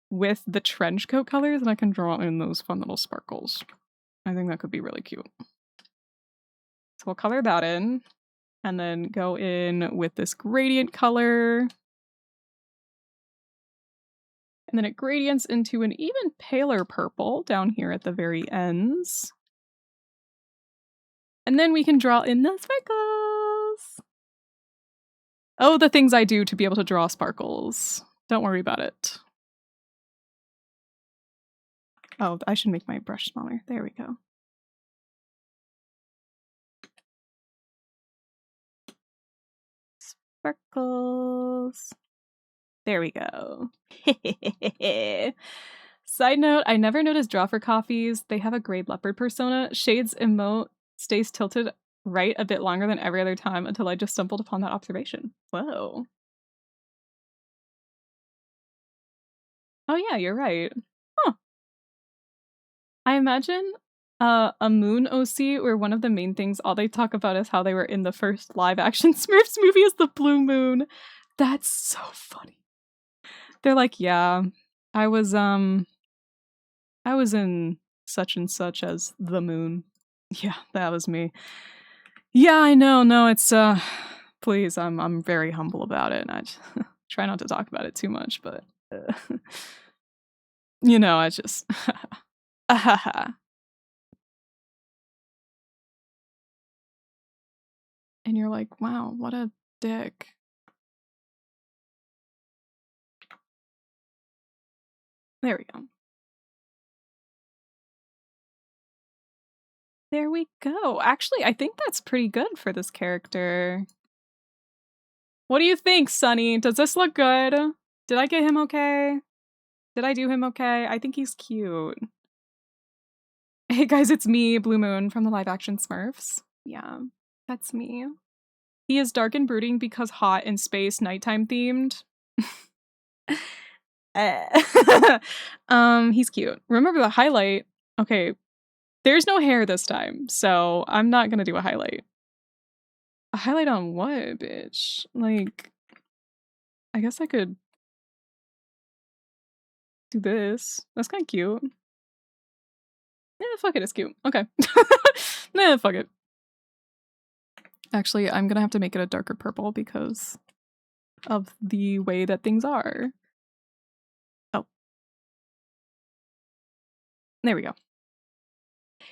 with the trench coat colors and I can draw in those fun little sparkles. I think that could be really cute. So we'll color that in and then go in with this gradient color. And then it gradients into an even paler purple down here at the very ends. And then we can draw in the sparkles. Oh, the things I do to be able to draw sparkles. Don't worry about it. Oh, I should make my brush smaller. There we go. Sparkles. There we go. Side note, I never noticed draw for coffees. They have a gray leopard persona. Shade's emote stays tilted right a bit longer than every other time until I just stumbled upon that observation. Whoa. Oh yeah, you're right. Huh. I imagine a Moon OC where one of the main things all they talk about is how they were in the first live action Smurfs movie is the Blue Moon. That's so funny. They're like, yeah, I was in such and such as the moon. Yeah, that was me. Yeah, I know. No, it's please, I'm very humble about it. And I try not to talk about it too much, but you know, I just and you're like, wow, what a dick. There we go. There we go. Actually, I think that's pretty good for this character. What do you think, Sunny? Does this look good? Did I get him okay? Did I do him okay? I think he's cute. Hey guys, it's me, Blue Moon, from the live action Smurfs. Yeah, that's me. He is dark and brooding because hot in space, nighttime themed. He's cute. Remember the highlight? Okay, there's no hair this time, so I'm not gonna do a highlight. A highlight on what, bitch? Like, I guess I could do this. That's kind of cute. Yeah, fuck it, it's cute. Okay. Nah, fuck it. Actually, I'm gonna have to make it a darker purple because of the way that things are. Oh. There we go.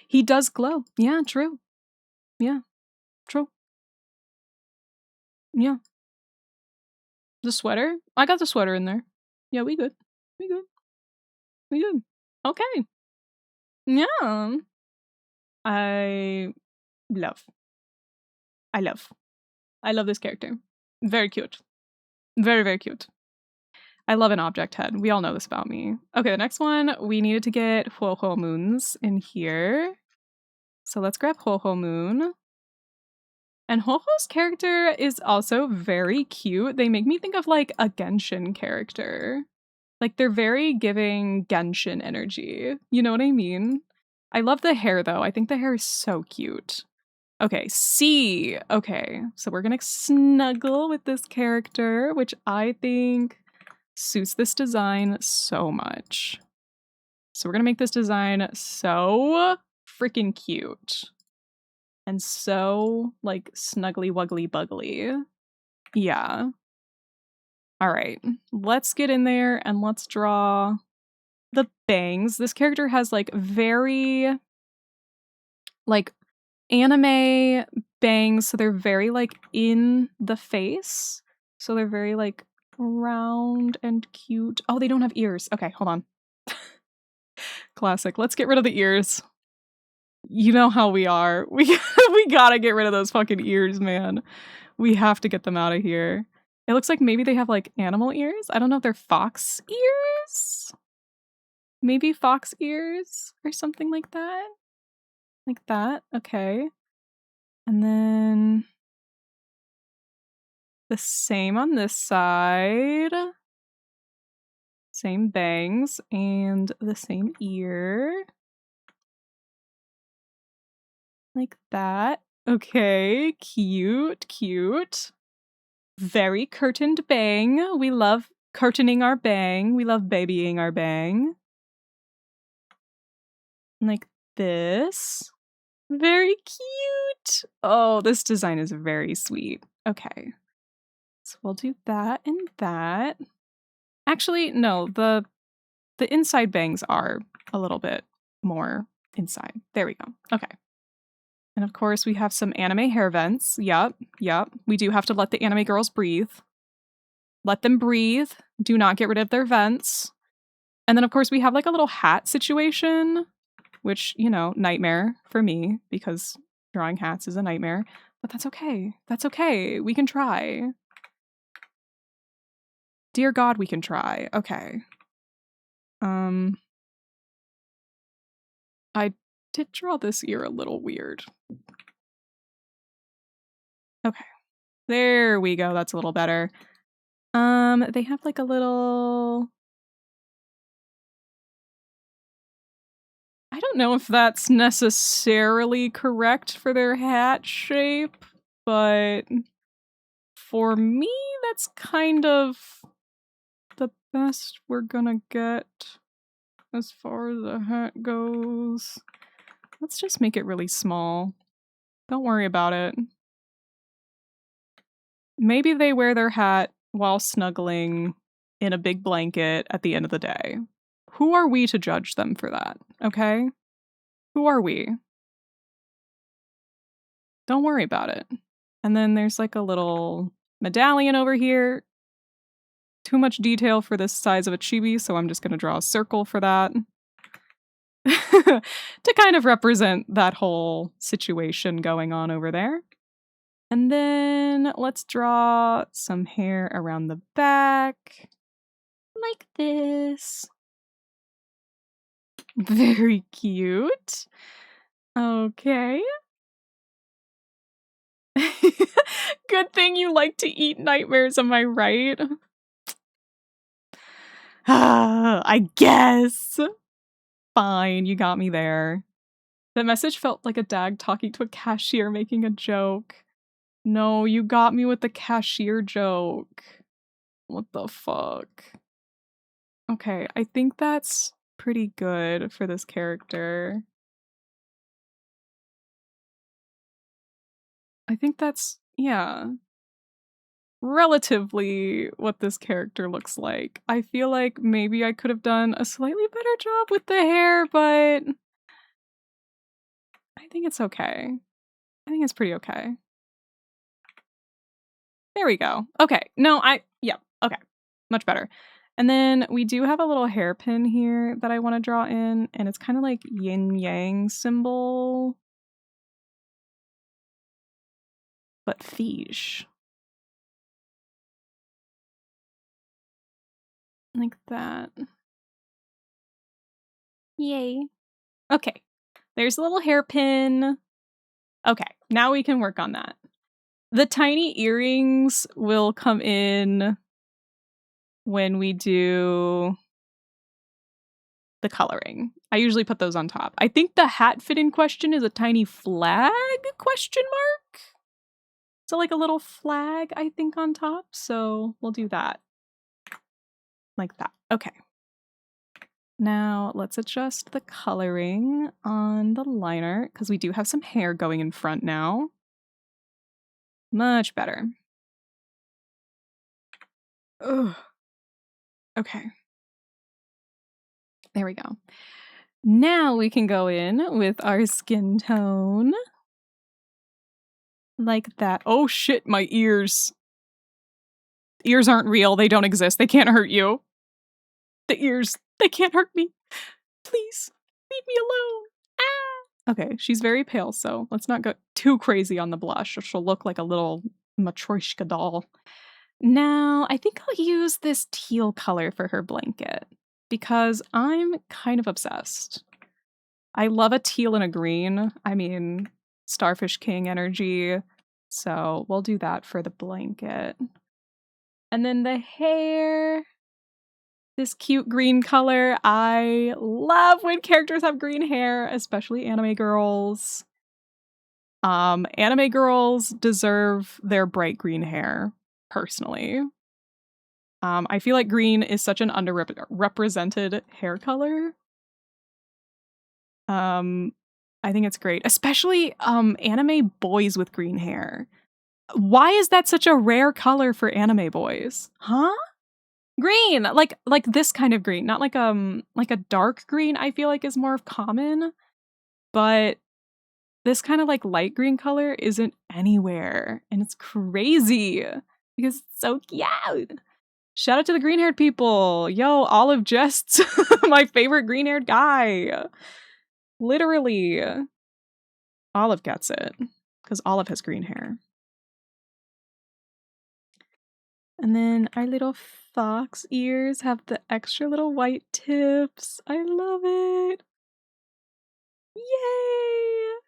He does glow. Yeah, true. Yeah, true. Yeah. The sweater? I got the sweater in there. Yeah, we good. We good. We good. Okay. Yeah. I love. I love. I love this character. Very cute. Very, very cute. I love an object head. We all know this about me. Okay, the next one, we needed to get Ho Ho Moons in here. So let's grab Ho Ho Moon. And Ho Ho's character is also very cute. They make me think of like a Genshin character. Like they're very giving Genshin energy. You know what I mean? I love the hair though. I think the hair is so cute. Okay, C. Okay, so we're gonna snuggle with this character, which I think suits this design so much. So we're gonna make this design so freaking cute. And so, like, snuggly wuggly buggly. Yeah. Alright, let's get in there and let's draw the bangs. This character has, like, very, like, anime bangs, so they're very, like, in the face. So they're very, like, round and cute. Oh, they don't have ears. Okay, hold on. Classic. Let's get rid of the ears. You know how we are. We gotta get rid of those fucking ears, man. We have to get them out of here. It looks like maybe they have, like, animal ears? I don't know if they're fox ears? Maybe fox ears or something like that? Like that? Okay. And then the same on this side. Same bangs and the same ear. Like that. Okay, cute, cute. Very curtained bang. We love curtaining our bang. We love babying our bang. Like this. Very cute. Oh, this design is very sweet. Okay. So we'll do that and that. Actually, no, the inside bangs are a little bit more inside. There we go. Okay. And of course, we have some anime hair vents. Yup. We do have to let the anime girls breathe. Let them breathe. Do not get rid of their vents. And then, of course, we have like a little hat situation, which, you know, nightmare for me because drawing hats is a nightmare. But that's okay. That's okay. We can try. Dear God, we can try. Okay. I did draw this ear a little weird. Okay. There we go. That's a little better. They have like a little... I don't know if that's necessarily correct for their hat shape, but for me, that's kind of the best we're gonna get as far as the hat goes. Let's just make it really small. Don't worry about it. Maybe they wear their hat while snuggling in a big blanket at the end of the day. Who are we to judge them for that, okay? Who are we? Don't worry about it. And then there's like a little medallion over here. Too much detail for this size of a chibi, so I'm just going to draw a circle for that. To kind of represent that whole situation going on over there. And then let's draw some hair around the back. Like this. Very cute. Okay. Good thing you like to eat nightmares, am I right? I guess. Fine, you got me there. That message felt like a dad talking to a cashier making a joke. No, you got me with the cashier joke. What the fuck? Okay, I think that's pretty good for this character. I think that's, yeah, relatively what this character looks like. I feel like maybe I could have done a slightly better job with the hair, but I think it's okay. I think it's pretty okay. There we go. Okay. No, yeah, okay. Much better. And then we do have a little hairpin here that I want to draw in, and it's kind of like yin-yang symbol, but fiche. Like that. Yay. Okay. There's a little hairpin. Okay, now we can work on that. The tiny earrings will come in when we do the coloring. I usually put those on top. I think the hat fit in question is a tiny flag question mark? So like a little flag, I think, on top. So we'll do that. Like that. Okay. Now let's adjust the coloring on the liner because we do have some hair going in front now. Much better. Ugh. Okay. There we go. Now we can go in with our skin tone. Like that. Oh shit, my ears. Ears aren't real. They don't exist. They can't hurt you. The ears, they can't hurt me. Please, leave me alone. Ah! Okay, she's very pale, so let's not go too crazy on the blush or she'll look like a little Matryoshka doll. Now, I think I'll use this teal color for her blanket because I'm kind of obsessed. I love a teal and a green. I mean, Starfish King energy. So we'll do that for the blanket. And then the hair, this cute green color. I love when characters have green hair, especially anime girls. Anime girls deserve their bright green hair, personally. I feel like green is such an underrepresented hair color. I think it's great, especially anime boys with green hair. Why is that such a rare color for anime boys? Huh? Green, like this kind of green, not like a dark green. I feel like is more common, but this kind of like light green color isn't anywhere, and it's crazy because it's so cute. Shout out to the green-haired people. Yo, Olive Jests, my favorite green-haired guy. Literally. Olive gets it because Olive has green hair. And then our little fox ears have the extra little white tips. I love it. Yay!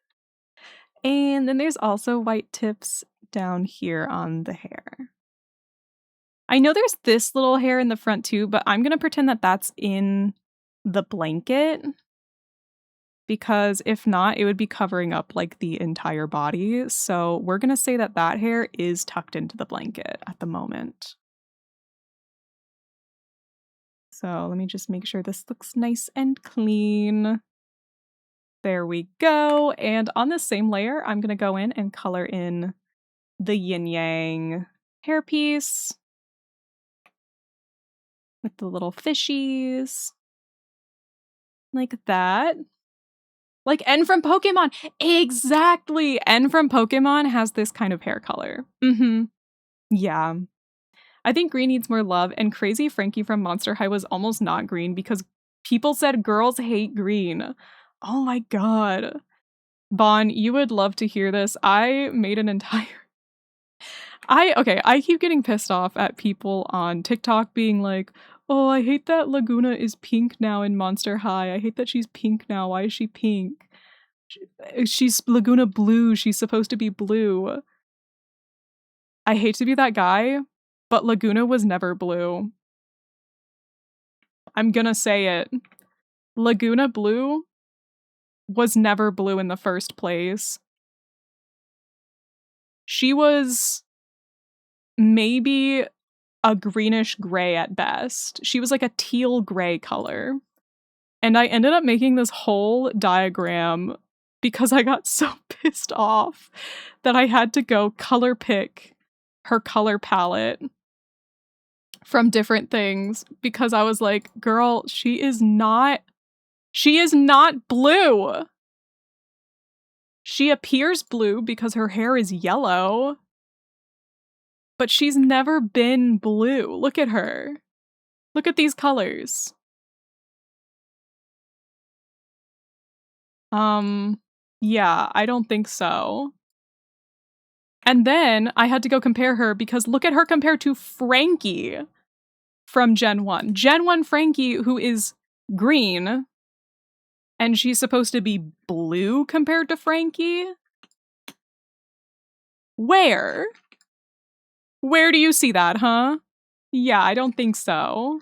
And then there's also white tips down here on the hair. I know there's this little hair in the front too, but I'm going to pretend that that's in the blanket. Because if not, it would be covering up like the entire body. So we're going to say that that hair is tucked into the blanket at the moment. So let me just make sure this looks nice and clean. There we go. And on this same layer, I'm going to go in and color in the yin yang hairpiece with the little fishies. Like that. Like N from Pokemon. Exactly. N from Pokemon has this kind of hair color. Yeah. I think green needs more love, and Crazy Frankie from Monster High was almost not green because people said girls hate green. Oh my god. Bon, you would love to hear this. I made an entire... I keep getting pissed off at people on TikTok being like, oh, I hate that Laguna is pink now in Monster High. I hate that she's pink now. Why is she pink? She's Laguna blue. She's supposed to be blue. I hate to be that guy, but Laguna was never blue. I'm gonna say it. Laguna Blue was never blue in the first place. She was maybe a greenish gray at best. She was like a teal gray color. And I ended up making this whole diagram because I got so pissed off that I had to go color pick her color palette from different things because I was like, girl, she is not blue. She appears blue because her hair is yellow, but she's never been blue. Look at her. Look at these colors. Yeah, I don't think so. And then I had to go compare her because look at her compared to Frankie from Gen 1. Gen 1 Frankie, who is green, and she's supposed to be blue compared to Frankie? Where? Where do you see that, huh? Yeah, I don't think so.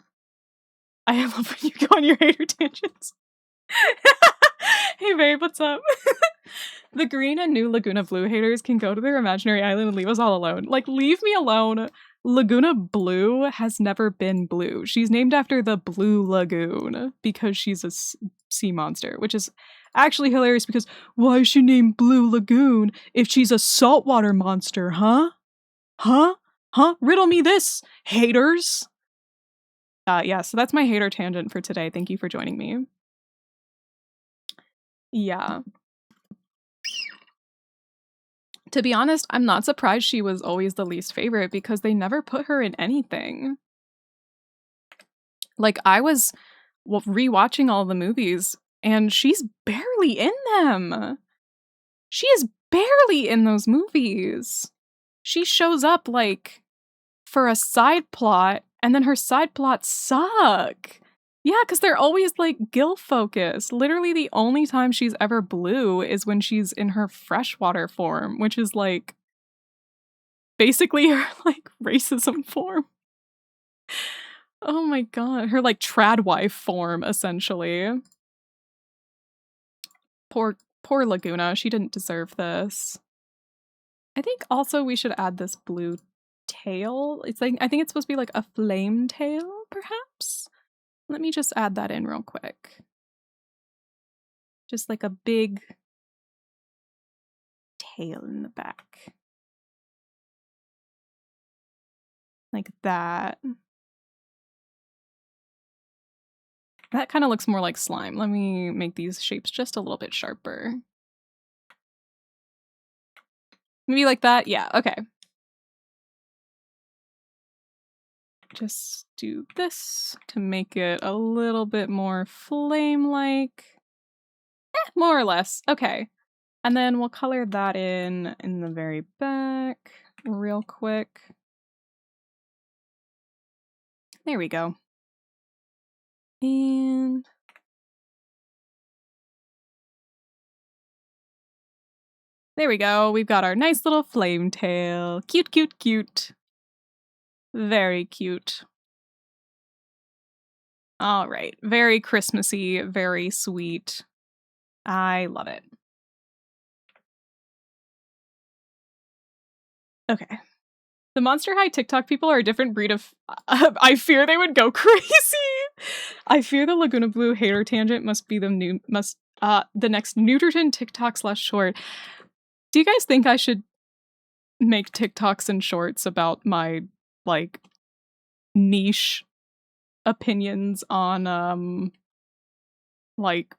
I love when you go on your hater tangents. Hey babe, what's up? The green and new Laguna Blue haters can go to their imaginary island and leave us all alone. Like, leave me alone. Laguna Blue has never been blue. She's named after the Blue Lagoon because she's a sea monster, which is actually hilarious because why is she named Blue Lagoon if she's a saltwater monster, huh? Huh? Huh? Riddle me this, haters! Yeah, so that's my hater tangent for today. Thank you for joining me. Yeah. To be honest, I'm not surprised she was always the least favorite because they never put her in anything. Like, I was rewatching all the movies, and she's barely in them. She is barely in those movies. She shows up, like, for a side plot, and then her side plots suck. Yeah, because they're always, like, gill-focused. Literally, the only time she's ever blue is when she's in her freshwater form, which is, like, basically her, like, racism form. Oh my god. Her, like, trad wife form, essentially. Poor Laguna. She didn't deserve this. I think also we should add this blue tail. It's like, I think it's supposed to be like a flame tail, perhaps? Let me just add that in real quick. Just like a big tail in the back. Like that. That kind of looks more like slime. Let me make these shapes just a little bit sharper. Maybe like that? Yeah, okay. Just do this to make it a little bit more flame-like. More or less. Okay. And then we'll color that in the very back real quick. There we go. And there we go. We've got our nice little flame tail. Cute, cute, cute. Very cute. All right. Very Christmassy, very sweet. I love it. Okay. The Monster High TikTok people are a different breed of... I fear they would go crazy! I fear the Laguna Blue hater tangent must be the next Newterton TikTok /short. Do you guys think I should make TikToks and shorts about my, like, niche opinions on, like,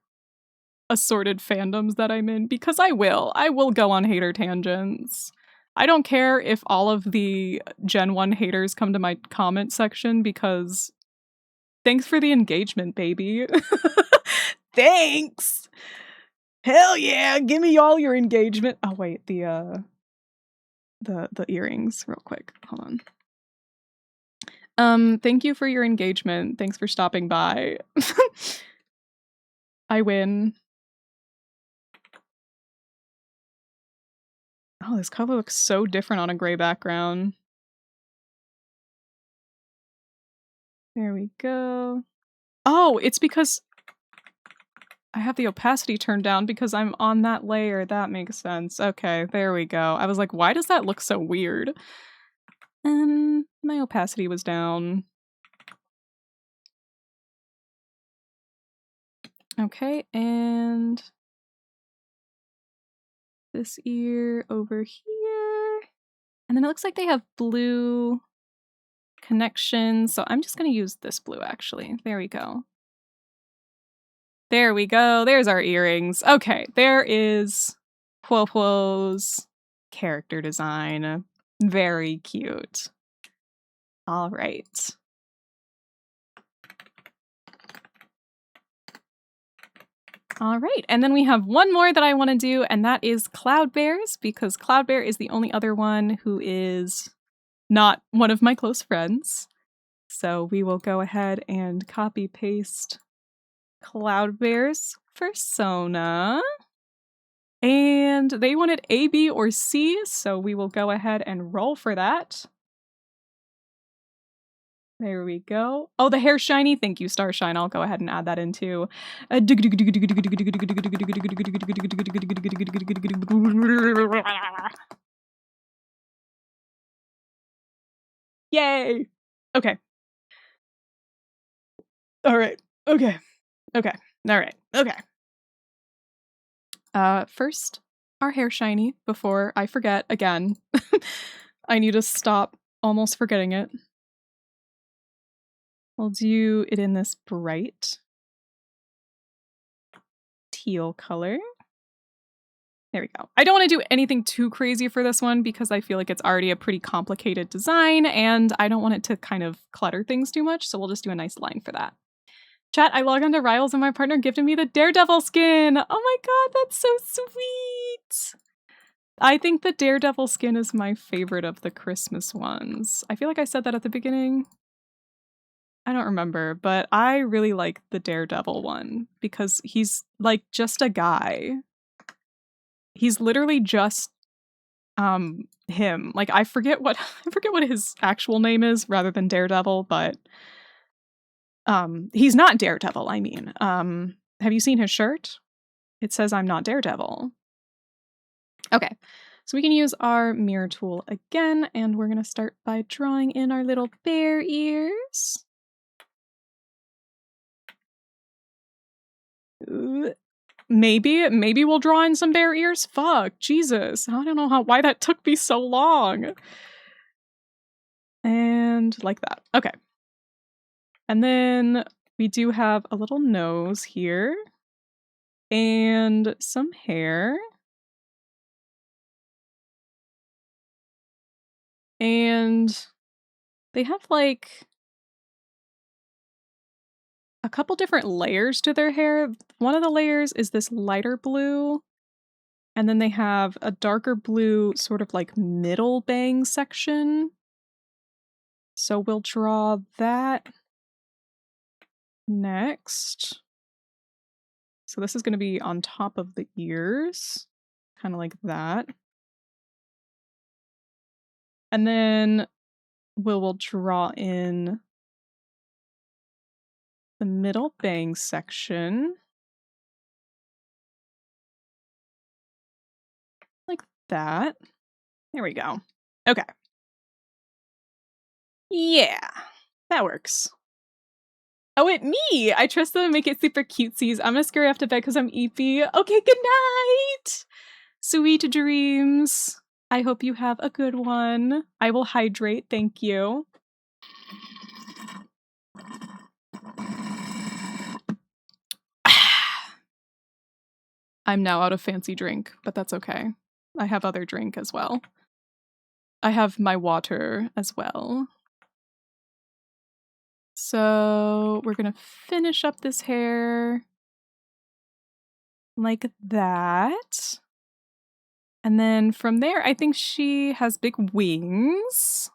assorted fandoms that I'm in? Because I will. I will go on hater tangents. I don't care if all of the Gen 1 haters come to my comment section because thanks for the engagement, baby. Thanks! Hell yeah! Give me all your engagement. Oh wait, the earrings real quick. Hold on. Thank you for your engagement. Thanks for stopping by. I win. Oh, this cover looks so different on a gray background. There we go. Oh, it's because I have the opacity turned down because I'm on that layer. That makes sense. Okay, there we go. I was like, why does that look so weird? And my opacity was down. Okay, and this ear over here. And then it looks like they have blue connections, so I'm just going to use this blue, actually. There we go. There we go. There's our earrings. Okay, there is Quoquo's character design. Very cute. All right. All right, and then we have one more that I want to do, and that is Cloudbear's, because Cloudbear is the only other one who is not one of my close friends. So we will go ahead and copy paste Cloudbear's persona. And they wanted A, B, or C, so we will go ahead and roll for that. There we go. Oh, the hair's shiny. Thank you, Starshine. I'll go ahead and add that in too. Yay! Okay. Alright. Okay. Okay. Alright. Okay. First, our hair shiny before I forget again. I need to stop almost forgetting it. We'll do it in this bright teal color. There we go. I don't want to do anything too crazy for this one because I feel like it's already a pretty complicated design and I don't want it to kind of clutter things too much, so we'll just do a nice line for that. Chat, I log onto Riles and my partner gifted me the Daredevil skin! Oh my god, that's so sweet! I think the Daredevil skin is my favorite of the Christmas ones. I feel like I said that at the beginning. I don't remember, but I really like the Daredevil one because he's like just a guy. He's literally just him. Like I forget what his actual name is rather than Daredevil, but he's not Daredevil, I mean. Have you seen his shirt? It says I'm not Daredevil. Okay. So we can use our mirror tool again, and we're going to start by drawing in our little bear ears. Maybe we'll draw in some bear ears? Fuck, Jesus. I don't know why that took me so long. And like that. Okay. And then we do have a little nose here. And some hair. And they have like a couple different layers to their hair. One of the layers is this lighter blue, and then they have a darker blue sort of like middle bang section. So we'll draw that next. So this is going to be on top of the ears, kind of like that. And then we'll draw in the middle bang section. Like that. There we go. Okay. Yeah, that works. Oh, it me! I trust them to make it super cutesies. I'm gonna scurry off to bed because I'm eepy. Okay, good night! Sweet dreams. I hope you have a good one. I will hydrate, thank you. I'm now out of fancy drink, but that's okay. I have other drink as well. I have my water as well. So we're gonna finish up this hair like that. And then from there, I think she has big wings.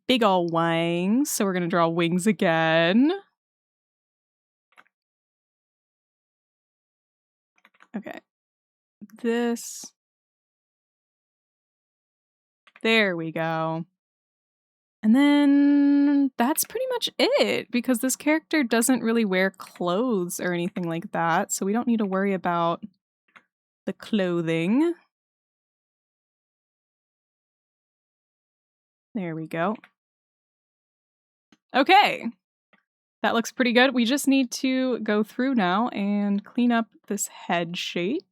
Big ol' wings. So we're gonna draw wings again. Okay. This. There we go. And then that's pretty much it, because this character doesn't really wear clothes or anything like that, so we don't need to worry about the clothing. There we go. Okay. That looks pretty good. We just need to go through now and clean up this head shape.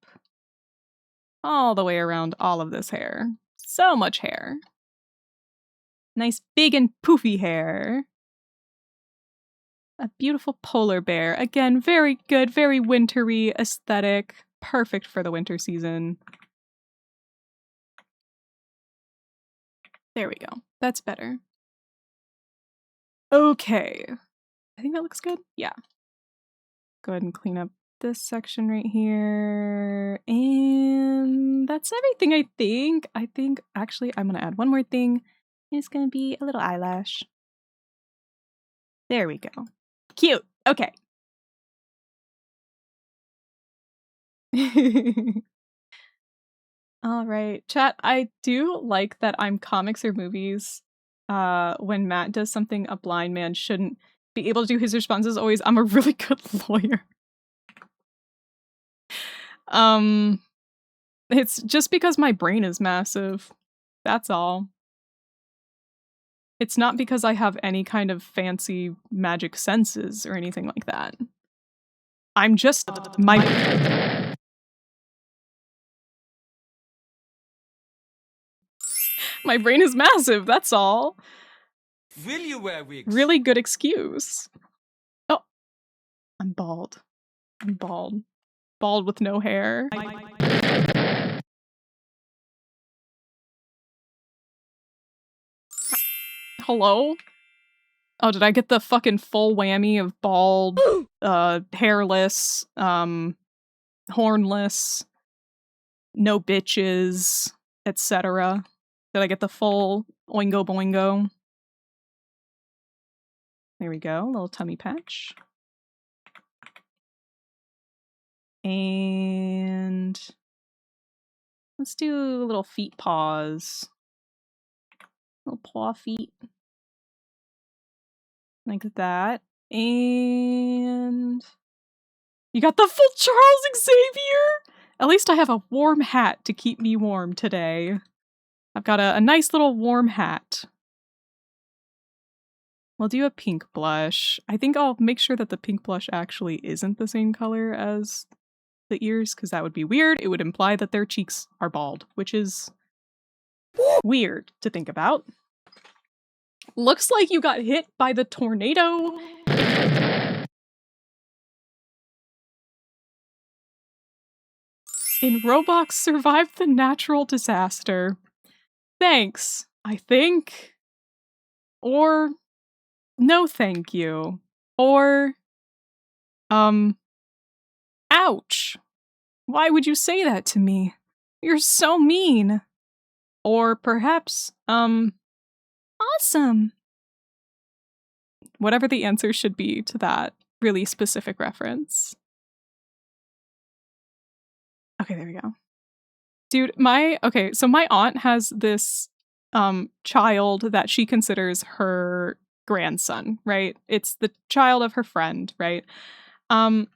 All the way around all of this hair. So much hair. Nice big and poofy hair. A beautiful polar bear. Again, very good, very wintry aesthetic. Perfect for the winter season. There we go. That's better. Okay. I think that looks good. Yeah. Go ahead and clean up this section right here. And that's everything, I think. Actually, I'm going to add one more thing. It's going to be a little eyelash. There we go. Cute. Okay. All right, chat. I do like that I'm comics or movies. When Matt does something a blind man shouldn't be able to do, his response is always, "I'm a really good lawyer." It's just because my brain is massive. That's all. It's not because I have any kind of fancy magic senses or anything like that. I'm just my brain is massive, that's all. Will you wear wigs? Really good excuse. Oh, I'm bald. I'm bald. Bald with no hair. Hello? Oh, did I get the fucking full whammy of bald, hairless, hornless, no bitches, etc.? Did I get the full oingo boingo? There we go, little tummy patch. And let's do little feet paws. Little paw feet. Like that. And you got the full Charles Xavier! At least I have a warm hat to keep me warm today. I've got a nice little warm hat. We'll do a pink blush. I think I'll make sure that the pink blush actually isn't the same color as the ears, because that would be weird. It would imply that their cheeks are bald, which is weird to think about. Looks like you got hit by the tornado. In Roblox survived the natural disaster. Thanks, I think. Or no thank you. Or ouch. Why would you say that to me? You're so mean. Or perhaps awesome. Whatever the answer should be to that really specific reference. Okay, there we go. Dude, so my aunt has this child that she considers her grandson, right? It's the child of her friend, right? And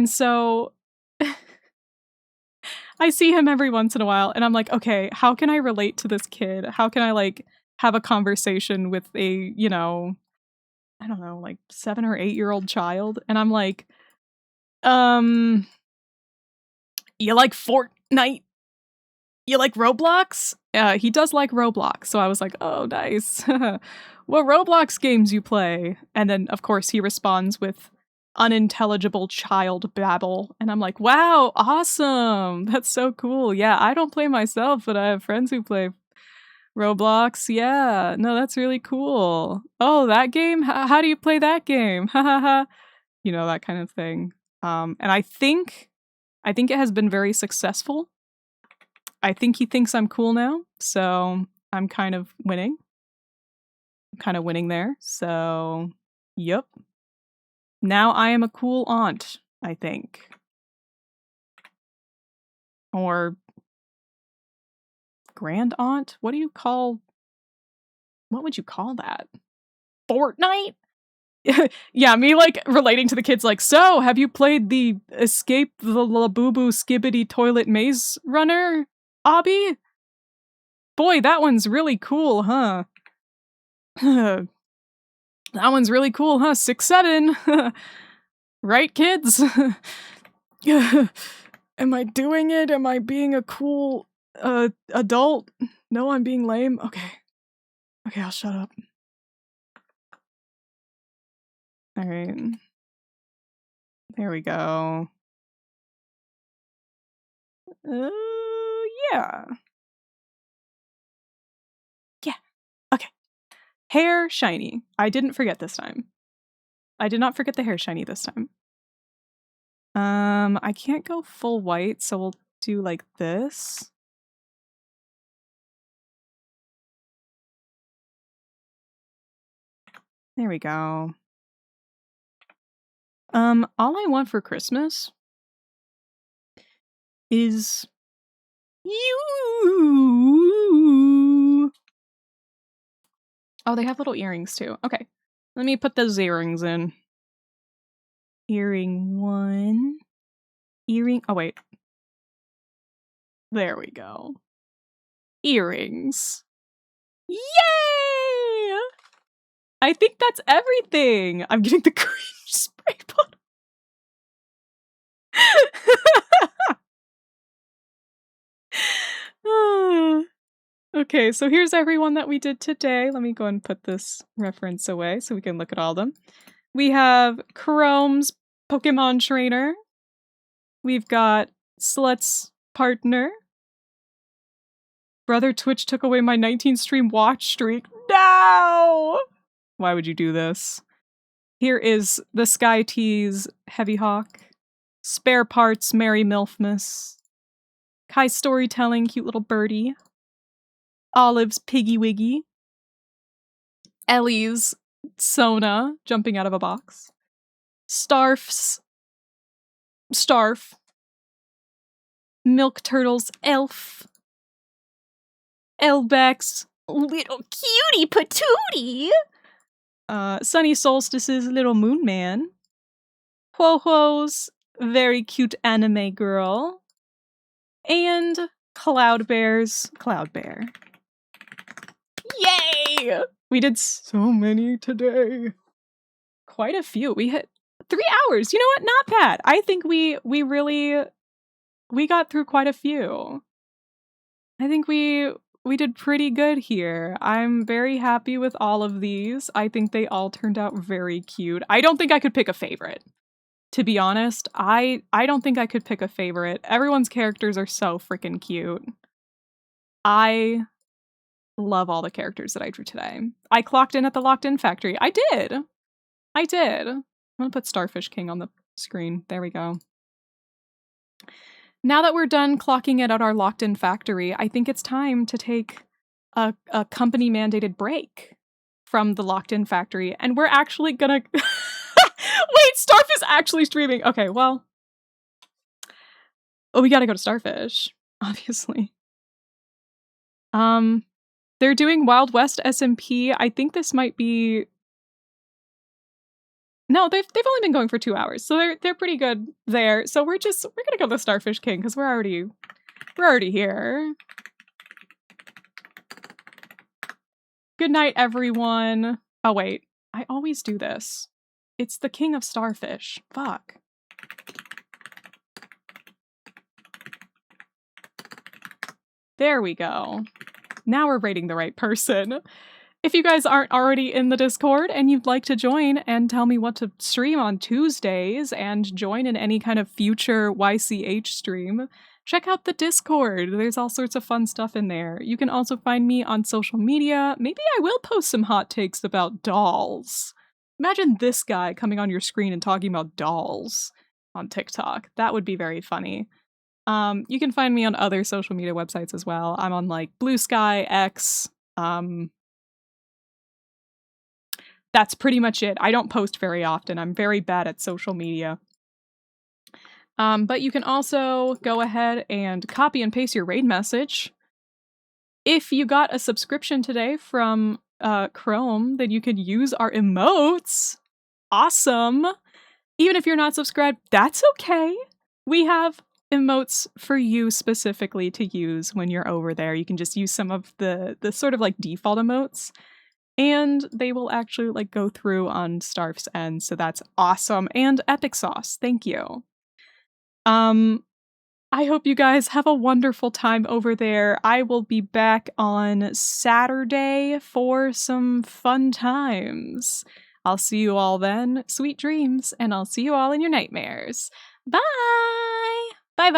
so I see him every once in a while and I'm like, okay, how can I relate to this kid? How can I like have a conversation with a, you know, I don't know, like 7 or 8-year-old child? And I'm like, you like Fortnite? You like Roblox? He does like Roblox, so I was like, oh, nice. What Roblox games you play? And then, of course, he responds with unintelligible child babble, and I'm like, wow, awesome! That's so cool. Yeah, I don't play myself, but I have friends who play Roblox. Yeah, no, that's really cool. Oh, that game? How do you play that game? Ha ha ha. You know, that kind of thing. And I think it has been very successful. I think he thinks I'm cool now, so I'm kind of winning. I'm kind of winning there, so yep. Now I am a cool aunt, I think. Or grand aunt? What would you call that? Fortnite? Yeah, me like relating to the kids like, so have you played the Escape the Labubu Skibbity Toilet Maze Runner, Obby? Boy, that one's really cool, huh? That one's really cool, huh? 6'7". Right, kids? Am I doing it? Am I being a cool adult? No, I'm being lame. Okay. Okay, I'll shut up. All right. There we go. Yeah. Yeah. Okay. Hair shiny. I didn't forget this time. I did not forget the hair shiny this time. I can't go full white, so we'll do like this. There we go. All I want for Christmas is you. Oh, they have little earrings too. Okay. Let me put those earrings in. Earring 1. Earring. Oh, wait. There we go. Earrings. Yay! I think that's everything. I'm getting the green spray bottle. Okay, so here's everyone that we did today. Let me go and put this reference away so we can look at all of them. We have Chrome's Pokemon Trainer. We've got Slut's Partner. Brother Twitch took away my 19 stream watch streak. No! Why would you do this? Here is the Sky Tease Heavy Hawk. Spare Parts Mary Milfmas. Kai Storytelling Cute Little Birdie. Olive's Piggy Wiggy. Ellie's Sona jumping out of a box. Starf's Starf. Milk Turtle's Elf. Elbeck's Little Cutie Patootie. Sunny Solstice's Little Moon Man. Ho-Ho's Very Cute Anime Girl. And Cloud Bear's Cloud Bear. Yay! We did so many today. Quite a few. We hit 3 hours. You know what? Not bad. I think we got through quite a few. I think we did pretty good here. I'm very happy with all of these. I think they all turned out very cute. I don't think I could pick a favorite. To be honest, I don't think I could pick a favorite. Everyone's characters are so freaking cute. I love all the characters that I drew today. I clocked in at the Locked In Factory. I did. I'm gonna put Starfish King on the screen. There we go. Now that we're done clocking it at our Locked In Factory, I think it's time to take a company-mandated break from the Locked In Factory, and we're actually gonna... Wait, Starfish is actually streaming! Okay, well... Oh, we gotta go to Starfish, obviously. They're doing Wild West SMP. I think this might be... No, they've only been going for 2 hours, so they're pretty good there. So we're gonna go to Starfish King because we're already here. Good night, everyone. Oh wait, I always do this. It's the King of Starfish. Fuck. There we go. Now we're rating the right person. If you guys aren't already in the Discord and you'd like to join and tell me what to stream on Tuesdays and join in any kind of future YCH stream, check out the Discord. There's all sorts of fun stuff in there. You can also find me on social media. Maybe I will post some hot takes about dolls. Imagine this guy coming on your screen and talking about dolls on TikTok. That would be very funny. You can find me on other social media websites as well. I'm on like Blue Sky, X. That's pretty much it. I don't post very often. I'm very bad at social media. But you can also go ahead and copy and paste your raid message. If you got a subscription today from Chrome, then you could use our emotes. Awesome. Even if you're not subscribed, that's okay. We have emotes for you specifically to use when you're over there. You can just use some of the sort of like default emotes, and they will actually like go through on Starf's end, so that's awesome. And Epic Sauce, thank you. I hope you guys have a wonderful time over there. I will be back on Saturday for some fun times. I'll see you all then. Sweet dreams, and I'll see you all in your nightmares. Bye! Bye-bye!